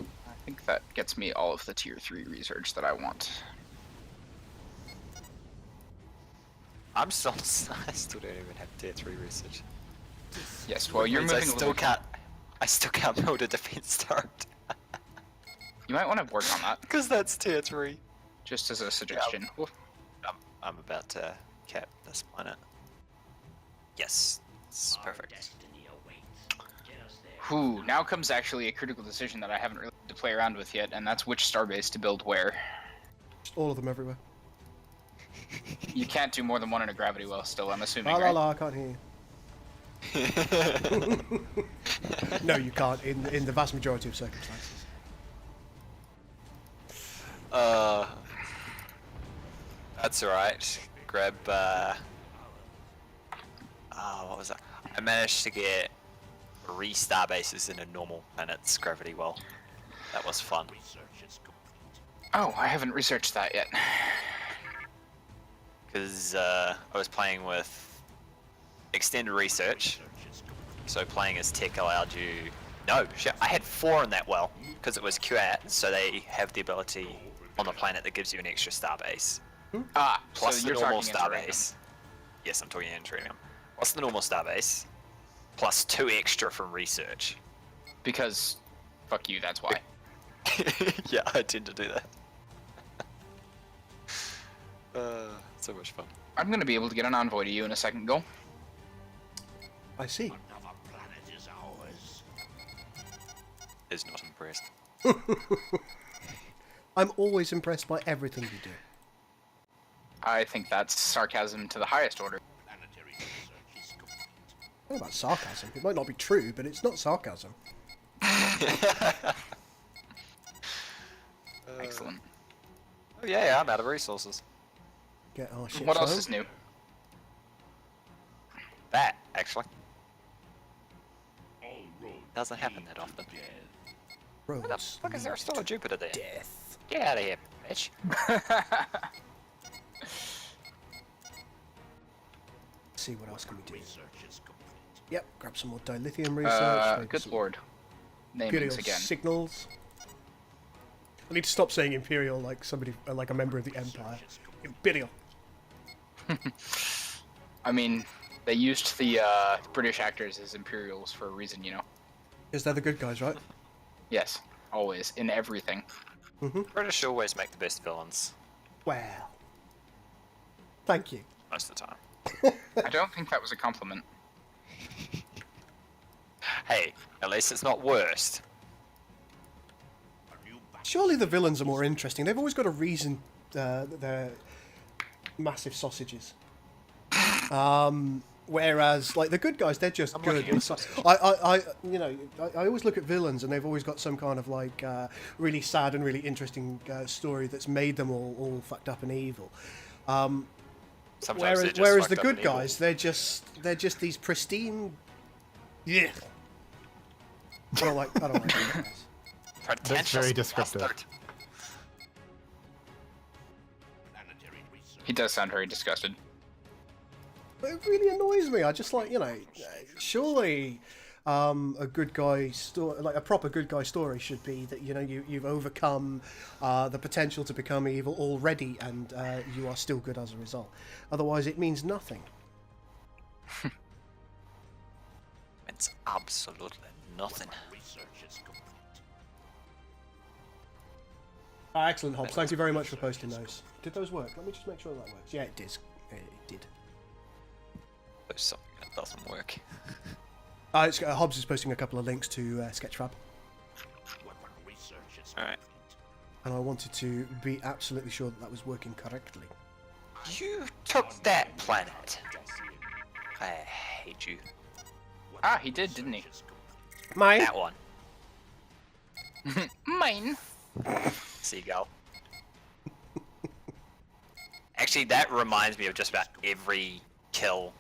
I think that gets me all of the tier 3 research that I want. I still don't even have tier 3 research. Yes, well, you're Means moving a little... I still can't build a defense turret. You might want to work on that, Because that's tier 3. just as a suggestion. I'm about to cap this planet. Yes, it's perfect. Whew, now comes actually a critical decision that I haven't really had to play around with yet, and that's which starbase to build where. Just all of them everywhere. You can't do more than one in a gravity well still, I'm assuming, La la right? la, I can't hear you. No, you can't in the vast majority of circumstances. That's alright. Grab, what was that? I managed to get 3 star bases in a normal planet's gravity well. That was fun. Oh, I haven't researched that yet. Because I was playing with extended research, so playing as tech allowed you... No, shit, I had 4 in that well, because it was QAT, so they have the ability on the planet that gives you an extra star base. Ah, Plus so the you're normal talking star interregnum. base. Yes, I'm talking interregnum. Plus the normal star base, plus 2 extra from research. Because, fuck you, that's why. Yeah, I tend to do that. So much fun. I'm gonna be able to get an envoy to you in a second go. I see. Another planet is ours. Is not impressed. I'm always impressed by everything you do. I think that's sarcasm to the highest order. Planetary research is complete. I don't know about sarcasm. It might not be true, but it's not sarcasm. Excellent. Oh yeah, I'm out of resources. Get our shit. What else is new? That, actually. All roads Doesn't happen lead that to often. death. What the Roads fuck is there still a Jupiter there? death. Get out of here, bitch. Let's see what else can we do. Research is complete. Yep, grab some more dilithium research. maybe Good some lord. Imperial Namings again. signals. I need to stop saying Imperial like somebody, like a member of the Empire. Imperial. I mean, they used the British actors as Imperials for a reason, you know? Because they're the good guys, right? Yes, always, in everything. British always make the best villains, Well. Thank you. most of the time. I don't think that was a compliment. Hey, at least it's not worst. A new battle. Surely the villains are more interesting. They've always got a reason that they're massive sausages. Whereas, like the good guys, they're just good. looking at It's like- I always look at villains, and they've always got some kind of like really sad and really interesting story that's made them all fucked up and evil. Sometimes they're just Whereas the fucked up good and evil. guys, they're just these pristine. Yeah. I don't like good guys. Pretentious very descriptive. bastard. Planetary research. He does sound very disgusted. But it really annoys me. I just like, surely a good guy story, like a proper good guy story, should be that you've overcome the potential to become evil already, and you are still good as a result. Otherwise, it means nothing. It's absolutely nothing. Research is complete. Excellent, Hobbs. Thank you very much for posting those. Did those work? Let me just make sure that works. Yeah, it did. It did. There's something that doesn't work. Hobbs is posting a couple of links to Sketchfab, Weapon research is Alright. complete. and I wanted to be absolutely sure that was working correctly. You took that planet. I hate you. Ah, he did, didn't he? Mine. That one. Mine. Seagull. Actually, that reminds me of just about every kill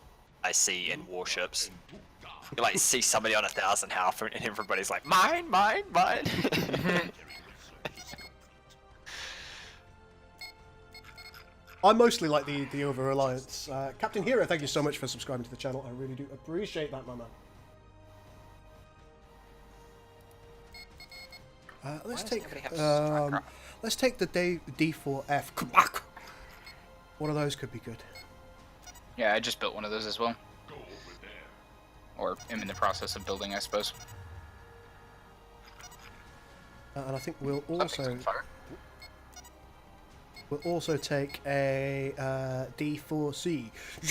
I see in warships. You like see somebody on 1,000 health and everybody's like, mine, mine, mine. I mostly like the over reliance. Captain Hero, thank you so much for subscribing to the channel. I really do appreciate that, my man. Let's does take nobody have striker? let's take the D4F. One of those could be good. Yeah, I just built one of those as well. Or am in the process of building, I suppose. And I think we'll Something's also on fire. take a D4C. A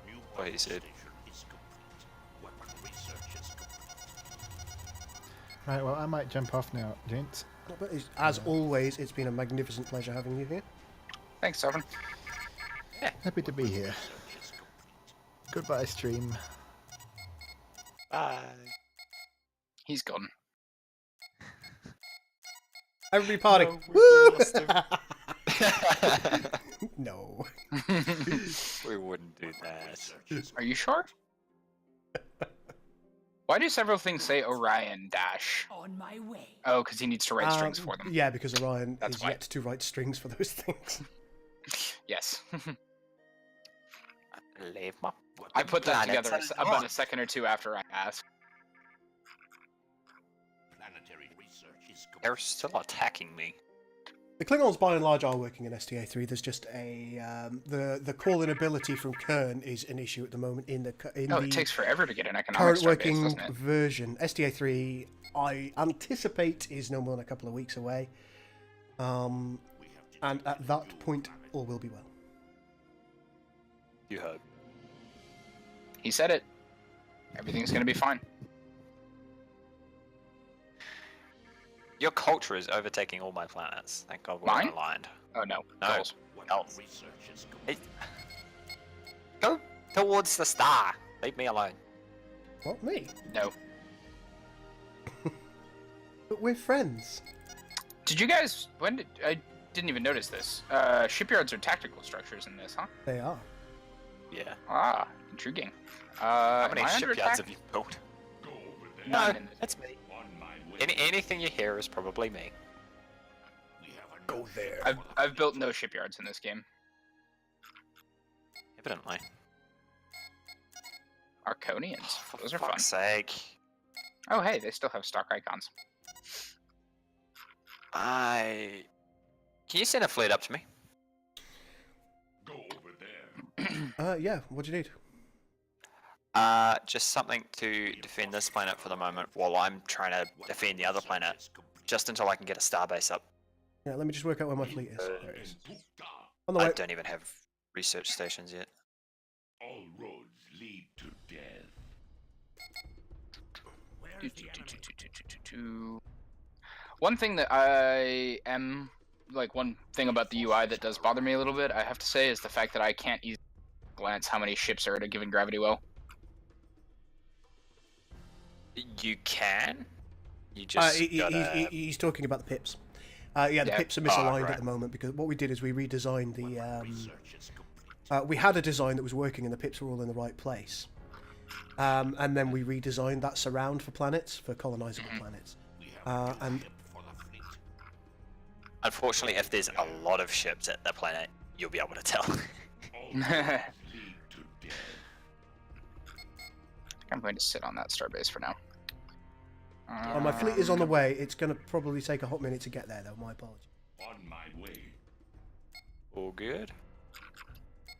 new What he weapon said. station is complete. Weapon research is complete. Right, well, I might jump off now, gents. But as always, it's been a magnificent pleasure having you here. Thanks, Sovereign. Happy to be here. Goodbye, stream. Bye. He's gone. Everybody party! No, we Woo! lost him. No. We wouldn't do that. Are you sure? Why do several things say Orion dash? On my way. Oh, because he needs to write strings for them. Yeah, because Orion That's is why. yet to write strings for those things. Yes. Leave my I put that planets together about alone. a second or two after I asked. Planetary research is complete. They're still attacking me. The Klingons, by and large, are working in STA3. There's just a the call-in ability from Kern is an issue at the moment in the Oh, it takes forever to get an economic current starbase, working doesn't it? version. STA3, I anticipate, is no more than a couple of weeks away. And at that point, all will be well. You hope. He said it. Everything's gonna be fine. Your culture is overtaking all my planets. Thank God we're Mine? aligned. Oh no. No. Goals. Weapon Else. research is complete. Go towards the star. Leave me alone. Not me. No. But we're friends. Did you guys? When did I? Didn't even notice this. Shipyards are tactical structures in this, huh? They are. Yeah. Ah, intriguing. How Am many I under shipyards attack? have you built? None No, in this. that's me. On my way. Anything you hear is probably me. We have a Go there. I've built no shipyards in this game. Evidently. Arconians. For Those are fun. fuck's sake. Oh hey, they still have stock icons. Can you send a fleet up to me? Go over there. Yeah, what do you need? Just something to defend this planet for the moment while I'm trying to defend the other planet. Just until I can get a starbase up. Yeah, let me just work out where my fleet is. There it is. Bukta. On the I way. don't even have research stations yet. All roads lead to death. One thing that I am like, one thing about the UI that does bother me a little bit, I have to say, is the fact that I can't easily glance how many ships are at a given gravity well. You can. You just gotta... He's talking about the pips. Yeah, the Yeah. pips are misaligned right. at the moment because what we did is we redesigned the. We had a design that was working and the pips were all in the right place. And then we redesigned that surround for planets, for colonizable planets. And Unfortunately, if there's a lot of ships at the planet, you'll be able to tell. I'm going to sit on that starbase for now. my fleet is on the way. It's going to probably take a hot minute to get there, though. My apologies. On my way. All good.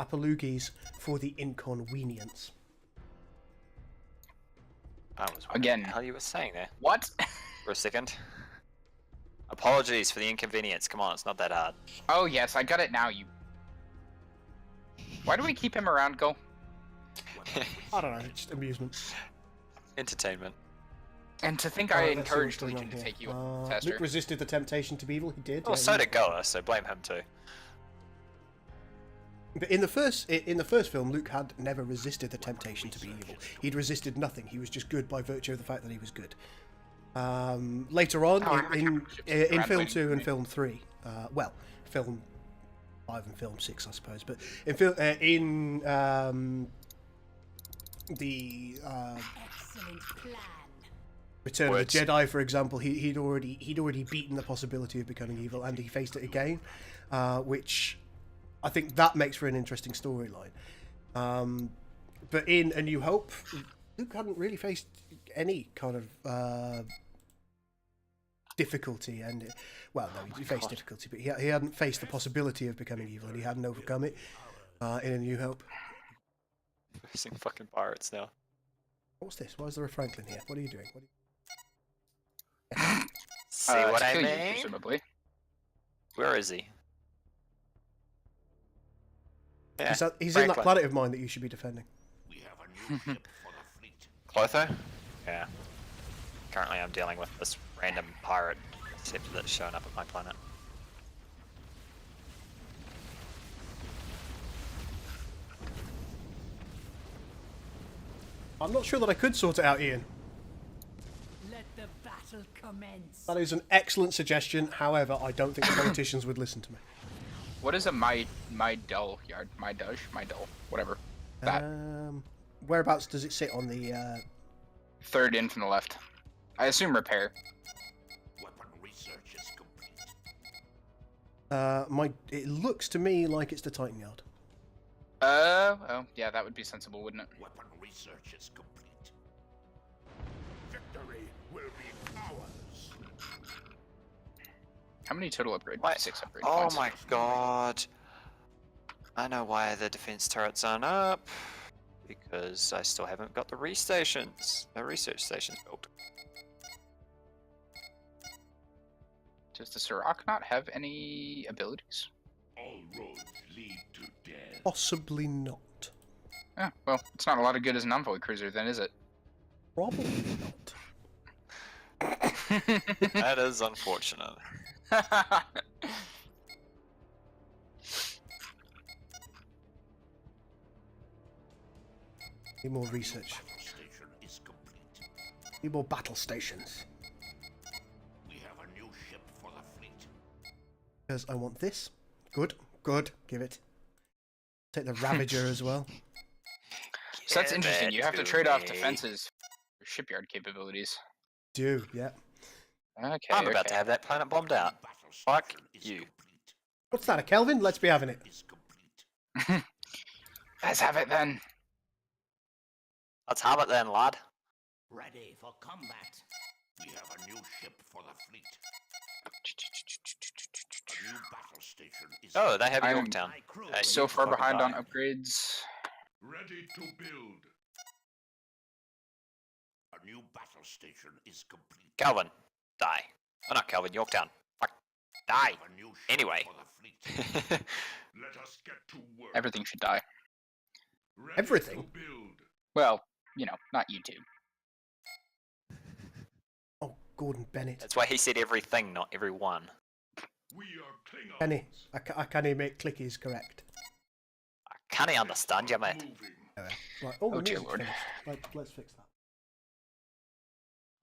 Apologies for the inconvenience. I was wondering Again. what the hell you were saying there What? for a second. Apologies for the inconvenience. Come on, it's not that hard. Oh yes, I got it now. You. Why do we keep him around, Go? I don't know, just amusement. Entertainment. And to think Oh, I let's see what's encouraged going Legion on to here. take you faster. Luke resisted the temptation to be evil. He did. Well, yeah, so he- did Goa, so blame him too. But in the first film, Luke had never resisted the temptation to be evil. He'd resisted nothing. He was just good by virtue of the fact that he was good. Later on, Oh, I in remember film Randwin. 2 and film 3, well, film 5 and film 6, I suppose, but in the Excellent plan. Return Words. of the Jedi, for example, he'd already beaten the possibility of becoming evil, and he faced it again, which I think that makes for an interesting storyline. But in A New Hope, Luke hadn't really faced any kind of difficulty, and well, no, he faced difficulty, but he hadn't faced the possibility of becoming evil, and he hadn't overcome it in A New Hope. Facing fucking pirates now. What's this? Why is there a Franklin here? What are you doing? See To what I kill you, mean? presumably. Where is he? Yeah, He's in that Franklin. planet of mine that you should be defending. We have a new ship for the fleet. Clotho? Yeah. Currently I'm dealing with this random pirate scepter that's shown up at my planet. I'm not sure that I could sort it out, Ian. Let the battle commence. That is an excellent suggestion. However, I don't think the politicians would listen to me. What is a my dull yard? My dull, whatever. That Whereabouts does it sit on the? third in from the left. I assume repair. Weapon research is complete. It looks to me like it's the Titan Yard. Oh, yeah, that would be sensible, wouldn't it? Weapon research is complete. Victory will be ours. How many total upgrade? What? 6 upgrade Oh points. my god. I know why the defense turrets aren't up. Because I still haven't got the research stations built. Does the Sirach not have any abilities? All roads lead to death. Possibly not. Yeah, well, it's not a lot of good as an envoy cruiser then, is it? Probably not. That is unfortunate. Need more research. Battle station is complete. Need more battle stations. We have a new ship for the fleet. Because I want this. Good. Good. Give it. Take the Ravager as well. So that's Give interesting. it You have to to trade off me. defenses for shipyard capabilities. Do, yeah. Okay, I'm about okay. to have that planet bombed out. Battle Fuck station is you. complete. What's that, a Kelvin? Let's be having it. Is complete. Let's have it then. Let's have it then, lad. Ready for combat. We have a new ship for the fleet. A new battle station is Oh, they have I'm- Yorktown. My crew So you far fucking behind on die. upgrades. ready to build. A new battle station is complete. Calvin, die. Oh, not Calvin, Yorktown. Fuck. Die. We have a new ship Anyway. for the fleet. Let us get to work. Everything should die. Ready Everything? to build. Well, you know, not YouTube. Oh, Gordon Bennett. That's why he said everything, not everyone. We are Klingons. Kenny, I can't make clickies correct. I can't understand you, mate. Moving. Right. Oh, the dear music's Lord. finished. Right, let's fix that.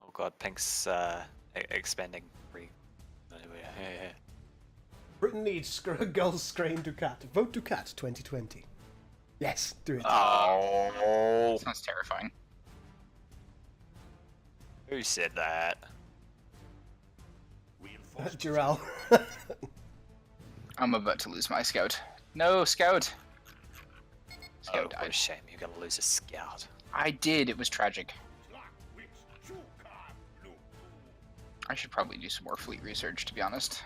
Oh god, Pink's expanding free. Britain needs girls screen Ducat. Vote Ducat 2020. Yes, do it. Oh, Sounds terrifying. who said that? Reinforcements Dural. I'm about to lose my scout. No, scout! Oh, Scout what a died. shame. You're gonna lose a scout. I did, it was tragic. Slackwitz Chuka Blue. I should probably do some more fleet research, to be honest.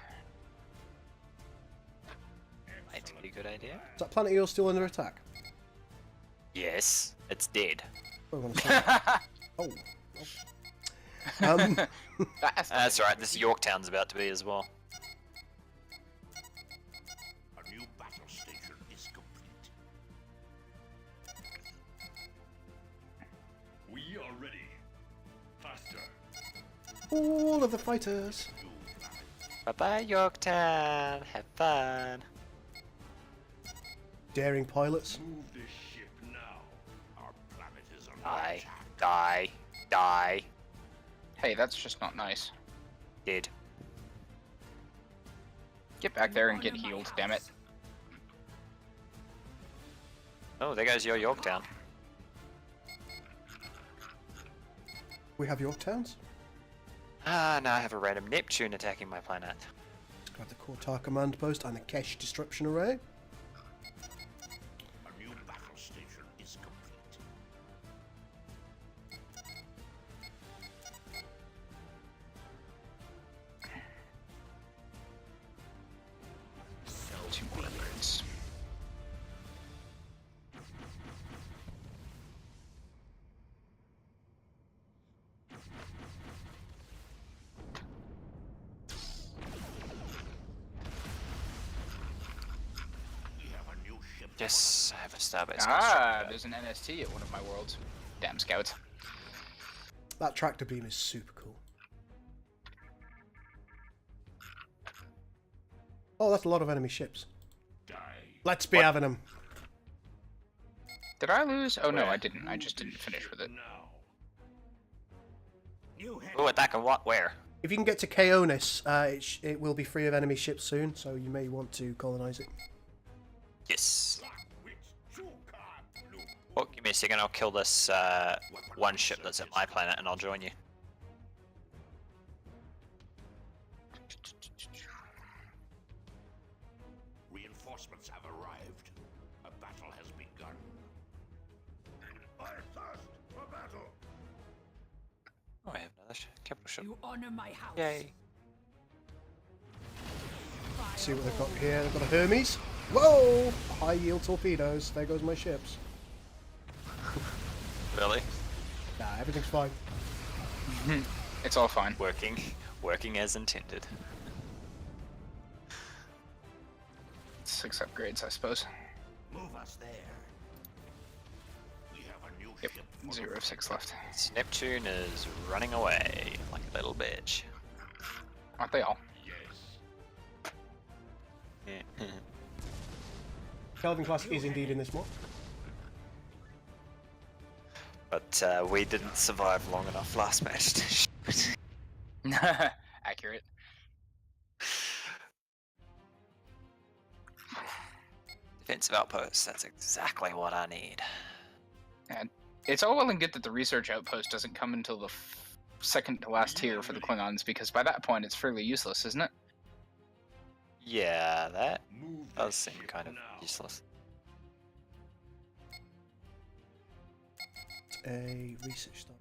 Might be a good idea. Is that planet Eel still under attack? Yes, it's dead. Oh, I wanna say- oh. Oh. That's right. This Yorktown's about to be as well. A new battle station is complete. We are ready. Faster. All of the fighters. New planet. Bye bye, Yorktown. Have fun. Daring pilots. Move this ship now. Our planet is under Die. attack. Die. Die. Hey, that's just not nice. Dead. Get back there and get healed, damn it. Oh, there goes your Yorktown. We have Yorktowns. Ah, now I have a random Neptune attacking my planet. Grab the Kortar command post and the Kesh disruption array. A new battle station is complete. Two more upgrades. We have a new ship. Yes, I have a starbase. Ah, there's an NST at one of my worlds. Damn scouts. That tractor beam is super cool. Oh, that's a lot of enemy ships. Die. Let's be having them. Did I lose? Oh no, Where? I didn't. I just didn't finish with it. Now. New head. Oh, attacking what? Where? If you can get to Kaonis, it will be free of enemy ships soon, so you may want to colonize it. Yes. Slackwitz Chuka Blue. Oh, give me a second. I'll kill this one ship that's at my planet, and I'll join you. Reinforcements have arrived. A battle has begun. I thirst for battle. Oh, I have another capital ship. You honor my house. Yay. See what they've got here. They've got a Hermes. Whoa! High yield torpedoes. There goes my ships. Really? Nah, everything's fine. It's all fine. Working as intended. 6 upgrades, I suppose. Move us there. We have a new Yep, ship. for 0 the of 6 left. This Neptune is running away like a little bitch. Aren't they all? Yes. Kelvin class is indeed in this mod. But we didn't survive long enough last match to shoot. Accurate. Defensive outposts, that's exactly what I need. And it's all well and good that the research outpost doesn't come until the second to last tier for the Klingons, because by that point it's fairly useless, isn't it? Yeah, that Move does this seem ship kind of now. useless. A research stop.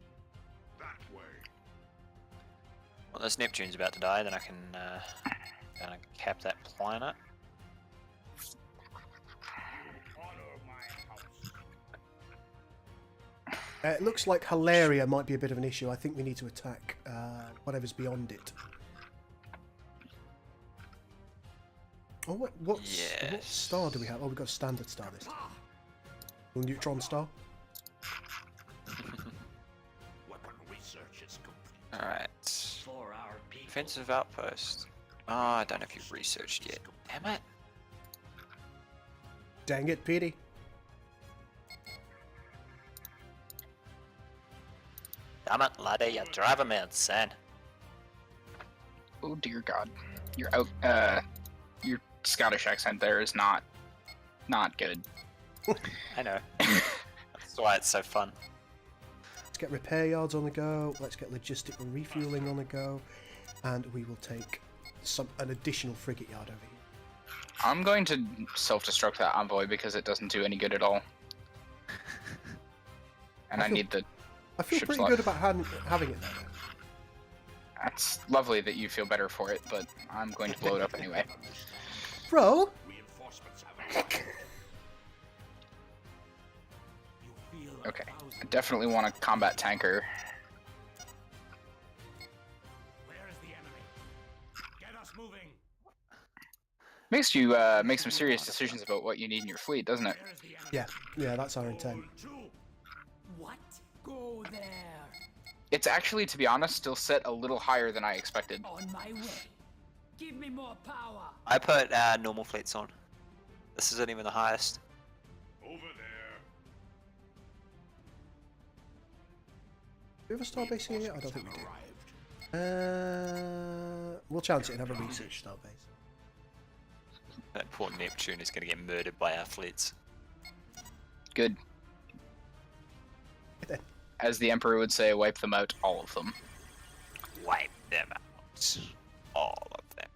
That way. Well, this Neptune's about to die, then I can cap that planet. Honor my house. It looks like Hilaria might be a bit of an issue. I think we need to attack whatever's beyond it. Oh, what Yes. star do we have? Oh, we've got a standard star this time. Neutron star. Weapon research is complete. Alright. For our people. Defensive outpost. Oh, I don't know if you've researched yet. Damn it. Dang it, Petey. Damn it, laddie, you're driving me insane. Oh dear God. Your Scottish accent there is not good. I know. That's why it's so fun. Let's get repair yards on the go. Let's get logistical refueling on the go. And we will take an additional frigate yard over here. I'm going to self-destruct that envoy because it doesn't do any good at all. And I need the I feel ship pretty slot. good about having it there. That's lovely that you feel better for it, but I'm going to blow it up anyway. Bro, Reinforcements have arrived. Okay, I definitely want a combat tanker. Where is the enemy? Get us moving. Makes you make some serious decisions about what you need in your fleet, doesn't it? Where is the enemy? yeah, that's our intent. What? Go there. It's actually, to be honest, still set a little higher than I expected. On my way. Give me more power. I put normal fleets on. This isn't even the highest. Over there. Do we have a starbase here yet? I don't think we do. Arrived. We'll chance it and have a research starbase. That poor Neptune is going to get murdered by our fleets. Good. As the Emperor would say, wipe them out, all of them. Wipe them out. All of them.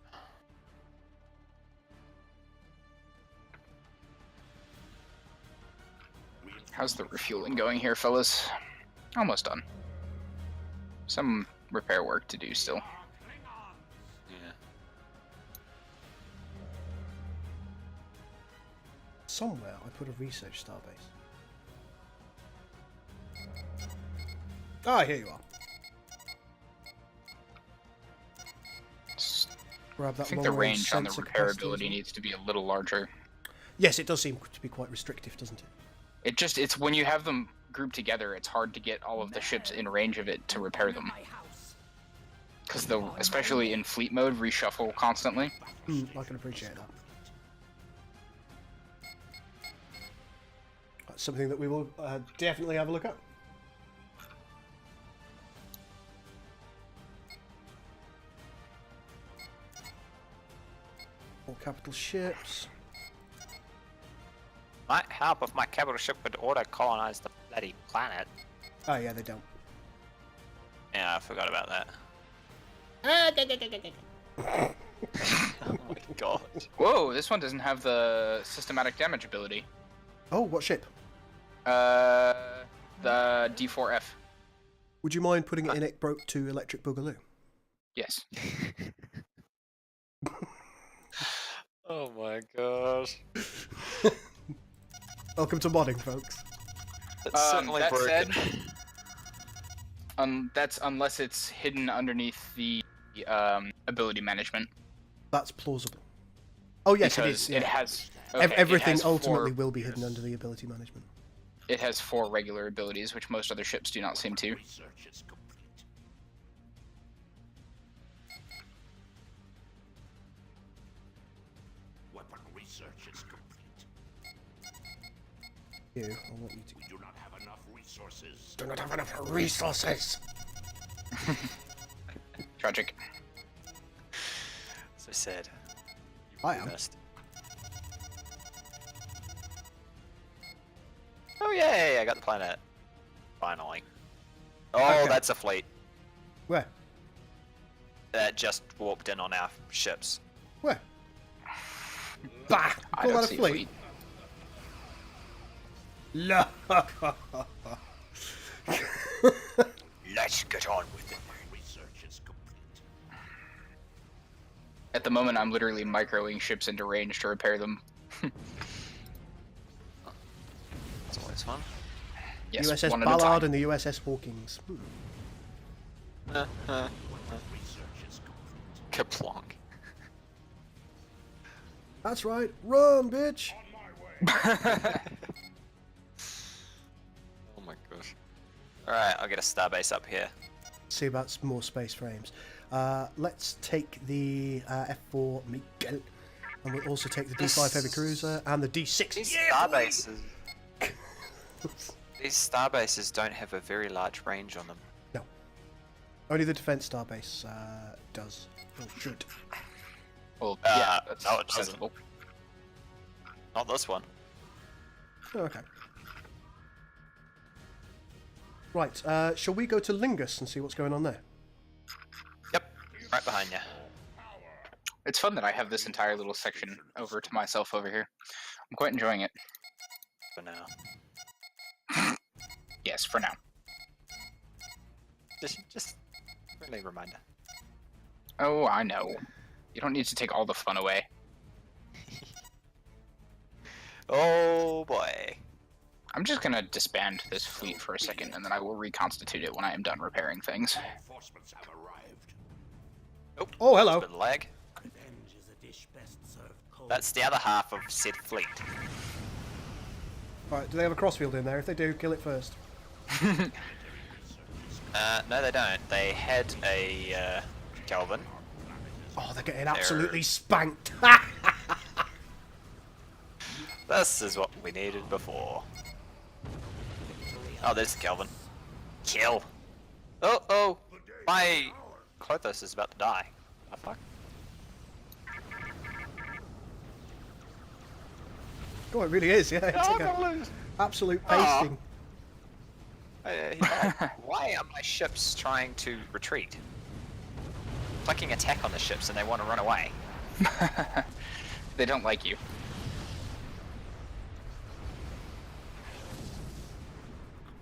How's the refueling going here, fellas? Almost done. Some repair work to do still. Yeah. Somewhere I put a research starbase. Ah, here you are. Grab I that think the long-range range on the sensor repair capacity as ability well. needs to be a little larger. Yes, it does seem to be quite restrictive, doesn't it? It's when you have them grouped together, it's hard to get all of the ships in range of it to repair them. My house. Because they'll, especially in fleet mode, reshuffle constantly. I can appreciate that. That's something that we will definitely have a look at. All capital ships. Might help if my capital ship could auto-colonize the bloody planet. Oh yeah, they don't. Yeah, I forgot about that. Oh my god. Whoa, this one doesn't have the systematic damage ability. Oh, what ship? The D4F. Would you mind putting it in to Electric Boogaloo? Yes. Oh my gosh. Welcome to modding, folks. It's certainly that broken. said, that's unless it's hidden underneath the ability management. That's plausible. Oh yes, it Because is. it Yeah. has okay, Everything it has ultimately 4, will be hidden under the ability management. It has 4 regular abilities, which most other ships do not seem to. Research is complete. Weapon research is complete. You, I want you to. We do not have enough resources. Do not have enough resources. Tragic. So sad. I am. Missed. Oh yay! I got the planet. Finally. Oh, Okay. that's a fleet Where? that just warped in on our ships. Where? Bah! I Call don't that a see fleet? No. Let's get on with it. Research is complete. At the moment, I'm literally microing ships into range to repair them. It's always fun. Yes, USS one at a Ballard time. and the USS Hawkins. Research is complete. Kaplonk. That's right. Run, bitch. Oh my gosh. Alright, I'll get a starbase up here. See about more space frames. Let's take the F4 Miguel, and we'll also take the D5 heavy cruiser and the D6. These Yeah, boy! starbases. These starbases don't have a very large range on them. No. Only the defense starbase does. Or should. Well, yeah, that's no, it doesn't. sensible. Not this one. Oh, okay. Right, shall we go to Lingus and see what's going on there? Yep, right behind you. It's fun that I have this entire little section over to myself over here. I'm quite enjoying it. For now. Yes, for now. Just friendly reminder. Oh, I know. You don't need to take all the fun away. Oh boy. I'm just gonna disband this fleet for a second, and then I will reconstitute it when I am done repairing things. Reinforcements have arrived. Oh, hello. Bit of lag. Revenge is a dish best served cold. That's the other half of said fleet. Right, do they have a crossfield in there? If they do, kill it first. No, they don't. They had a Kelvin. Oh, they're getting absolutely spanked. This is what we needed before. Oh, there's Kelvin. Kill. Oh, my Clothos is about to die. Oh, fuck. Oh, it really is, yeah. It's Oh, like I'm a gonna lose. absolute Aw. pasting. Why are my ships trying to retreat? Clicking attack on the ships and they want to run away. They don't like you.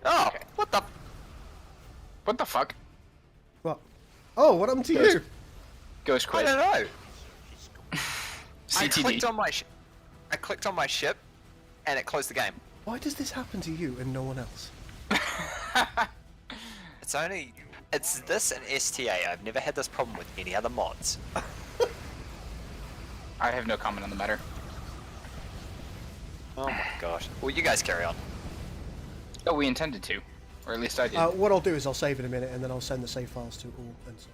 Oh, Okay. what the? What the fuck? What? Oh, what happened to you? Ghost I quit. don't know. I CTD. clicked on my I clicked on my ship, and it closed the game. Why does this happen to you and no one else? It's this and STA. I've never had this problem with any other mods. I have no comment on the matter. Oh my gosh. Well, you guys carry on. Oh, we intended to. Or at least I did. What I'll do is I'll save in a minute and then I'll send the save files to all and so.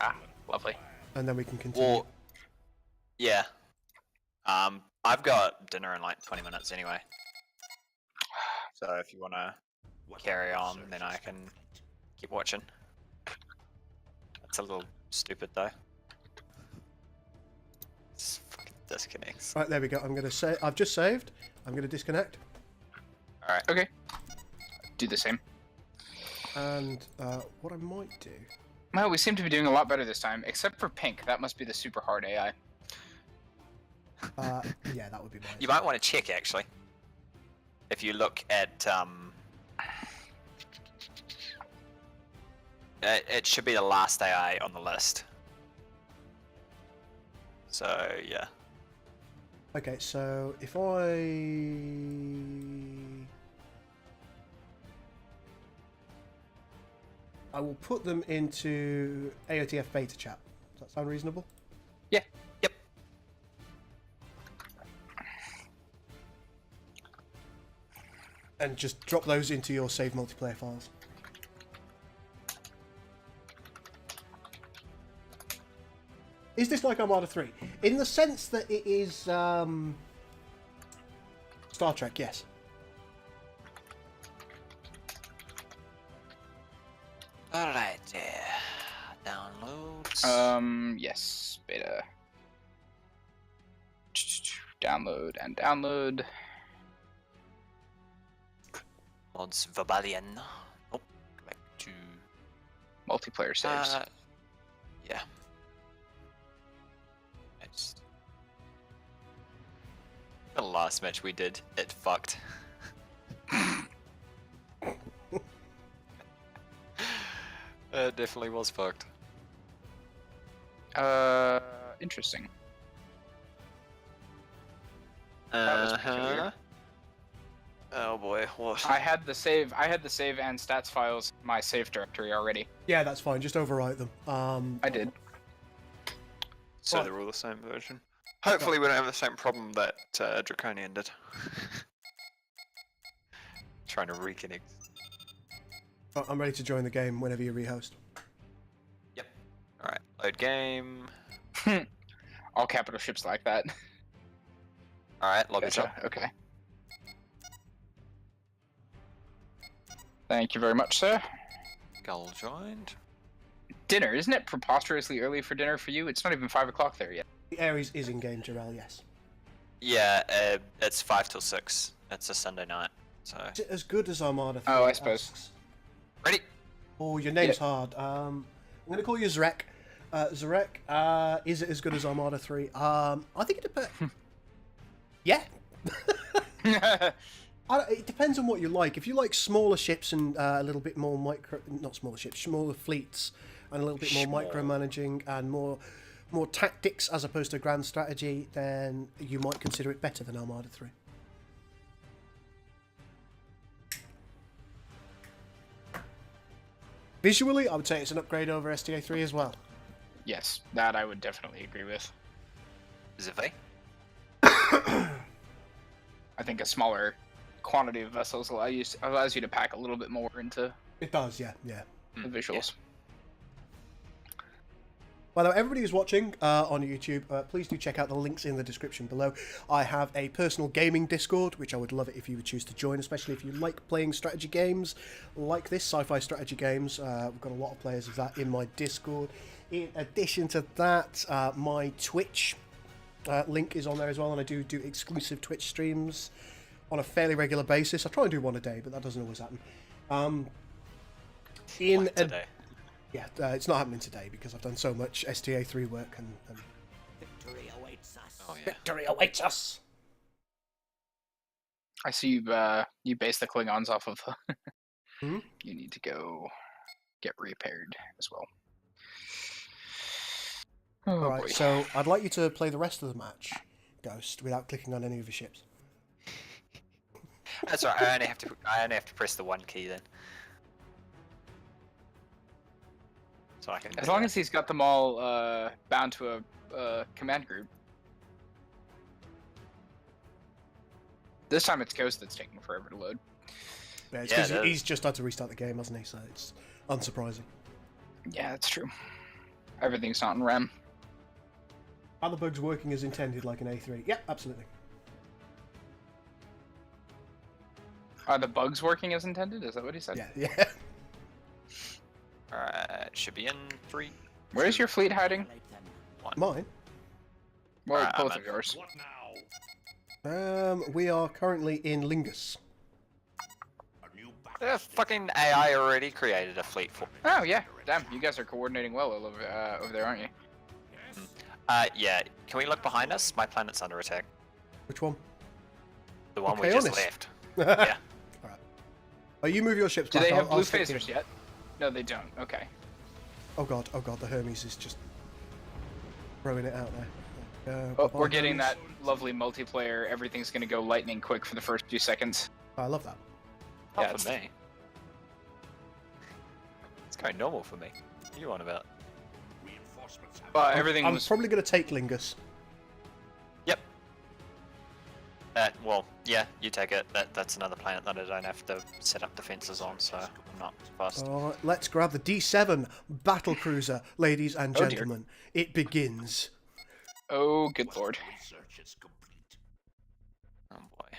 Ah, lovely. And then we can continue. Well, yeah. I've got dinner in like 20 minutes anyway. So if you want to carry on, then I can keep watching. That's a little stupid though. This fucking disconnects. Right, there we go. I'm gonna say I've just saved. I'm gonna disconnect. Alright. Okay. Do the same. And what I might do. Well, we seem to be doing a lot better this time, except for Pink. That must be the super hard AI. Yeah, that would be You nice. might want to check actually. If you look at it should be the last AI on the list. So yeah. Okay, so if I will put them into AOTF beta chat. Does that sound reasonable? Yeah. Yep. And just drop those into your save multiplayer files. Is this like Armada 3? In the sense that it is Star Trek, yes. Alright, downloads. Yes, beta. Download and download. Mods Verbalian. Oh, back to Multiplayer saves. yeah. It's the last match we did, it fucked. It definitely was fucked. Interesting. That was peculiar. Oh boy, what? I had the save and stats files in my save directory already. Yeah, that's fine. Just overwrite them. I did. So they're all the same version. Hopefully we don't have the same problem that Draconian did. Trying to reconnect. I'm ready to join the game whenever you rehost. Yep. Alright, load game. All capital ships like that. Alright, log Gotcha. yourself. Okay. Thank you very much, sir. Gull joined. Dinner, isn't it preposterously early for dinner for you? It's not even 5 o'clock there yet. The Ares is in game, Jarrell, yes. Yeah, it's 5 till 6. It's a Sunday night, so. Is it as good as Armada 3? Oh, I suppose. asks? Ready? Oh, your name's hard. I'm going to call you Zarek. Zarek, is it as good as Armada 3? I think it depends. Yeah. It depends on what you like. If you like smaller ships and a little bit more not smaller ships, smaller fleets, and a little bit more micromanaging and more tactics as opposed to grand strategy, then you might consider it better than Armada 3. Visually, I would say it's an upgrade over STA 3 as well. Yes, that I would definitely agree with. Is it V? I think a smaller quantity of vessels allows you to pack a little bit more into It does, yeah. the visuals. By the way, everybody who's watching on YouTube, please do check out the links in the description below. I have a personal gaming Discord, which I would love it if you would choose to join, especially if you like playing strategy games like this, sci-fi strategy games. We've got a lot of players of that in my Discord. In addition to that, my Twitch link is on there as well, and I do exclusive Twitch streams on a fairly regular basis. I try and do one a day, but that doesn't always happen. Today. Yeah, it's not happening today because I've done so much STA 3 work and Victory awaits us. Oh, yeah. victory awaits us. I see you base the Klingons off of. Hmm? You need to go get repaired as well. Oh, All right, boy. so I'd like you to play the rest of the match, Ghost, without clicking on any of your ships. That's right. I only have to press the one key then. So I can. As long as he's got them all bound to a command group. This time it's Ghost that's taking forever to load. Yeah, it's Yeah, 'cause that- he's just had to restart the game, hasn't he? So it's unsurprising. Yeah, that's true. Everything's not in RAM. Are the bugs working as intended, like an A3? Yep, absolutely. Are the bugs working as intended? Is that what he said? Yeah. Alright, should be in 3. Where's your fleet hiding? Light them. Mine. Well, Alright, both I'm of yours. What now? We are currently in Lingus. A new The battle. fucking AI already created a fleet for. Oh yeah, damn! You guys are coordinating well over there, aren't you? Yeah. Can we look behind us? My planet's under attack. Which one? The one we Okay, just honest. left. Yeah. All right. Oh, you move your ships Do back. they have I'll blue stick phasers here. yet? No, they don't. Okay. Oh god, the Hermes is just throwing it out there. Oh, bye-bye, we're getting Hermes. that lovely multiplayer. Everything's gonna go lightning quick for the first few seconds. I love that. Not Yeah, for me. It's going normal for me. What are you on about? Reinforcements have Everything I'm was. probably going to take Lingus. Yep. Well, yeah, you take it. That's another planet that I don't have to set up defenses on, so I'm not fast. All right, let's grab the D7 battle cruiser, ladies and Oh, dear. gentlemen. It begins. Oh, good lord. research is complete. Oh boy.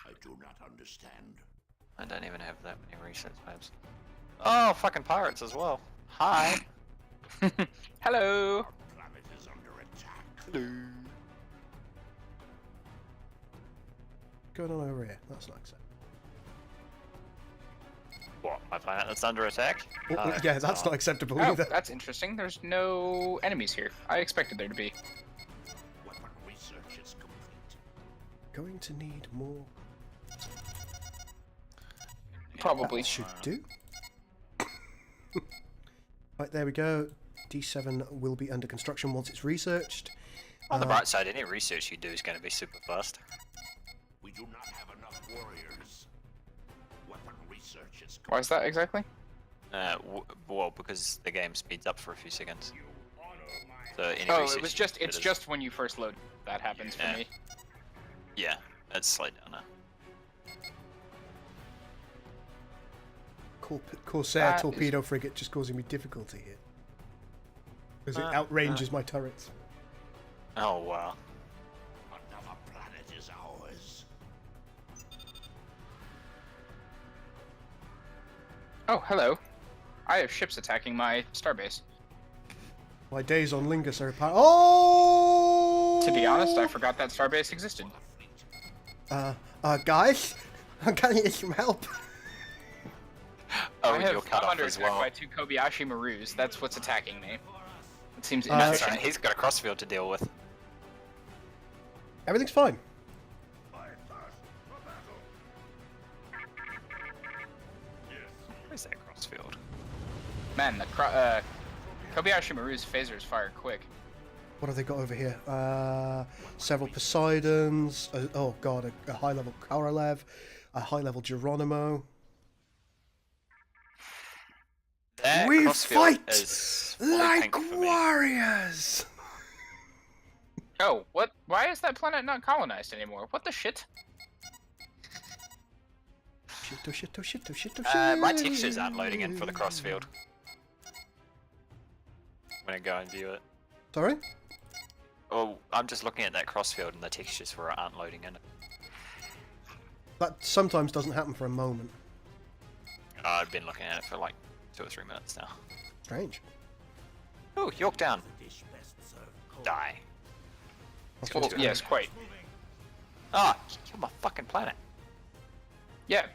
I do not understand. I don't even have that many research labs. Oh, fucking pirates as well. Hi. Hello. Our planet is under attack. What's going on over here? That's not acceptable. What? My planet that's under attack? Oh, No, yeah, it's that's not acceptable Oh, either. that's interesting. There's no enemies here. I expected there to be. Weapon research is complete. Going to need more. Probably. That should do. Right, there we go. D7 will be under construction once it's researched. On the bright side, any research you do is going to be super fast. We do not have enough warriors. Weapon research is Why is that exactly? Well, because the game speeds up for a few seconds. You honor my So any Oh, research it was you just. do It's is- just when you first load that happens for Yeah. me. Yeah, it's slowed down now. Corsair That torpedo frigate just causing me difficulty here. Because it Uh, outranges my turrets. Oh wow. another planet is ours. Oh, hello. I have ships attacking my starbase. My days on Lingus are apparent. Oh! To be honest, I forgot that starbase existed. Guys, I'm gonna need some help. Oh, I and have, you're cut I'm off under as attack well. by 2 Kobayashi Marus. That's what's attacking me. It seems That's inefficient. right, he's got a crossfield to deal with. Everything's fine. Where's that crossfield? Man, the Kobayashi Maru's phasers fire quick. What have they got over here? Several Poseidons. Oh god, a high-level Korolev, a high-level Geronimo. That We crossfield fight is fully like pink for me. warriors! Oh, what? Why is that planet not colonized anymore? What the shit? Shit, oh shit, oh shit, oh shit, oh shit. My textures aren't loading in for the crossfield. I'm gonna go and view it. Sorry? Oh, I'm just looking at that crossfield and the textures for it aren't loading in. That sometimes doesn't happen for a moment. I've been looking at it for like 2 or 3 minutes now. Strange. Oh, Yorktown. Dish best served cold. Die. That's Well, what's going yes, quite. Ah, kill my fucking planet. Yeah.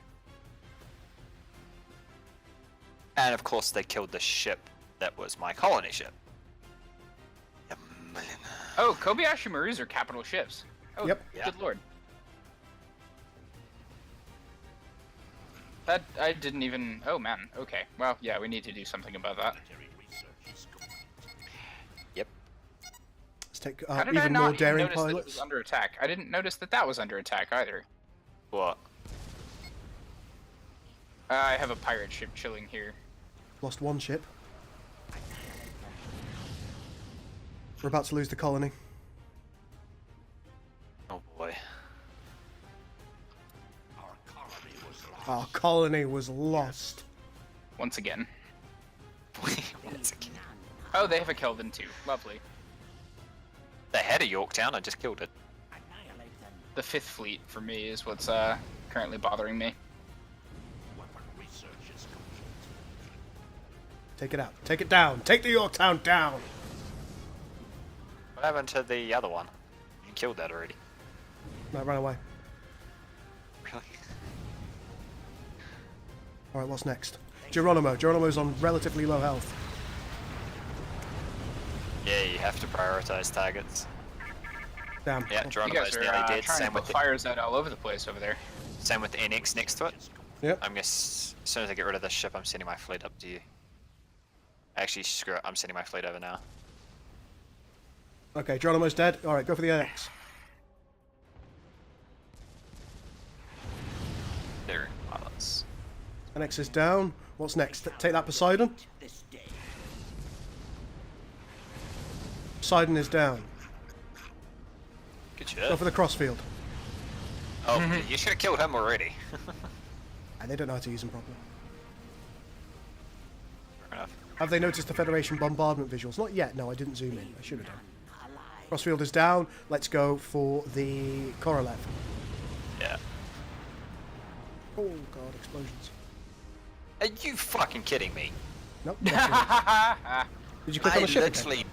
And of course they killed the ship that was my colony ship. Oh, Kobayashi Marus are capital ships. Oh, Yep. Yeah. good lord. That, I didn't even... Oh, man. Okay. Well, yeah, we need to do something about that. Yep. Let's take How did I even not more even daring notice that it was pilots. under attack? I didn't notice that that was under attack either. What? I have a pirate ship chilling here. Lost one ship. We're about to lose the colony. Oh boy. Our colony was lost. Once again. Once again. Oh, they have a Kelvin too. Lovely. They had a Yorktown, I just killed it. Annihilate them. The 5th fleet for me is what's currently bothering me. Take it out. Take it down. Take the Yorktown down. What happened to the other one? You killed that already. No, run away. Really? Alright, what's next? Geronimo. Geronimo's on relatively low health. Yeah, you have to prioritize targets. Damn. Yeah, You Geronimo's guys are nearly dead. trying to Same put with, the, fires out all over the place over there. same with the NX next to it. Yep. I'm guess as soon as I get rid of this ship, I'm sending my fleet up to you. Actually, screw it. I'm sending my fleet over now. Okay, Geronimo's dead. Alright, go for the NX. There, pilots. NX is down. What's next? Take that Poseidon. This day. Poseidon is down. Good Go shit. for the crossfield. Oh, you should have killed him already. And they don't know how to use them properly. Fair enough. Have they noticed the Federation bombardment visuals? Not yet. No, I didn't zoom in. I should have done. Crossfield is down. Let's go for the Korolev. Yeah. Oh god, explosions. Are you fucking kidding me? Nope. Not Did you click on I the ship? again? literally...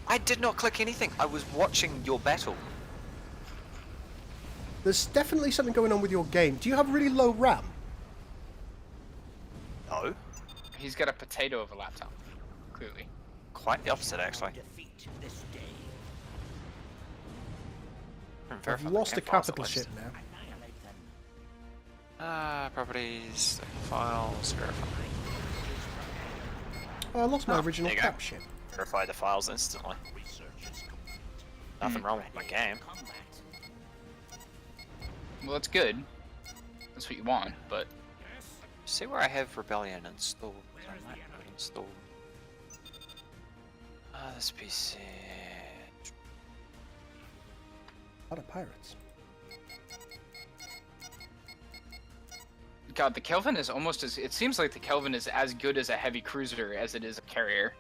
I did not click anything. I was watching your battle. There's definitely something going on with your game. Do you have really low RAM? No. He's got a potato of a laptop. Clearly. Quite the opposite, actually. Defeat this day. I've lost a capital ship now. Annihilate them. Properties, files, verify. Oh, I lost my original there you go. cap ship. Verify the files instantly. Nothing wrong with my game. Combat. Well, that's good. That's what you want, but... See where I have Rebellion installed. I might have it installed. This PC. A lot of pirates. God, the Kelvin is almost as... It seems like the Kelvin is as good as a heavy cruiser as it is a carrier.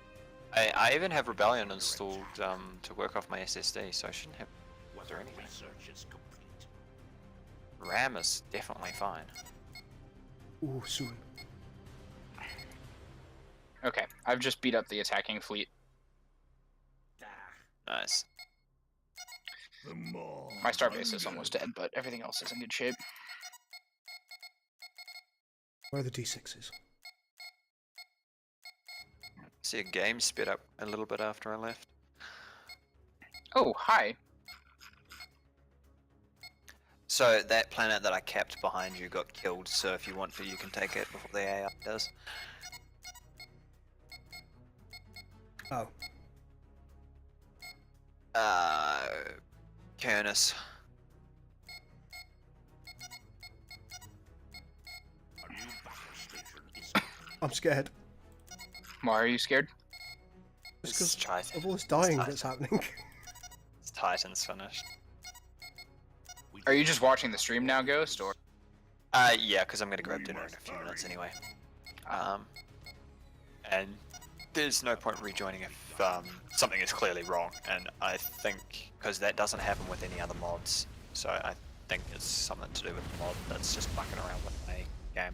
I even have Rebellion installed to work off my SSD, so I shouldn't have or anything. RAM is definitely fine. Ooh, soon. Okay, I've just beat up the attacking fleet. Nice. The more My starbase is almost dead, but everything else is in good shape. Where are the D6s? See a game sped up a little bit after I left. Oh, hi. So that planet that I kept behind you got killed, so if you want to, you can take it before the AI does. Oh. Cairns. a new battle station is I'm scared. Why are you scared? Just It's because Titan. of all this dying Titan. that's happening. It's Titan's finished. Are you just watching the stream now, Ghost, or? Yeah, because I'm gonna grab dinner in a few minutes anyway. And there's no point rejoining if something is clearly wrong, and I think because that doesn't happen with any other mods, so I think it's something to do with the mod that's just mucking around with my game.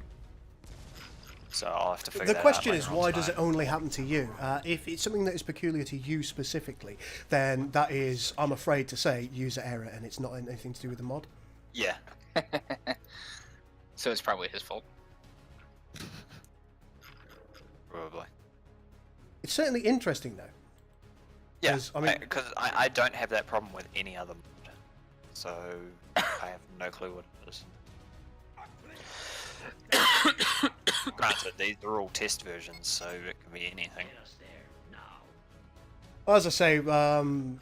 So I'll have to figure The that out question later is, on why does it tonight. only happen to you? If it's something that is peculiar to you specifically, then that is, I'm afraid to say, user error, and it's not anything to do with the mod. Yeah. So it's probably his fault. Probably. It's certainly interesting, though. Yeah, 'Cause, I mean- because I don't have that problem with any other mod, so I have no clue what it is. Granted, these are all test versions, so it can be anything. As I say, the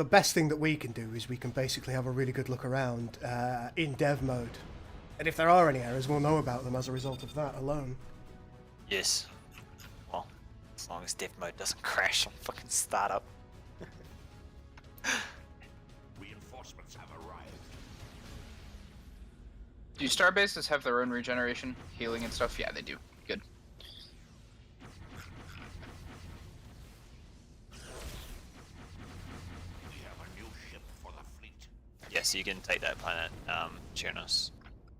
best thing that we can do is we can basically have a really good look around in dev mode. And if there are any errors, we'll know about them as a result of that alone. Yes. Well, as long as dev mode doesn't crash on fucking startup. reinforcements have arrived. Do starbases have their own regeneration, healing, and stuff? Yeah, they do. Good. We have a new ship for the fleet. Yes, you can take that planet, Donos,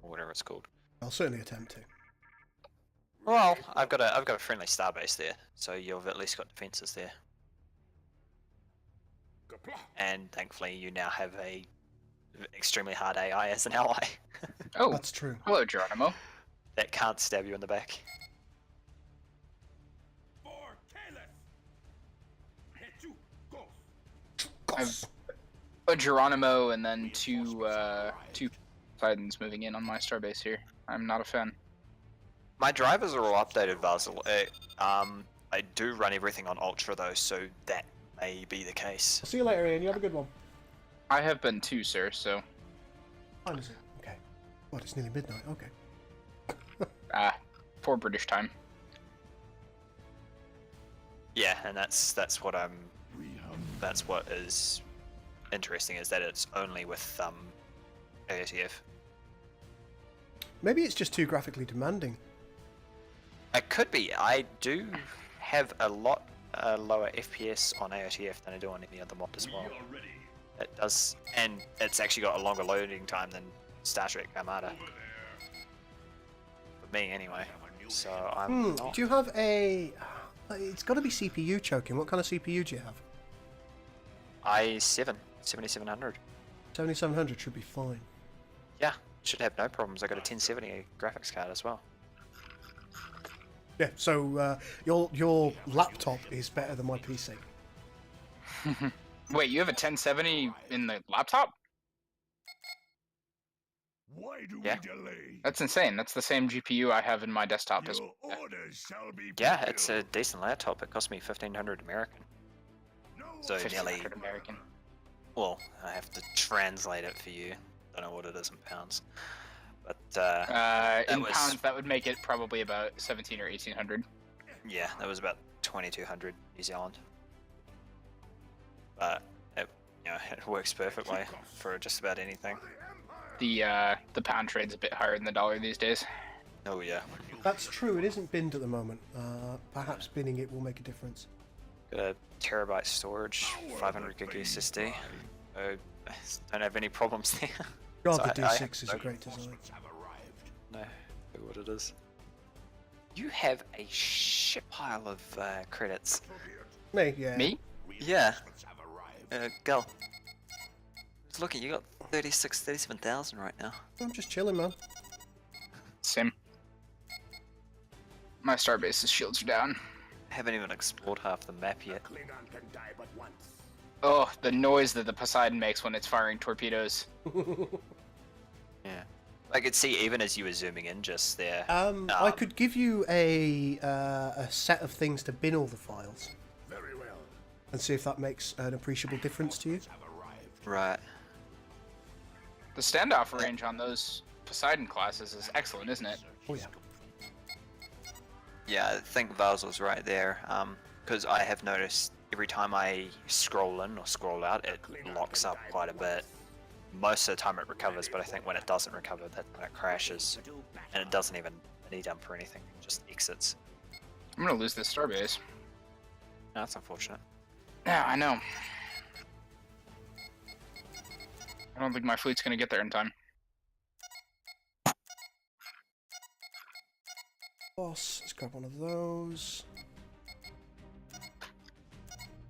or whatever it's called. I'll certainly attempt to. Well, I've got a friendly starbase there, so you've at least got defenses there. Kapla. And thankfully, you now have a extremely hard AI as an ally Oh, That's true. hello, Geronimo. that can't stab you in the back. For Caliph. Hetu, go. I've a Geronimo and then two Titans moving in on my starbase here. I'm not a fan. My drivers are all updated, Vasil. I do run everything on Ultra though, so that may be the case. See you later, Ian. You have a good one. I have been too, sir, so... Fine, is it? Okay. What, it's nearly midnight. Okay. Poor British time. Yeah, and that's what is interesting, is that it's only with AOTF. Maybe it's just too graphically demanding. It could be. I do have a lot lower FPS on AOTF than I do on any other mod as well. It does, and it's actually got a longer loading time than Star Trek Armada. For me, anyway. So I'm not. Do you have a... It's got to be CPU choking. What kind of CPU do you have? i7 7700. 7700 should be fine. Yeah, should have no problems. I got a 1070 graphics card as well. Yeah, so your laptop is better than my PC. Wait, you have a 1070 in the laptop? Why do Yeah. we delay? That's insane. That's the same GPU I have in my desktop as Your orders shall be Yeah, it's a fulfilled. decent laptop. It cost me 1500 American. No So one nearly, 1500 American. well, I have to translate it for you. Don't know what it is in pounds. But In was- pounds, that would make it probably about 17 or 1800. yeah, that was about 2200 New Zealand. But it, it works perfectly for just about anything. The pound trade's a bit higher than the dollar these days. Oh yeah. That's true, it isn't binned at the moment. Perhaps binning it will make a difference. Got a terabyte storage, 500 gig SSD. Don't have any problems there. God, So the I D6 is a great design. Reinforcements have arrived. No, know what it is. You have a shit pile of credits. Me, yeah. Me? Yeah. Reinforcements have arrived. Go. Just looking, you got 37,000 right now. I'm just chilling, man. Same. My starbase's shields are down. Haven't even explored half the map yet. Klingon can die but once. Oh, the noise that the Poseidon makes when it's firing torpedoes. Yeah. I could see even as you were zooming in just there. I could give you a set of things to bin all the files Very well. and see if that makes an appreciable difference to you. Have arrived. Right. The standoff range on those Poseidon classes is excellent, isn't it? Oh yeah. Yeah, I think Basil's right there. Because I have noticed every time I scroll in or scroll out, it locks up quite a bit. Most of the time it recovers, but I think when it doesn't recover, that when it crashes, and it doesn't even any dump or anything, it just exits. I'm gonna lose this starbase. No, that's unfortunate. Yeah, I know. I don't think my fleet's gonna get there in time. Boss, let's grab one of those.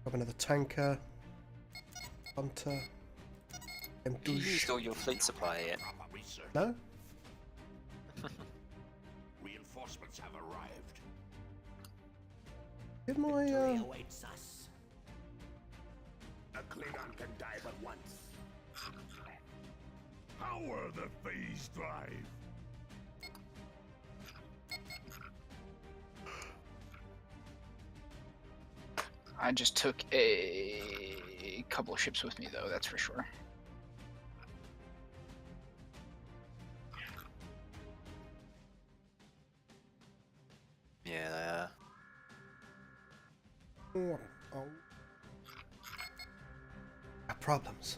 Grab another tanker. Hunter. Have you used all your fleet supply yet? Proper research. No? Reinforcements have arrived. Did my Victory awaits us. A Klingon can die but once. Power the phase drive. I just took a couple of ships with me, though, that's for sure. Yeah, they are. Oh. Problems.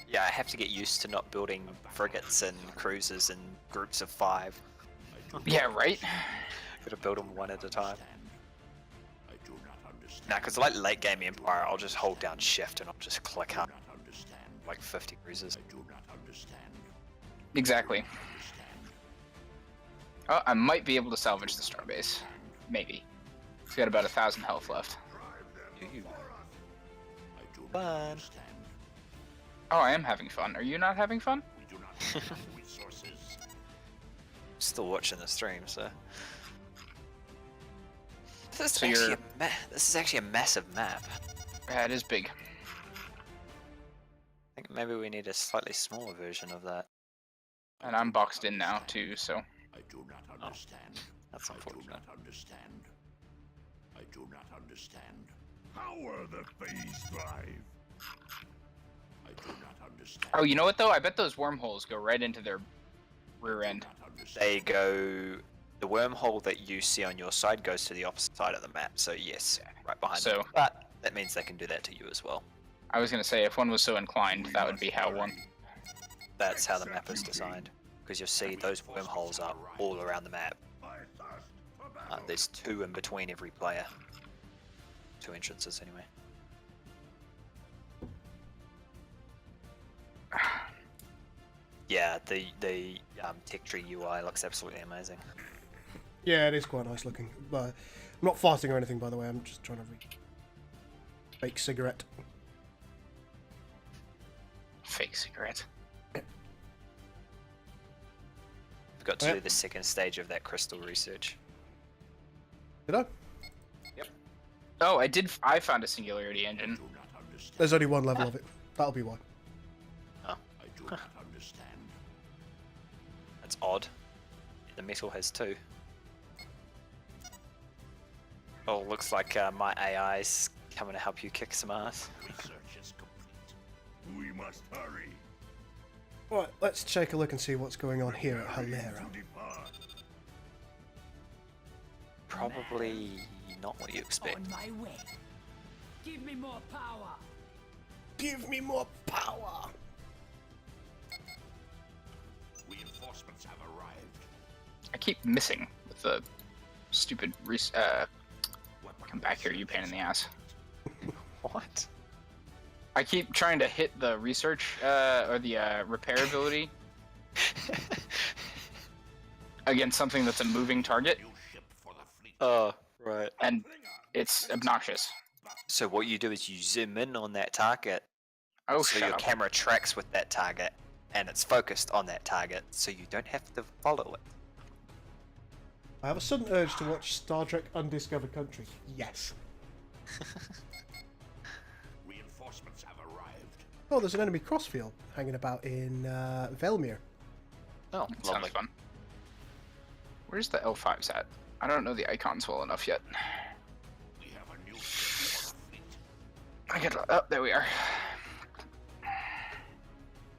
Yeah, I have to get used to not building frigates and cruisers in groups of 5. Yeah, right? Gotta build them one at a time. I do not understand. Nah, because like late game Empire, I'll just hold down shift and I'll just click up Not understand. like 50 cruisers. I do not understand. Exactly. Understand. Oh, I might be able to salvage the starbase. Maybe. It's got about 1,000 health left. I do not Fun. understand. Oh, I am having fun. Are you not having fun? We do not have enough resources. Still watching the stream, so. This is, So actually you're- this is actually a massive map. Yeah, it is big. I think maybe we need a slightly smaller version of that. And I'm boxed in now, too, so. I do not understand. That's I do unfortunate. not understand. I do not understand. Power the phase drive. I do not understand. Oh, you know what, though? I bet those wormholes go right into their rear I do end. not understand. They go. The wormhole that you see on your side goes to the opposite side of the map, so yes, right behind So- them. But that means they can do that to you as well. I was gonna say, if one was so inclined, that would be how one. That's how the map is designed. Because you'll see those wormholes are all around the map. I thirst for battle. There's 2 in between every player. 2 entrances anyway. Yeah, the tech tree UI looks absolutely amazing. Yeah, it is quite nice looking. But I'm not farting or anything, by the way. I'm just trying to fake cigarette. Fake cigarette. Forgot to Yeah. do the second stage of that crystal research. Did I? Oh, I did. I found a singularity engine. Do not understand. There's only one level of it. That'll be why. I do not understand. That's odd. The metal has 2. Oh, looks like my AI's coming to help you kick some ass. Research is complete. We must hurry. Right, let's take a look and see what's going on here at Halera. To depart. Probably not what you expect. On my way. Give me more power. Give me more power! Reinforcements have arrived. I keep missing with the stupid come back here, you pain in the ass. What? I keep trying to hit the research or the repair ability, against something that's a moving target, New ship for the fleet. Oh, right. and it's obnoxious. So what you do is you zoom in on that target, Oh, so shut your up. camera tracks with that target, and it's focused on that target, so you don't have to follow it. I have a sudden urge to watch Star Trek Undiscovered Country. Yes. Reinforcements have arrived. Oh, there's an enemy crossfield hanging about in Velmir. Oh, That sounds fun. Where's the L5s at? I don't know the icons well enough yet. We have a new ship for the fleet. I get. Oh, there we are.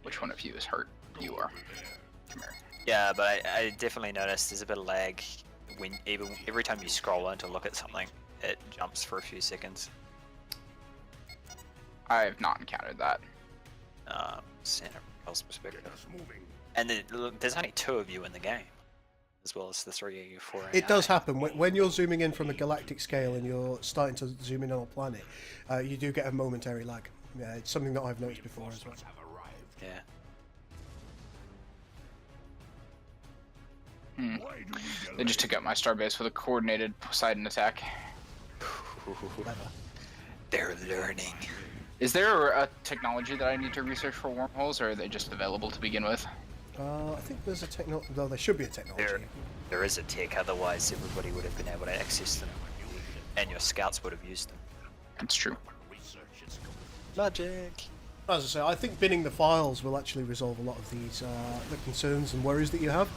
Which one of you is hurt? You are. Come here. Yeah, but I definitely noticed there's a bit of lag when every time you scroll in to look at something, it jumps for a few seconds. I have not encountered that. Santa Else perspective. Get us moving. And there's only 2 of you in the game, as well as the 3 of you, 4 AI. It does happen when you're zooming in from a galactic scale and you're starting to zoom in on a planet. You do get a momentary lag. Yeah, it's something that I've noticed before as well. Reinforcements have arrived. Yeah. Why do we They just took out my starbase with a coordinated Poseidon attack. Clever. They're learning. Is there a technology that I need to research for wormholes, or are they just available to begin with? I think there's a technology. Though there should be a technology. There is a tech, otherwise everybody would have been able to access them, and your scouts would have used them. That's true. Research is complete. Magic. As I say, I think binning the files will actually resolve a lot of these the concerns and worries that you have,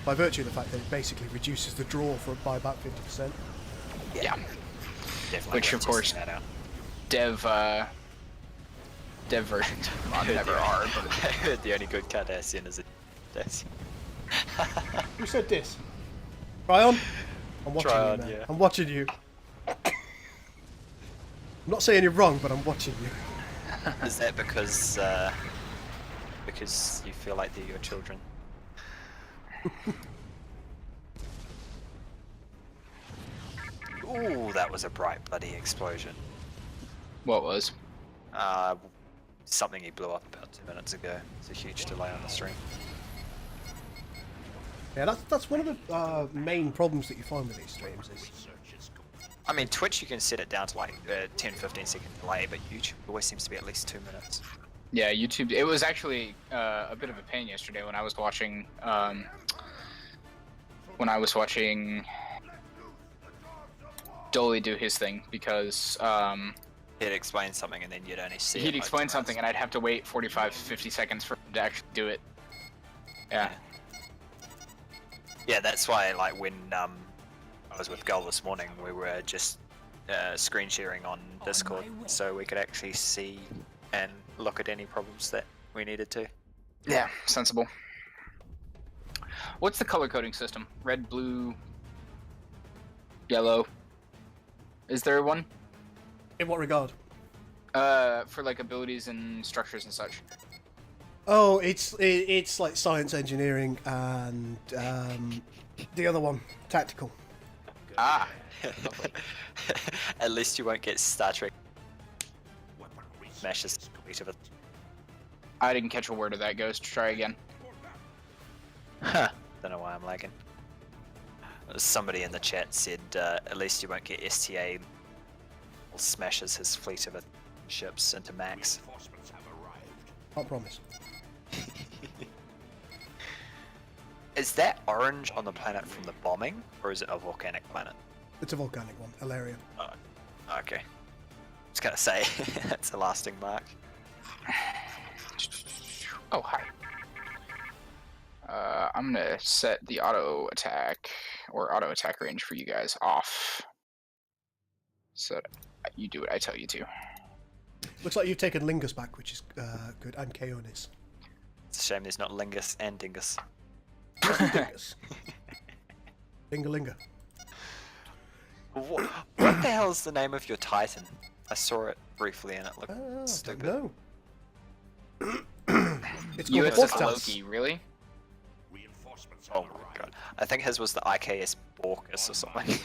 by virtue of the fact that it basically reduces the draw by about 50%. Yeah. Definitely Which, worth of course, testing that out. dev versions of mod never are. But I heard the only good Cardassian is a Cardassian. Who said this? Tryon? I'm watching Tryon, you, man. yeah. I'm watching you. I'm not saying you're wrong, but I'm watching you. Is that because you feel like they're your children? Ooh, that was a bright bloody explosion. what was? Something he blew up about 2 minutes ago. It's a huge delay on the stream. Yeah, that's one of the main problems that you find with these streams is Research is complete. I mean, Twitch you can set it down to like 10-15 second delay, but YouTube always seems to be at least 2 minutes. Yeah, YouTube. It was actually a bit of a pain yesterday when I was watching. Dolly do his thing because He'd explain something and then you'd only see he'd it, like, explain twice. something and I'd have to wait 45-50 seconds for him to actually do it. Yeah. Yeah, that's why, like, when I was with Gull this morning, we were just screen sharing on Discord, my way. so we could actually see and look at any problems that we needed to. Yeah, sensible. What's the color coding system? Red, blue, yellow. Is there one? in what regard? For like abilities and structures and such. Oh, it's like science, engineering, and the other one, tactical. Ah. At least you won't get Star Trek Weapon research. smashes complete of it. I didn't catch a word of that, Ghost. Try again. Huh. Don't know why I'm lagging. Somebody in the chat said, at least you won't get STA smashes his fleet of ships into max. Reinforcements have arrived. Can't promise. Is that orange on the planet from the bombing, or is it a volcanic planet? It's a volcanic one, Alaria. Oh, okay. I was gonna say, that's a lasting mark. Oh, hi. I'm gonna set the auto attack range for you guys off. So that you do what I tell you to. Looks like you've taken Lingus back, which is good, and Kaonis. It's a shame there's not Lingus and Dingus. Dingus. Dingalinga. What the hell is the name of your Titan? I saw it briefly and it looked stupid. No. It's You called as Boktas. Loki, really? Reinforcements have Oh my arrived. god. I think his was the IKS Borkus or something.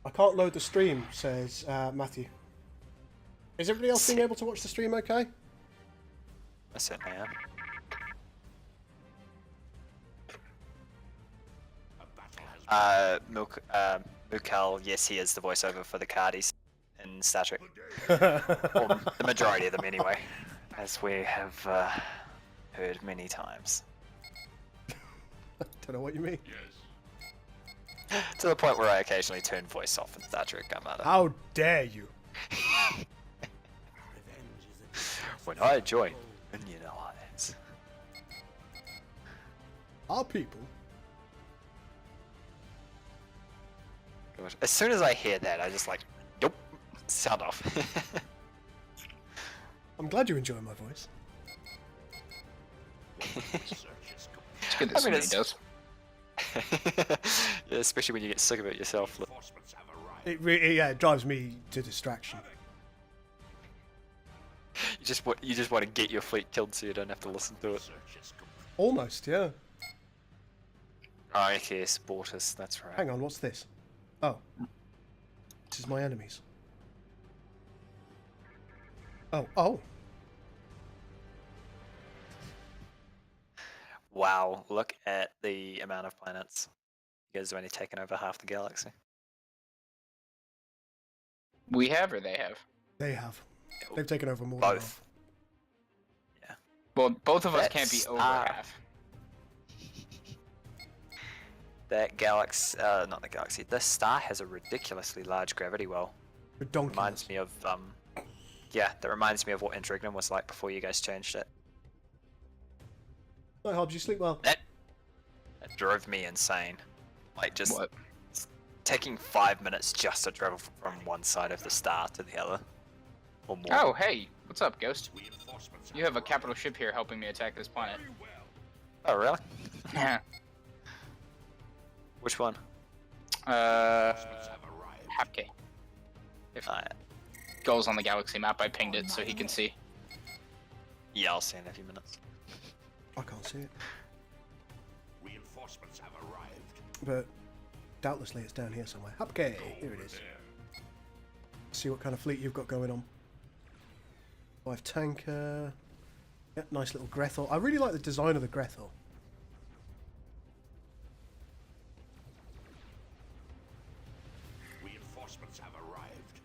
I can't load the stream, says Matthew. Is everybody else being able to watch the stream okay? I certainly am. Mukal, yes, he is the voiceover for the Cardis in Star Trek. Or the majority of them, anyway, as we have heard many times. Don't know what you mean. To the point where I occasionally turn voice off in Star Trek Armada. How dare you? When I join Union Alliance. Our people. Gosh, as soon as I hear that, I just like, nope, sound off. I'm glad you enjoy my voice. It's good that somebody does. Yeah, especially when you get sick of it yourself. Look. It drives me to distraction. You just want to get your fleet killed so you don't have to listen to it. Almost, yeah. Oh, yes, Bortus, that's right. Hang on, what's this? Oh. This is my enemies. Oh. Wow, look at the amount of planets. You guys have only taken over half the galaxy. We have or they have? They have. They've taken over more than Both. Yeah. Well, both of us can't That's, be over half. That galaxy, not the galaxy, this star has a ridiculously large gravity well. Reminds me of, yeah, that reminds me of what Interregnum was like before you guys changed it. Night Hobbs, you sleep well. That drove me insane. Like, just What? taking 5 minutes just to travel from one side of the star to the other. Or more. Oh, hey, what's up, Ghost? You have a capital ship here helping me attack this planet. Oh, really? Yeah. Which one? Hapke. If goes on the galaxy map, I pinged it so he can see. Yeah, I'll see in a few minutes. I can't see it. Reinforcements have arrived. But doubtlessly it's down here somewhere. Okay, here it is. See what kind of fleet you've got going on. 5 tanker. Yeah, nice little Grethel. I really like the design of the Grethel. Reinforcements have arrived.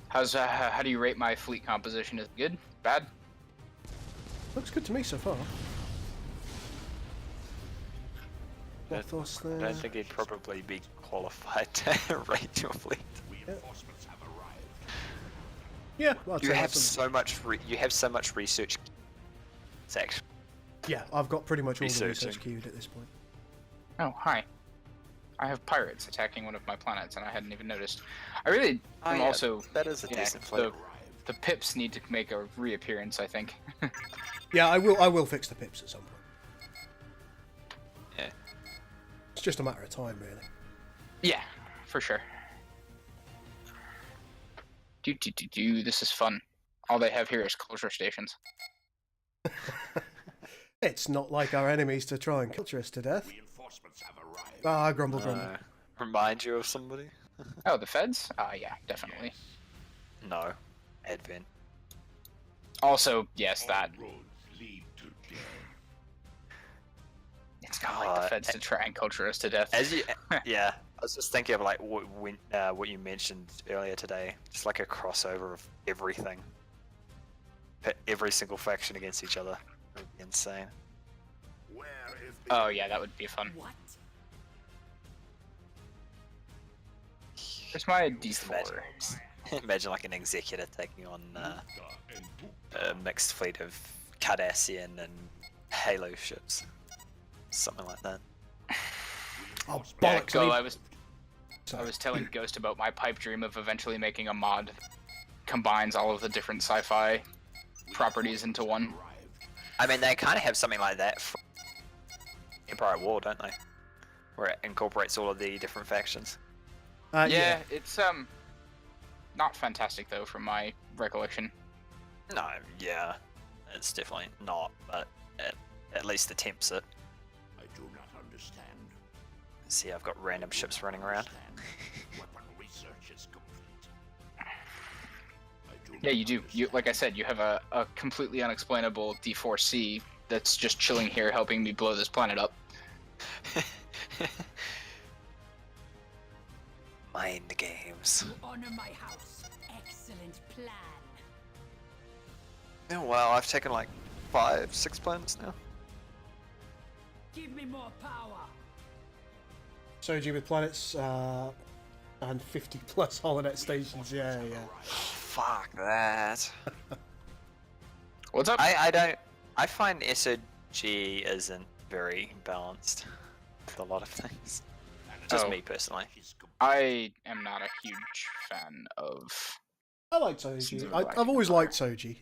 How do you rate my fleet composition? Is it good? Bad? Looks good to me so far. I Lethos there. don't think he'd probably be qualified to rate your fleet. Reinforcements have arrived. Yeah, well, I'd You say have that's so much. You have so much research. Section. yeah, I've got pretty much all the Researching. research queued at this point. Oh, hi. I have pirates attacking one of my planets, and I hadn't even noticed. I really am also. that is a yeah, decent fleet. the pips need to make a reappearance, I think. Yeah, I will fix the pips at some point. Yeah. It's just a matter of time, really. Yeah, for sure. This is fun. All they have here is culture stations. It's not like our enemies to try and culture us to death. Reinforcements have arrived. Ah, grumble. Remind you of somebody? Oh, the feds? Yeah, definitely. No. Advent. Also, yes, that. Roads lead to death. It's not like the feds to try and culture us to death. As you, yeah. I was just thinking of like what you mentioned earlier today, just like a crossover of everything. Pit every single faction against each other. It would be insane. Where is the Oh yeah, that would be fun. What? Where's my D4? Imagine like an executor taking on and a mixed fleet of Cardassian and Halo ships. Something like that. Oh, Yeah, bollocks! Go, I I was telling Ghost about my pipe dream of eventually making a mod that combines all of the different sci-fi properties into one. I mean, they kind of have something like that for Empire at War, don't they? Where it incorporates all of the different factions. Yeah, it's not fantastic though, from my recollection. No, yeah, it's definitely not, but it at least attempts it. I do not understand. See, I've got random ships running around. Weapon research is complete. I do Yeah, not you do. You, like I said, you have a completely unexplainable D4C that's just chilling here helping me blow this planet up. Mind games. You honor my house. Excellent plan. Oh wow, I've taken like 5, 6 planets now. Give me more power. Soji with planets and 50 plus holonet stations. Yeah, yeah. Fuck that. What's up? I find SOG isn't very balanced with a lot of things. Just Oh. me personally. I am not a huge fan of. I like Soji. Seems like I've always fire. liked Soji.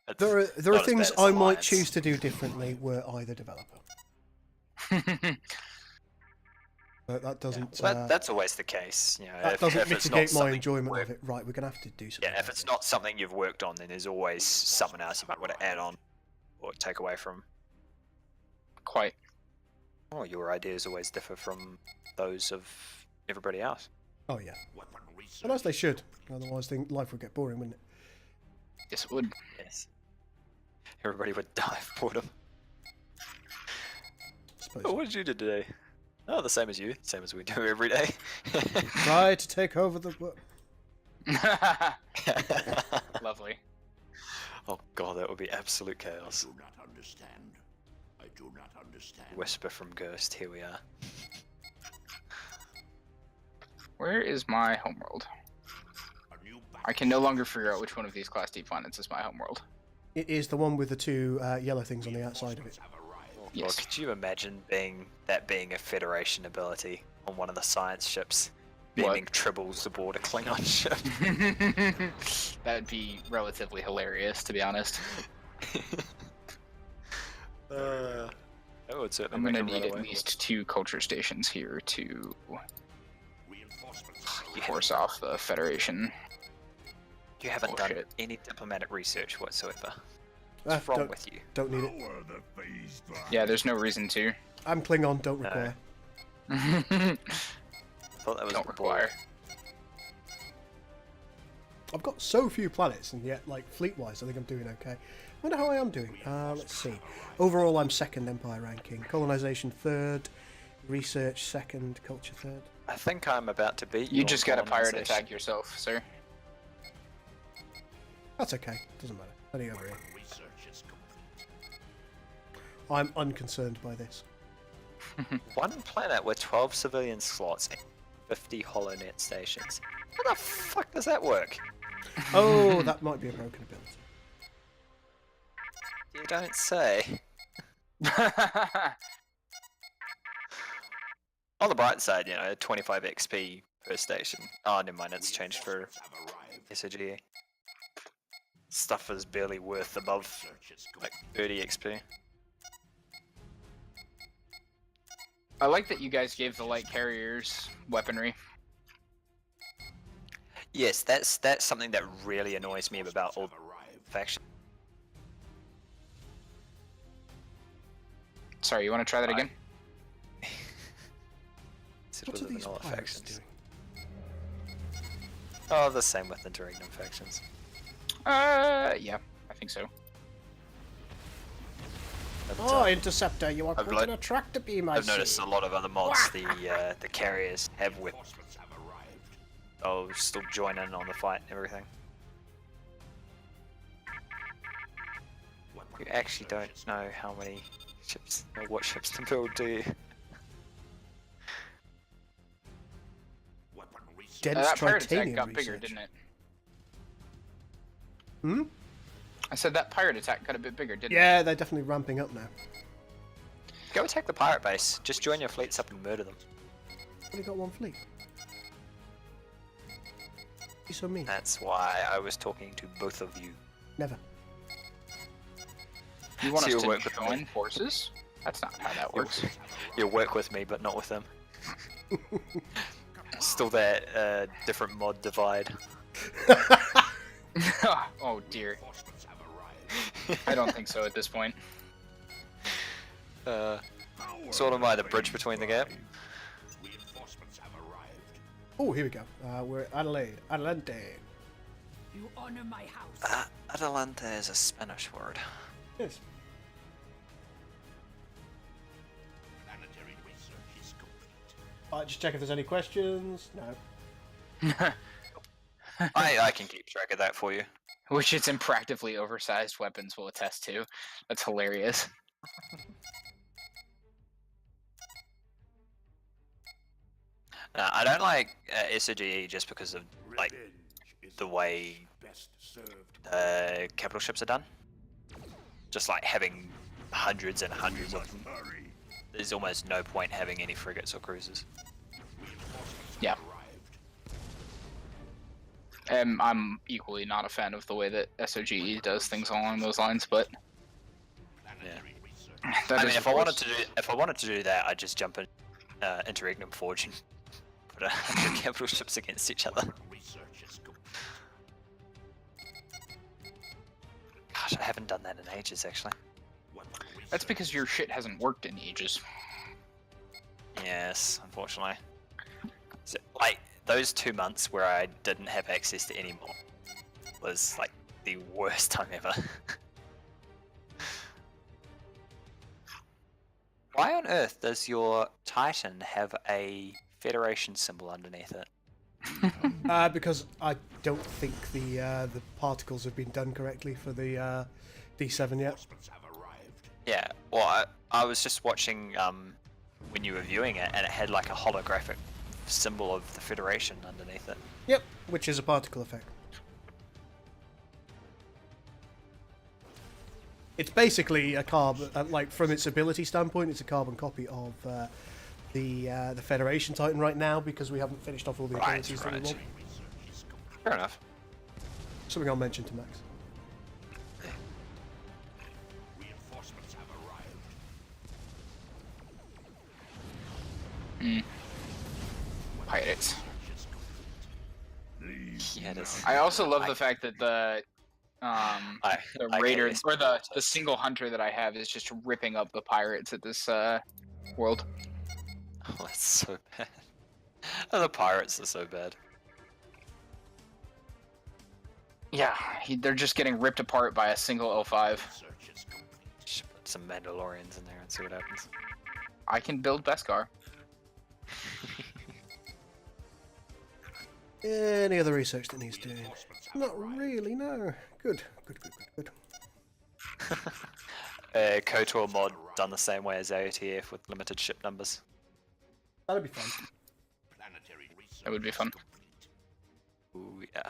It's There are not as bad things as I might Alliance. choose to do differently were I the developer, but that doesn't. Well, that's always the case, you know. That doesn't if it's not mitigate my something enjoyment you've of it. Right, we're gonna have to do something. Yeah, if it's not something you've worked on, then there's always something else you might want to add on or take away from. Quite. Oh, your ideas always differ from those of everybody else. Oh yeah, Weapon research. and as they should. Otherwise, life would get boring, wouldn't it? Yes, it would. Yes. Everybody would die of boredom. I suppose. Oh, what did you do today? Oh, the same as you. Same as we do every day. Try to take over the. Lovely. Oh god, that would be absolute chaos. I do not understand. I do not understand. Whisper from Ghost, here we are. Where is my homeworld? A new I can no longer figure out which one of these Class D planets is my homeworld. It is the one with the two yellow things on the outside of it. have arrived. Oh, Yes. God, could you imagine being a Federation ability on one of the science ships? What? Beaming tribbles aboard a Klingon ship. That'd be relatively hilarious, to be honest. That would certainly I'm make gonna them run need at away. least 2 culture stations here to Reinforcements. force off the Federation. You haven't done Bullshit. any diplomatic research whatsoever. Ah, What's wrong don't, with you? don't need it. Power the phase drive. Yeah, there's no reason to. I'm Klingon. Don't require. I thought that was Don't the ball. require. I've got so few planets, and yet, like fleet-wise, I think I'm doing okay. Wonder how I am doing. Let's see. Overall, I'm second Empire ranking. Colonization third. Research second. Culture third. I think I'm about to beat You your just got a pirate colonization. attack yourself, sir. That's okay. Doesn't matter. Only over here. Research is complete. I'm unconcerned by this. One planet with 12 civilian slots and 50 HoloNet stations. How the fuck does that work? Oh, that might be a broken ability. You don't say. On the bright side, you know, 25 XP per station. Oh, never mind, it's changed for Have arrived. SOG. Stuff is barely worth above Research is like complete. 30 XP. I like that you guys gave the light carriers weaponry. Yes, that's something that really annoys me about all Have arrived. factions. Sorry, you want to try that again? Instead What of are the these vanilla pirates factions. doing? Oh, the same with interregnum factions. Yeah, I think so. But, Oh, Interceptor, you are I've put in lo- a tractor beam, I I've see. noticed a lot of other mods, the carriers have whip. Reinforcements have arrived. Oh, still join in on the fight and everything. Weapon You actually research don't is know how many ships, or what ships to build, do you? Weapon research. Dense That pirate attack titanium got bigger, research. didn't it? Hmm? I said that pirate attack got a bit bigger, didn't it? Yeah, they're definitely ramping up now. Go attack the pirate base. Just join your fleets up and murder them. Only got one fleet. You so mean. That's why I was talking to both of you. Never. You want So us you'll to work with join me. forces? That's not how that works. You'll work with me, but not with them. Still that different mod divide. Oh dear. Reinforcements have arrived. I don't think so at this point. Power Sort of the by the bridge phase between the gap. drive. Reinforcements have arrived. Oh, here we go. We're at Adelaide. Adelante. You honor my house. Adelante is a Spanish word. Yes. Planetary research Just check if there's any questions. No. I can keep track of that for you. Which its impractically oversized weapons will attest to. That's hilarious. I don't like SOGE just because of like the way capital ships are done. Just like having hundreds and hundreds of them. There's almost no point having any frigates or cruisers. Yeah. I'm equally not a fan of the way that SOGE does things along those lines, but Yeah. that I mean, is, if I wanted to do that, I'd just jump in Interregnum Forge and put 100 capital ships against each other. Gosh, I haven't done that in ages, actually. that's because your shit hasn't worked in ages. Yes, unfortunately. So, like, those 2 months where I didn't have access to any more was, like, the worst time ever. Why on earth does your Titan have a Federation symbol underneath it? Because I don't think the particles have been done correctly for the D7 yet. Yeah, well, I was just watching when you were viewing it, and it had like a holographic symbol of the Federation underneath it. Yep, which is a particle effect. It's basically a carbon, like from its ability standpoint, it's a carbon copy of the Federation Titan right now because we haven't finished off all the abilities that we want. Fair enough. Something I'll mention to Max. Reinforcements have arrived. Pirates. Yeah, it is. I also love the fact that the raider guess or the single hunter that I have is just ripping up the pirates at this world. Oh, that's so bad. Oh, the pirates are so bad. Yeah, they're just getting ripped apart by a single L5. Should put some Mandalorians in there and see what happens. I can build Beskar. Any other research that needs doing? Not really, no. Good. KOTOR mod done the same way as AOTF with limited ship numbers. That'd be fun. That would be fun. Ooh, yeah.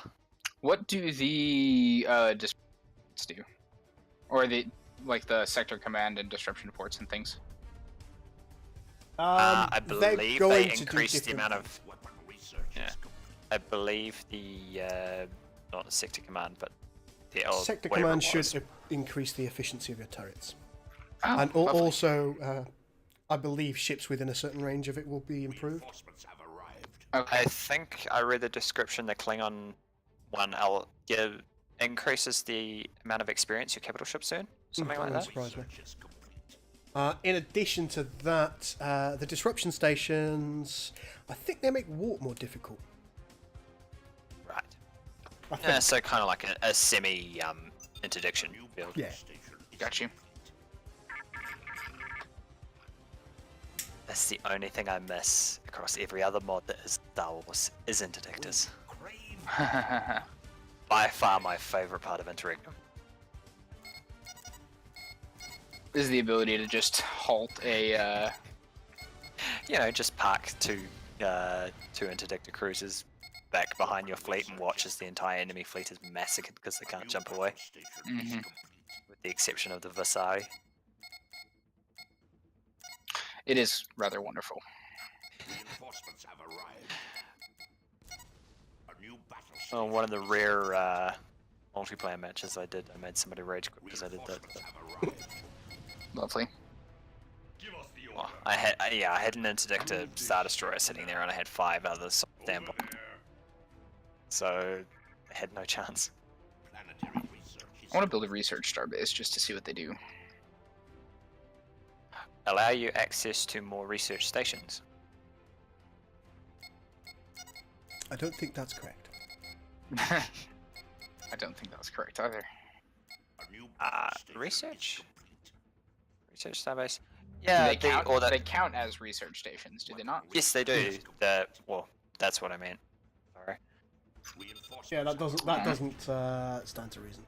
What do the disruptions do? Or the the sector command and disruption ports and things? I they're believe going they to do increased the different- amount of. Yeah. I believe the not the sector command, but the Sector whatever command it was. should increase the efficiency of your turrets. Oh, And lovely. also, I believe ships within a certain range of it will be improved. Okay. I think I read the description. The Klingon one increases the amount of experience your capital ships earn, something like Wouldn't that. surprise me. In addition to that, the disruption stations, I think they make warp more difficult. Right. I think. Yeah, so kind of like a semi interdiction build. Yeah. Got you. That's the only thing I miss across every other mod that is Star Wars is interdictors. By far my favorite part of Interregnum. Is the ability to just halt a You know, just park two interdictor cruisers back behind your fleet and watch as the entire enemy fleet is massacred because they can't jump away, with the exception of the Vasari. It is rather wonderful. Reinforcements have arrived. A new battle Oh, one of the rare multiplayer matches I did, I made somebody rage quit because I did that. But, Lovely. well, I had an interdictor Star Destroyer sitting there, and I had 5 others on standby, so I had no chance. planetary research is I want to build a research starbase just to see what they do. Allow you access to more research stations. I don't think that's correct. I don't think that was correct either. a new Research? Research starbase? Yeah, they count as research stations, do they not? yes, they do. Well, that's what I meant. Sorry. Yeah, that doesn't stand to reason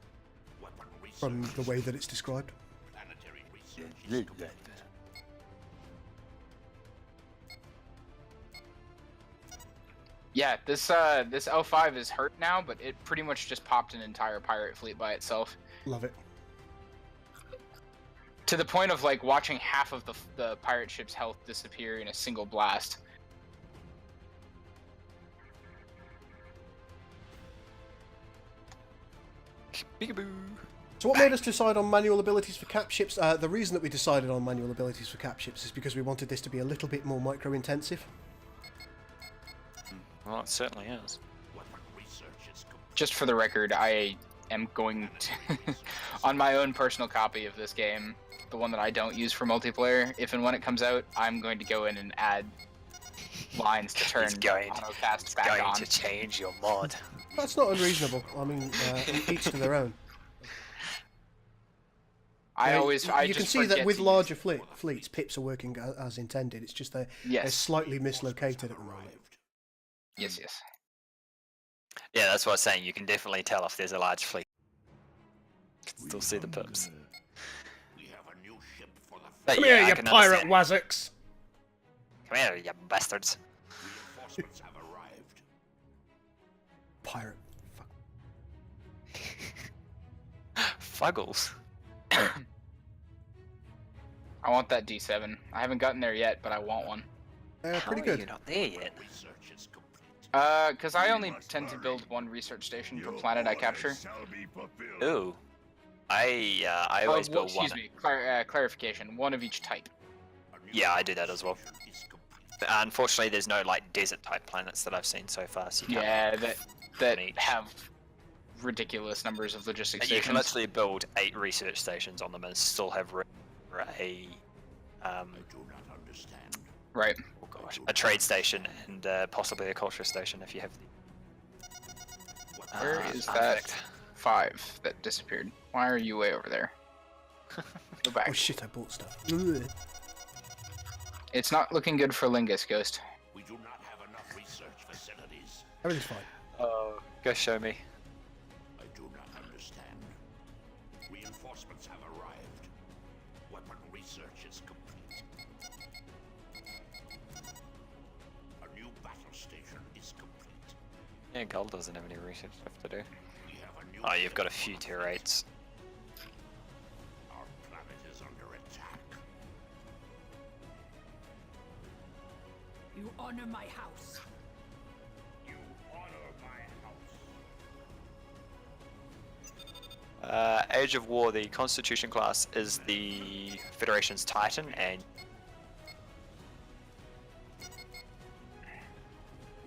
from the way that it's described. Yeah, this L5 is hurt now, but it pretty much just popped an entire pirate fleet by itself. Love it. To the point of like watching half of the pirate ship's health disappear in a single blast. Peekaboo. So what made us decide on manual abilities for cap ships? The reason that we decided on manual abilities for cap ships is because we wanted this to be a little bit more micro-intensive. Well, it certainly is. Just for the record, I am going to, on my own personal copy of this game, the one that I don't use for multiplayer, if and when it comes out, I'm going to go in and add lines to turn autocast back on. Going to change your mod. That's not unreasonable. I mean, each to their own. You can see that with larger fleets, pips are working as intended. It's just they're slightly mislocated at the moment. Yes, yes. Yeah, that's what I was saying. You can definitely tell if there's a large fleet. You can still see the pips. We have a new ship for the But Come yeah, here, I you can pirate understand. wazzocks! Come here, you bastards. reinforcements have arrived. Pirate. Fuck. Fuggles. I want that D7. I haven't gotten there yet, but I want one. Pretty How are good. you not there yet? Research is complete. Because I only tend to build one research station per planet I capture. Ooh. I always well, build one. excuse me, clarification. One of each type. Yeah, I do that as well. Unfortunately, there's no like desert type planets that I've seen so far. So you can't Yeah, that each. have ridiculous numbers of logistics You can stations. literally build 8 research stations on them and still have a I do not understand. Right. oh gosh, a trade station and possibly a culture station if you have the. Where is that artifact. 5 that disappeared? Why are you way over there? Go back. Oh shit, I bought stuff. Ugh. It's not looking good for Lingus, Ghost. We do not have enough research facilities. Everything's fine. Oh, go show me. I do not understand. Reinforcements have arrived. Weapon research is complete. A new battle station is complete. Yeah, Gold doesn't have any research stuff to do. We have a new Oh, you've got a ship few for tier the 8s. Our planet is under attack. You honor my house. You honor my house. Age of War, the Constitution class is the Federation's Titan, and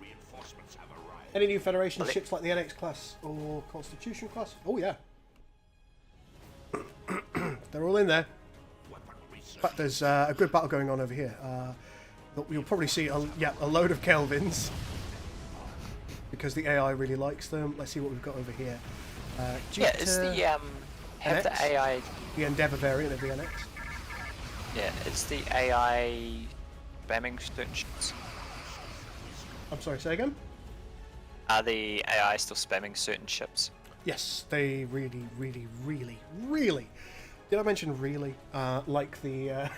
Reinforcements have arrived. Any new Federation ships like the NX class or Constitution class? Oh yeah. They're all in there. Weapon research. In fact, there's a good battle going on over here. You'll probably see a load of Kelvins because the AI really likes them. Let's see what we've got over here. yeah, is the have the NX? AI? The Endeavour variant of the NX. Yeah, is the AI spamming certain ships? I'm sorry, say again? Are the AI still spamming certain ships? Yes, they really, really, really, really. Did I mention really? Like the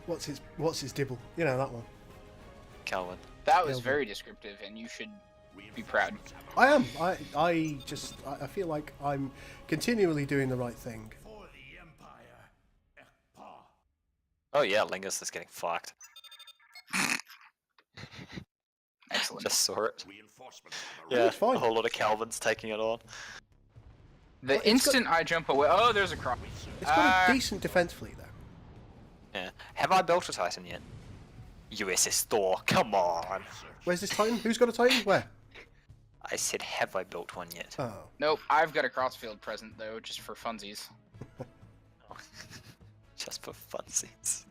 what's his dibble? You know that one. Calvin. That was Kelvin. very descriptive, and you should be proud. I am. I feel like I'm continually doing the right thing. For the Empire. Ekpa. Oh yeah, Lingus is getting fucked. Excellent. Just saw it. Reinforcements have Yeah, arrived. it's fine. a whole lot of Calvins taking it on. The it's instant I jump away, oh, there's a crop. It's got a decent defense fleet though. Yeah. Have I built a Titan yet? USS Thor, come on. Where's this Titan? Who's got a Titan? Where? I said, have I built one yet? Oh, Nope, I've got a crossfield present though, just for funsies. Just for funsies.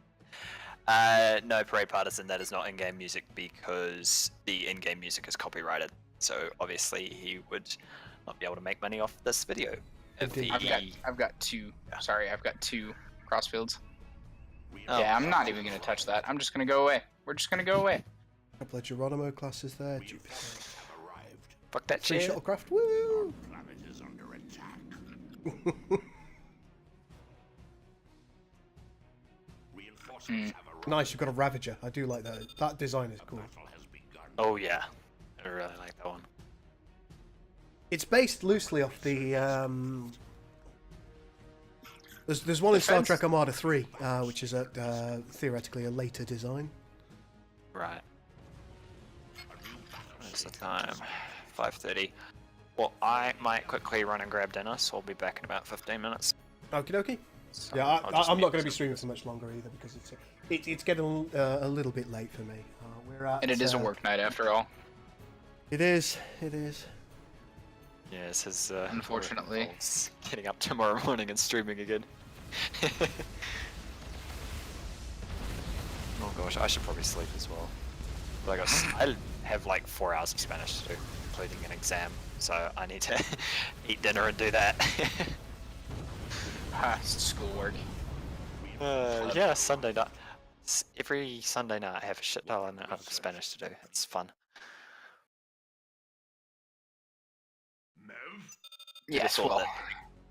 No, Parade Partisan, that is not in-game music because the in-game music is copyrighted. So obviously he would not be able to make money off this video. If Indeed. he... I've got two. Sorry, I've got 2 crossfields. Oh. Yeah, I'm not even gonna touch that. I'm just gonna go away. We're just gonna go away. A couple of Geronimo classes there. Jupiter. Fuck that Free shit. shuttlecraft. Woo! Planet is under attack. Reinforcements have arrived. Nice, you've got a Ravager. I do like that. That design is cool. Battle has begun. Oh yeah, I really like that one. It's based loosely off the. There's one in Star Defense- Trek Armada 3, which is theoretically a later design. Right. What's the time? 5:30. Well, I might quickly run and grab dinner, so I'll be back in about 15 minutes. Okie dokie. So Yeah, I'll just I'm not mute going to be myself. streaming for much longer either because it's getting a little bit late for me. We're at. And it is a work night after all. It is. It is. Yeah, this is Unfortunately. it's getting up tomorrow morning and streaming again. Oh gosh, I should probably sleep as well. But I have like 4 hours of Spanish to do, including an exam, so I need to eat dinner and do that. Ha, schoolwork. Yeah, Sunday night. Every Sunday night I have a shit ton of Spanish to do. It's fun. Yes, thought well, that-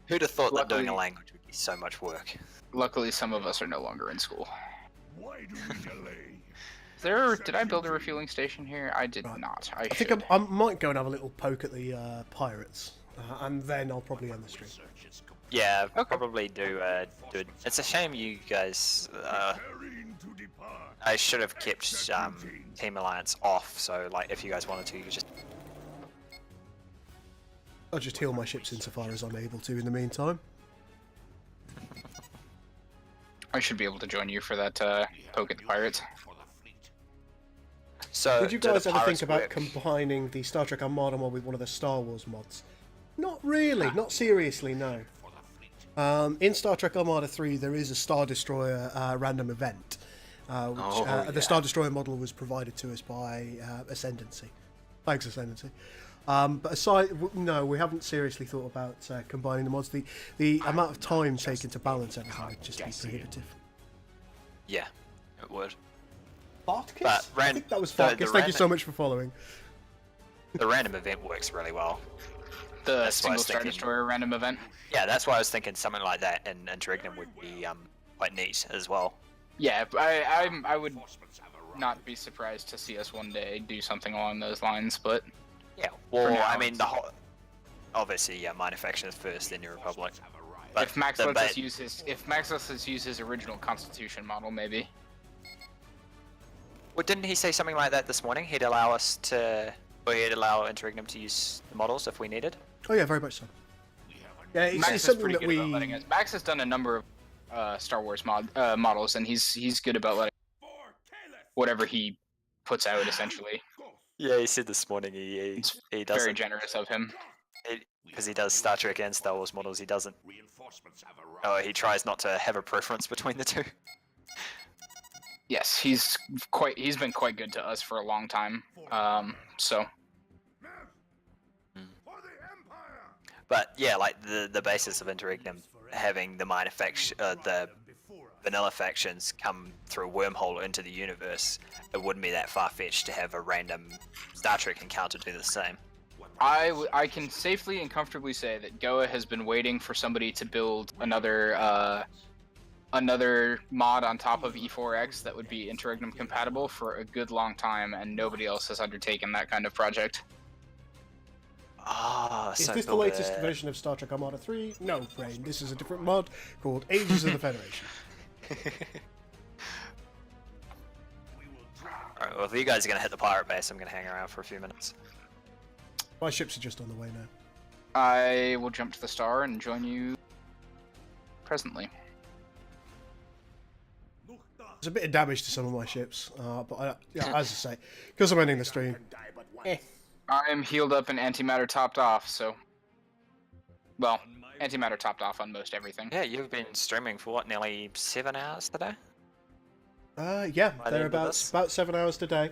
Who'd have thought that doing a Luckily- language would be so much work? luckily some of us are no longer in school. Why do we delay? Did I build a refueling station here? I did not. I I think should. I might go and have a little poke at the pirates, and then I'll probably end the stream. Research is complete. Yeah, Okay. probably do. It's a shame you guys. Preparing to depart. I should have kept Team Alliance off. So like, if you guys wanted to, you could just. I'll just heal my ships insofar as I'm able to in the meantime. I should be able to join you for that poke at the pirates. For the fleet. So. Did you do the guys ever think pirates about work? combining the Star Trek Armada mod with one of the Star Wars mods? Not really, not seriously, no. For the fleet. In Star Trek Armada 3, there is a Star Destroyer random event. The yeah. Star Destroyer model was provided to us by Ascendancy. Thanks, Ascendancy. But no, we haven't seriously thought about combining the mods. The amount of time taken to balance everything would just be prohibitive. Yeah, it would. Fartcus? But I think that was the Fartcus. Thank you random- so much for following. The random event works really well. The That's what I single was Star thinking. Destroyer random event. Yeah, that's why I was thinking something like that in Interregnum would be quite neat as well. Yeah, I would Reinforcements have arrived. not be surprised to see us one day do something along those lines, but Yeah. Well, now, I mean, it's- the whole. Obviously, yeah, Minor Faction is first, then New Republic. Have arrived. But if Max the lets us bad- use his original Constitution model, maybe. Well, didn't he say something like that this morning? He'd allow us to, or he'd allow Interregnum to use the models if we needed. Oh yeah, very much so. We have a Yeah, it's, Max it's is something pretty that good about letting we. us. Max has done a number of Star Wars models, and he's good about letting for Caliph. whatever he puts out essentially. Yeah, he said this morning he It's he Very doesn't generous of him. because he does Star Trek and Star Wars models. He doesn't. Reinforcements have arrived. Oh, he tries not to have a preference between the two. Yes, he's been quite good to us for a long time. So For the Empire. But yeah, like the basis of Interregnum having the minor faction, the vanilla factions come through a wormhole into the universe, it wouldn't be that far-fetched to have a random Star Trek encounter do the same. I can safely and comfortably say that Goa has been waiting for somebody to build another mod on top of E4X that would be Interregnum compatible for a good long time, and nobody else has undertaken that kind of project. Ah, Is so this the build latest a- version of Star Trek Armada 3? No, Brain. This is a different mod called Ages of the Federation. Alright, well, if you guys are gonna hit the pirate base, I'm gonna hang around for a few minutes. My ships are just on the way now. I will jump to the star and join you presently. There's a bit of damage to some of my ships, but yeah, as I say, because I'm ending the stream. I'm healed up and antimatter topped off, so... Well, antimatter topped off on most everything. Yeah, you've been streaming for what, nearly 7 hours today? Yeah, By the they're end of this? about 7 hours today.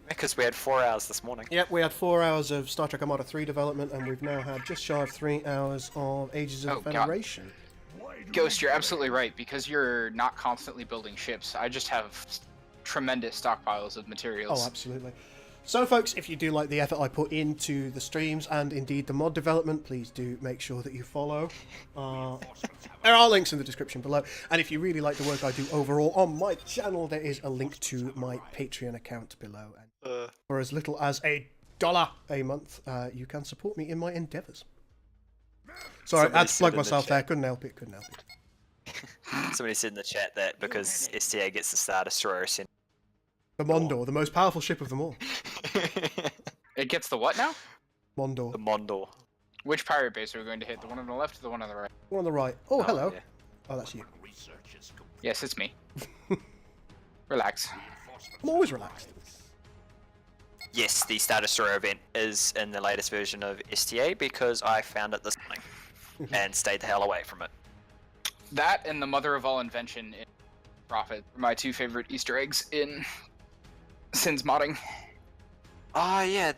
Because we had 4 hours this morning. Yep, we had 4 hours of Star Trek Armada 3 development, and we've now had just shy of 3 hours of Ages of Oh, the God. Federation. Ghost, you're absolutely right, because you're not constantly building ships. I just have tremendous stockpiles of materials. Oh, absolutely. So, folks, if you do like the effort I put into the streams and indeed the mod development, please do make sure that you follow. There are links in the description below. And if you really like the work I do overall on my channel, there is a link to my Patreon account below. And for as little as $1 a month, you can support me in my endeavours. Sorry, I had to plug myself there. Couldn't help it. Somebody said in the chat that because STA gets the Star Destroyer, The Mondor, the most powerful ship of them all. It gets the what now? Mondor. the Mondor. Which pirate base are we going to hit? The one on the left or the one on the right? One on the right. Oh, hello. yeah. Oh, that's you. Yes, it's me. Relax. I'm always relaxed. Yes, the Star Destroyer event is in the latest version of STA because I found it this morning and stayed the hell away from it. That and the mother of all invention in Prophet are my two favorite Easter eggs in Sins modding. Oh yeah,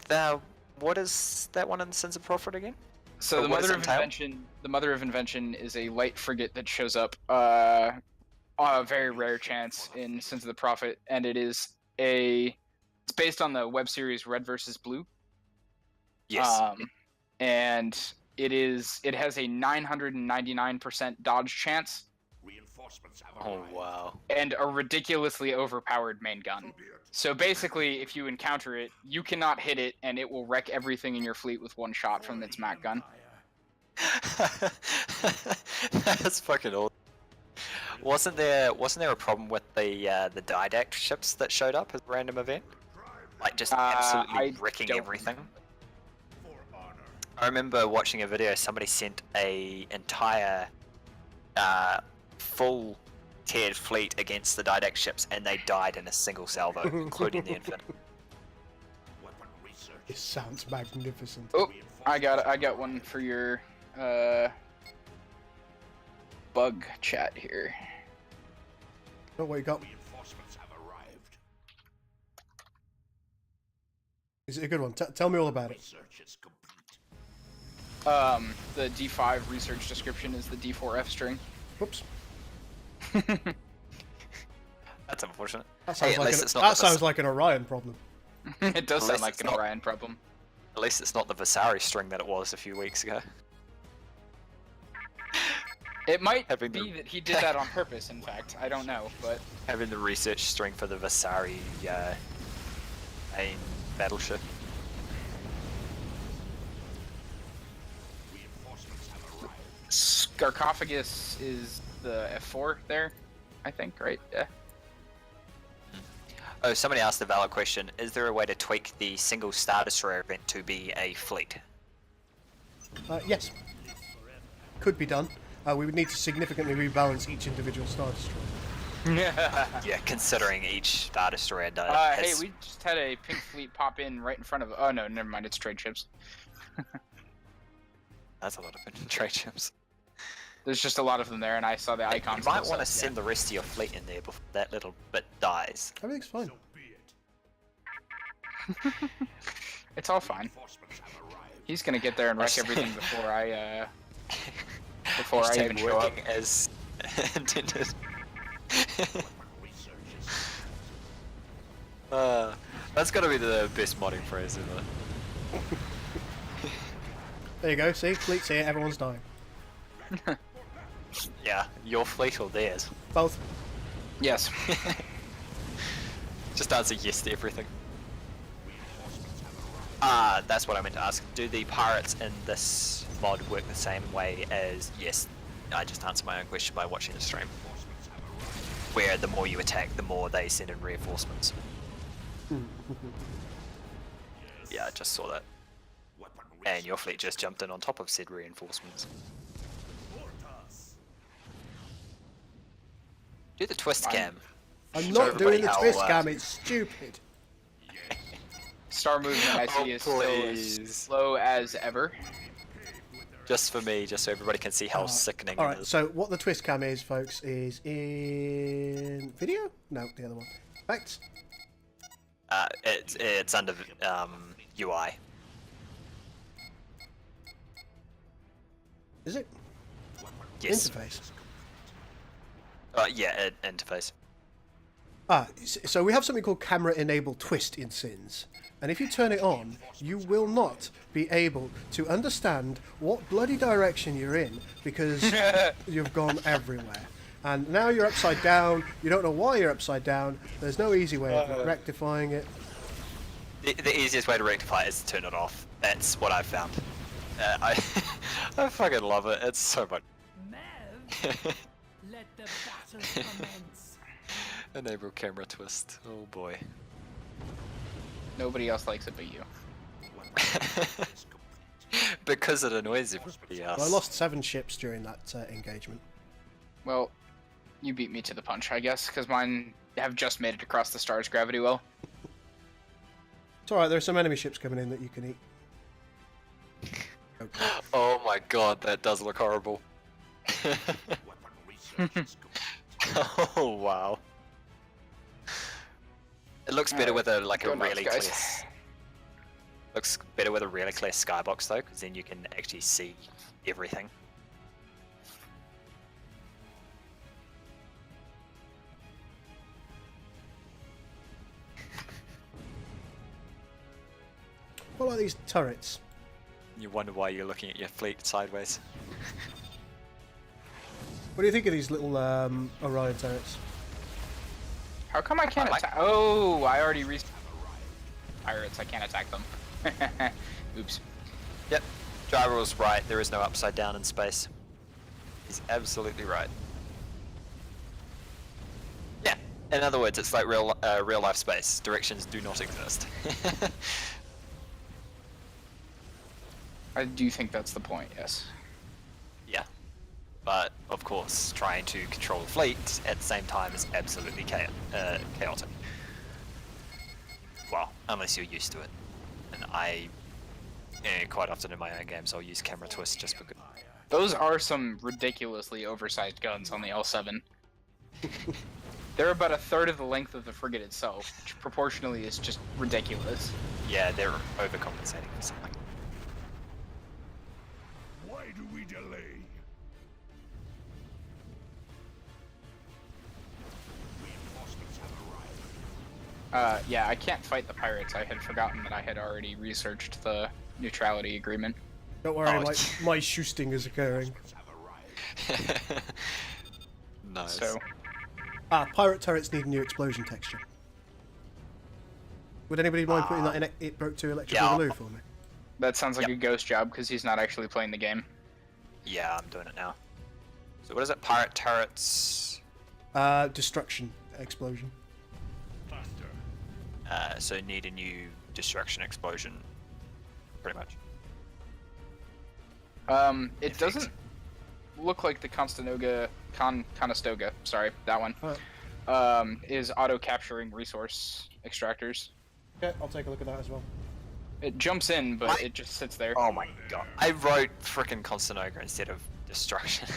what is that one in Sins of Prophet again? So the what does mother it of entail? invention, the mother of invention is a light frigate that shows up on a very rare chance in Sins of the Prophet, and it's based on the web series Red versus Blue. Yes. And it has a 999% dodge chance Oh wow. and a ridiculously overpowered main gun. So basically, if you encounter it, you cannot hit it, and it will wreck everything in your fleet with one shot from its Mac gun. That's fucking awesome. Wasn't there a problem with the Didact ships that showed up as a random event? Like just absolutely I wrecking don't everything. I remember watching a video. Somebody sent a entire full tiered fleet against the Didact ships, and they died in a single salvo, including the Infinite. This sounds magnificent. Oh, I got one for your bug chat here. Oh, what you got? Is it a good one? Tell me all about it. The D5 research description is the D4F string. Whoops. That's unfortunate. That Hey, sounds, at like, least an, it's not that the sounds like an Orion problem. It does sound Unless like it's an not- Orion problem. At least it's not the Vasari string that it was a few weeks ago. It might Having be the- that he did that on purpose, in fact. I don't know, but Having the research string for the Vasari main battleship. Sarcophagus is the F4 there, I think, right? Yeah. Oh, somebody asked a valid question. Is there a way to tweak the single Star Destroyer event to be a fleet? Yes. Could be done. We would need to significantly rebalance each individual Star Destroyer. Yeah, considering each Star Destroyer does. Hey, we just had a pink fleet pop in right in front of. Oh no, never mind. It's trade ships. That's a lot of trade ships. There's just a lot of them there, and I saw the icons. You might want to send the rest of your fleet in there before that little bit dies. Everything's fine. It's all fine. He's gonna get there and wreck everything before I even show up. Working as intended. That's gotta be the best modding phrase ever. There you go. See, fleet's here. Everyone's dying. Yeah, your fleet or theirs. Both. Yes. Just answer yes to everything. That's what I meant to ask. Do the pirates in this mod work the same way as... Yes, I just answered my own question by watching the stream. Where the more you attack, the more they send in reinforcements. Yeah, I just saw that. And your fleet just jumped in on top of said reinforcements. Do the twist cam. I'm Show not everybody doing the how, twist cam. It's stupid. Star movement I see is still as slow as ever. Just for me, just so everybody can see how sickening it Alright, is. so what the twist cam is, folks, is in video? No, the other one. Facts? It's under UI. Yes. Interface. Yeah, interface. So we have something called camera enable twist in Sins. And if you turn it on, you will not be able to understand what bloody direction you're in because you've gone everywhere. And now you're upside down. You don't know why you're upside down. There's no easy way of rectifying it. The easiest way to rectify it is to turn it off. That's what I've found. I I fucking love it. It's so much. Mev, let the battle commence. Enable camera twist. Oh boy. Nobody else likes it but you. Because it annoys everybody else. Well, I lost 7 ships during that engagement. Well, you beat me to the punch, I guess, because mine have just made it across the star's gravity well. It's alright, there are some enemy ships coming in that you can eat. Okay. Oh my god, that does look horrible. Oh wow. It looks better with a like a Donos, really clear. guys. Looks better with a really clear skybox though, because then you can actually see everything. What are these turrets? You wonder why you're looking at your fleet sideways. What do you think of these little Orion turrets? How come I can't attack? Oh, I already pirates. I can't attack them. Oops. Yep, Driver was right. There is no upside down in space. He's absolutely right. Yeah. In other words, it's like real life space. Directions do not exist. I do think that's the point. Yes. Yeah. But of course, trying to control the fleet at the same time is absolutely chaotic. Well, unless you're used to it. And quite often in my own games, I'll use camera twist just because. Those are some ridiculously oversized guns on the L7. They're about a third of the length of the frigate itself, which proportionally is just ridiculous. Yeah, they're overcompensating for something. Why do we delay? Reinforcements have arrived. Yeah, I can't fight the pirates. I had forgotten that I had already researched the neutrality agreement. Don't worry, Oh, my shoosting is occurring. Nice. So, Pirate turrets need a new explosion texture. Would anybody mind putting that in It Broke 2 Electric Yeah. Boogaloo for me? that sounds like Yep. a ghost job because he's not actually playing the game. Yeah, I'm doing it now. So what is it? Pirate turrets. Destruction explosion. Faster. So need a new destruction explosion. Pretty much. It Effect. doesn't look like the Conestoga, sorry, that one, is auto-capturing resource extractors. Okay, I'll take a look at that as well. It jumps in, but it just sits there. Oh my god. I wrote frickin' Constantinople instead of destruction.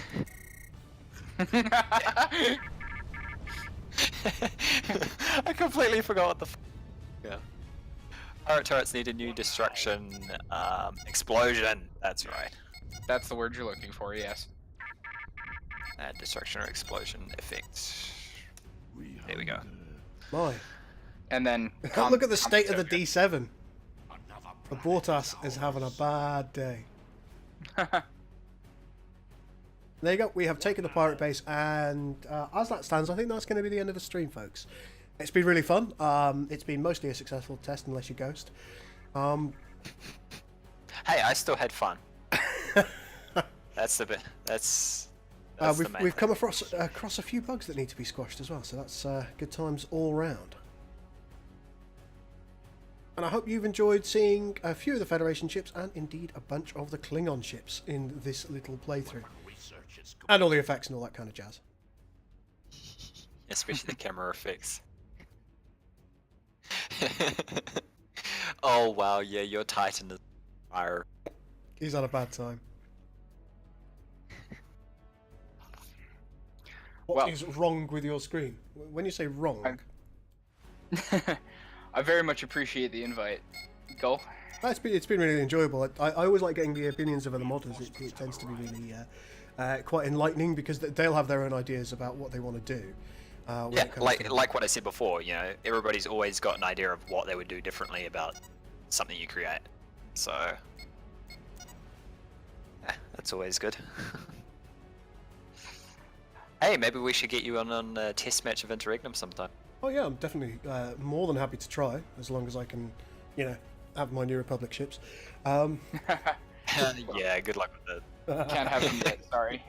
I completely forgot what the yeah. Pirate turrets need a new destruction explosion. That's right. That's the word you're looking for, yes. Destruction or explosion effect. There we go. My. And then... Look at the state of the D7. Another The pride Bortas in is our having a house. bad day. There you go. We have taken the pirate base, and as that stands, I think that's going to be the end of the stream, folks. It's been really fun. It's been mostly a successful test, unless you ghost. Hey, I still had fun. That's the bit. That's the main We've thing. come across a few bugs that need to be squashed as well, so that's good times all round. And I hope you've enjoyed seeing a few of the Federation ships, and indeed a bunch of the Klingon ships in this little playthrough. Research is And all the effects and all that kind of jazz. Especially the camera effects. Oh wow, yeah, your Titan is fire. He's had a bad time. What is Well- wrong with your screen? When you say wrong, I very much appreciate the invite. Gull? it's been really enjoyable. I always like getting the opinions of other modders. It tends to be really quite enlightening because they'll have their own ideas about what they want to do. When Yeah, it comes to- like what I said before, you know, everybody's always got an idea of what they would do differently about something you create. So, yeah, that's always good. Hey, maybe we should get you on a test match of Interregnum sometime. Oh yeah, I'm definitely more than happy to try, as long as I can, you know, have my New Republic ships. Yeah, good luck with that. Can't have them yet. Sorry.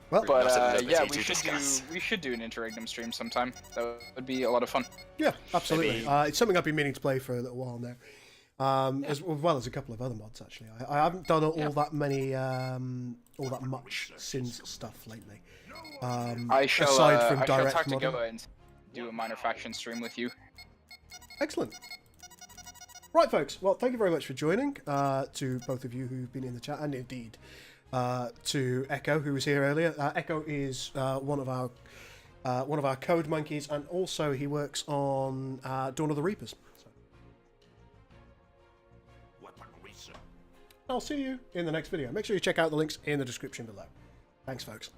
Well, But Lots of yeah, liberty to discuss. we should do an Interregnum stream sometime. That would be a lot of fun. yeah, absolutely. maybe- It's something I've been meaning to play for a little while now, as well as a couple of other mods actually. I haven't done all that many, all that much Sins stuff lately. I shall, aside from I shall direct talk to modding. Goa and do a minor faction stream with you. Excellent. Right, folks. Well, thank you very much for joining. To both of you who've been in the chat, and indeed to Echo, who was here earlier. Echo is one of our code monkeys, and also he works on Dawn of the Reapers. So, Weaponry, sir. I'll see you in the next video. Make sure you check out the links in the description below. Thanks, folks.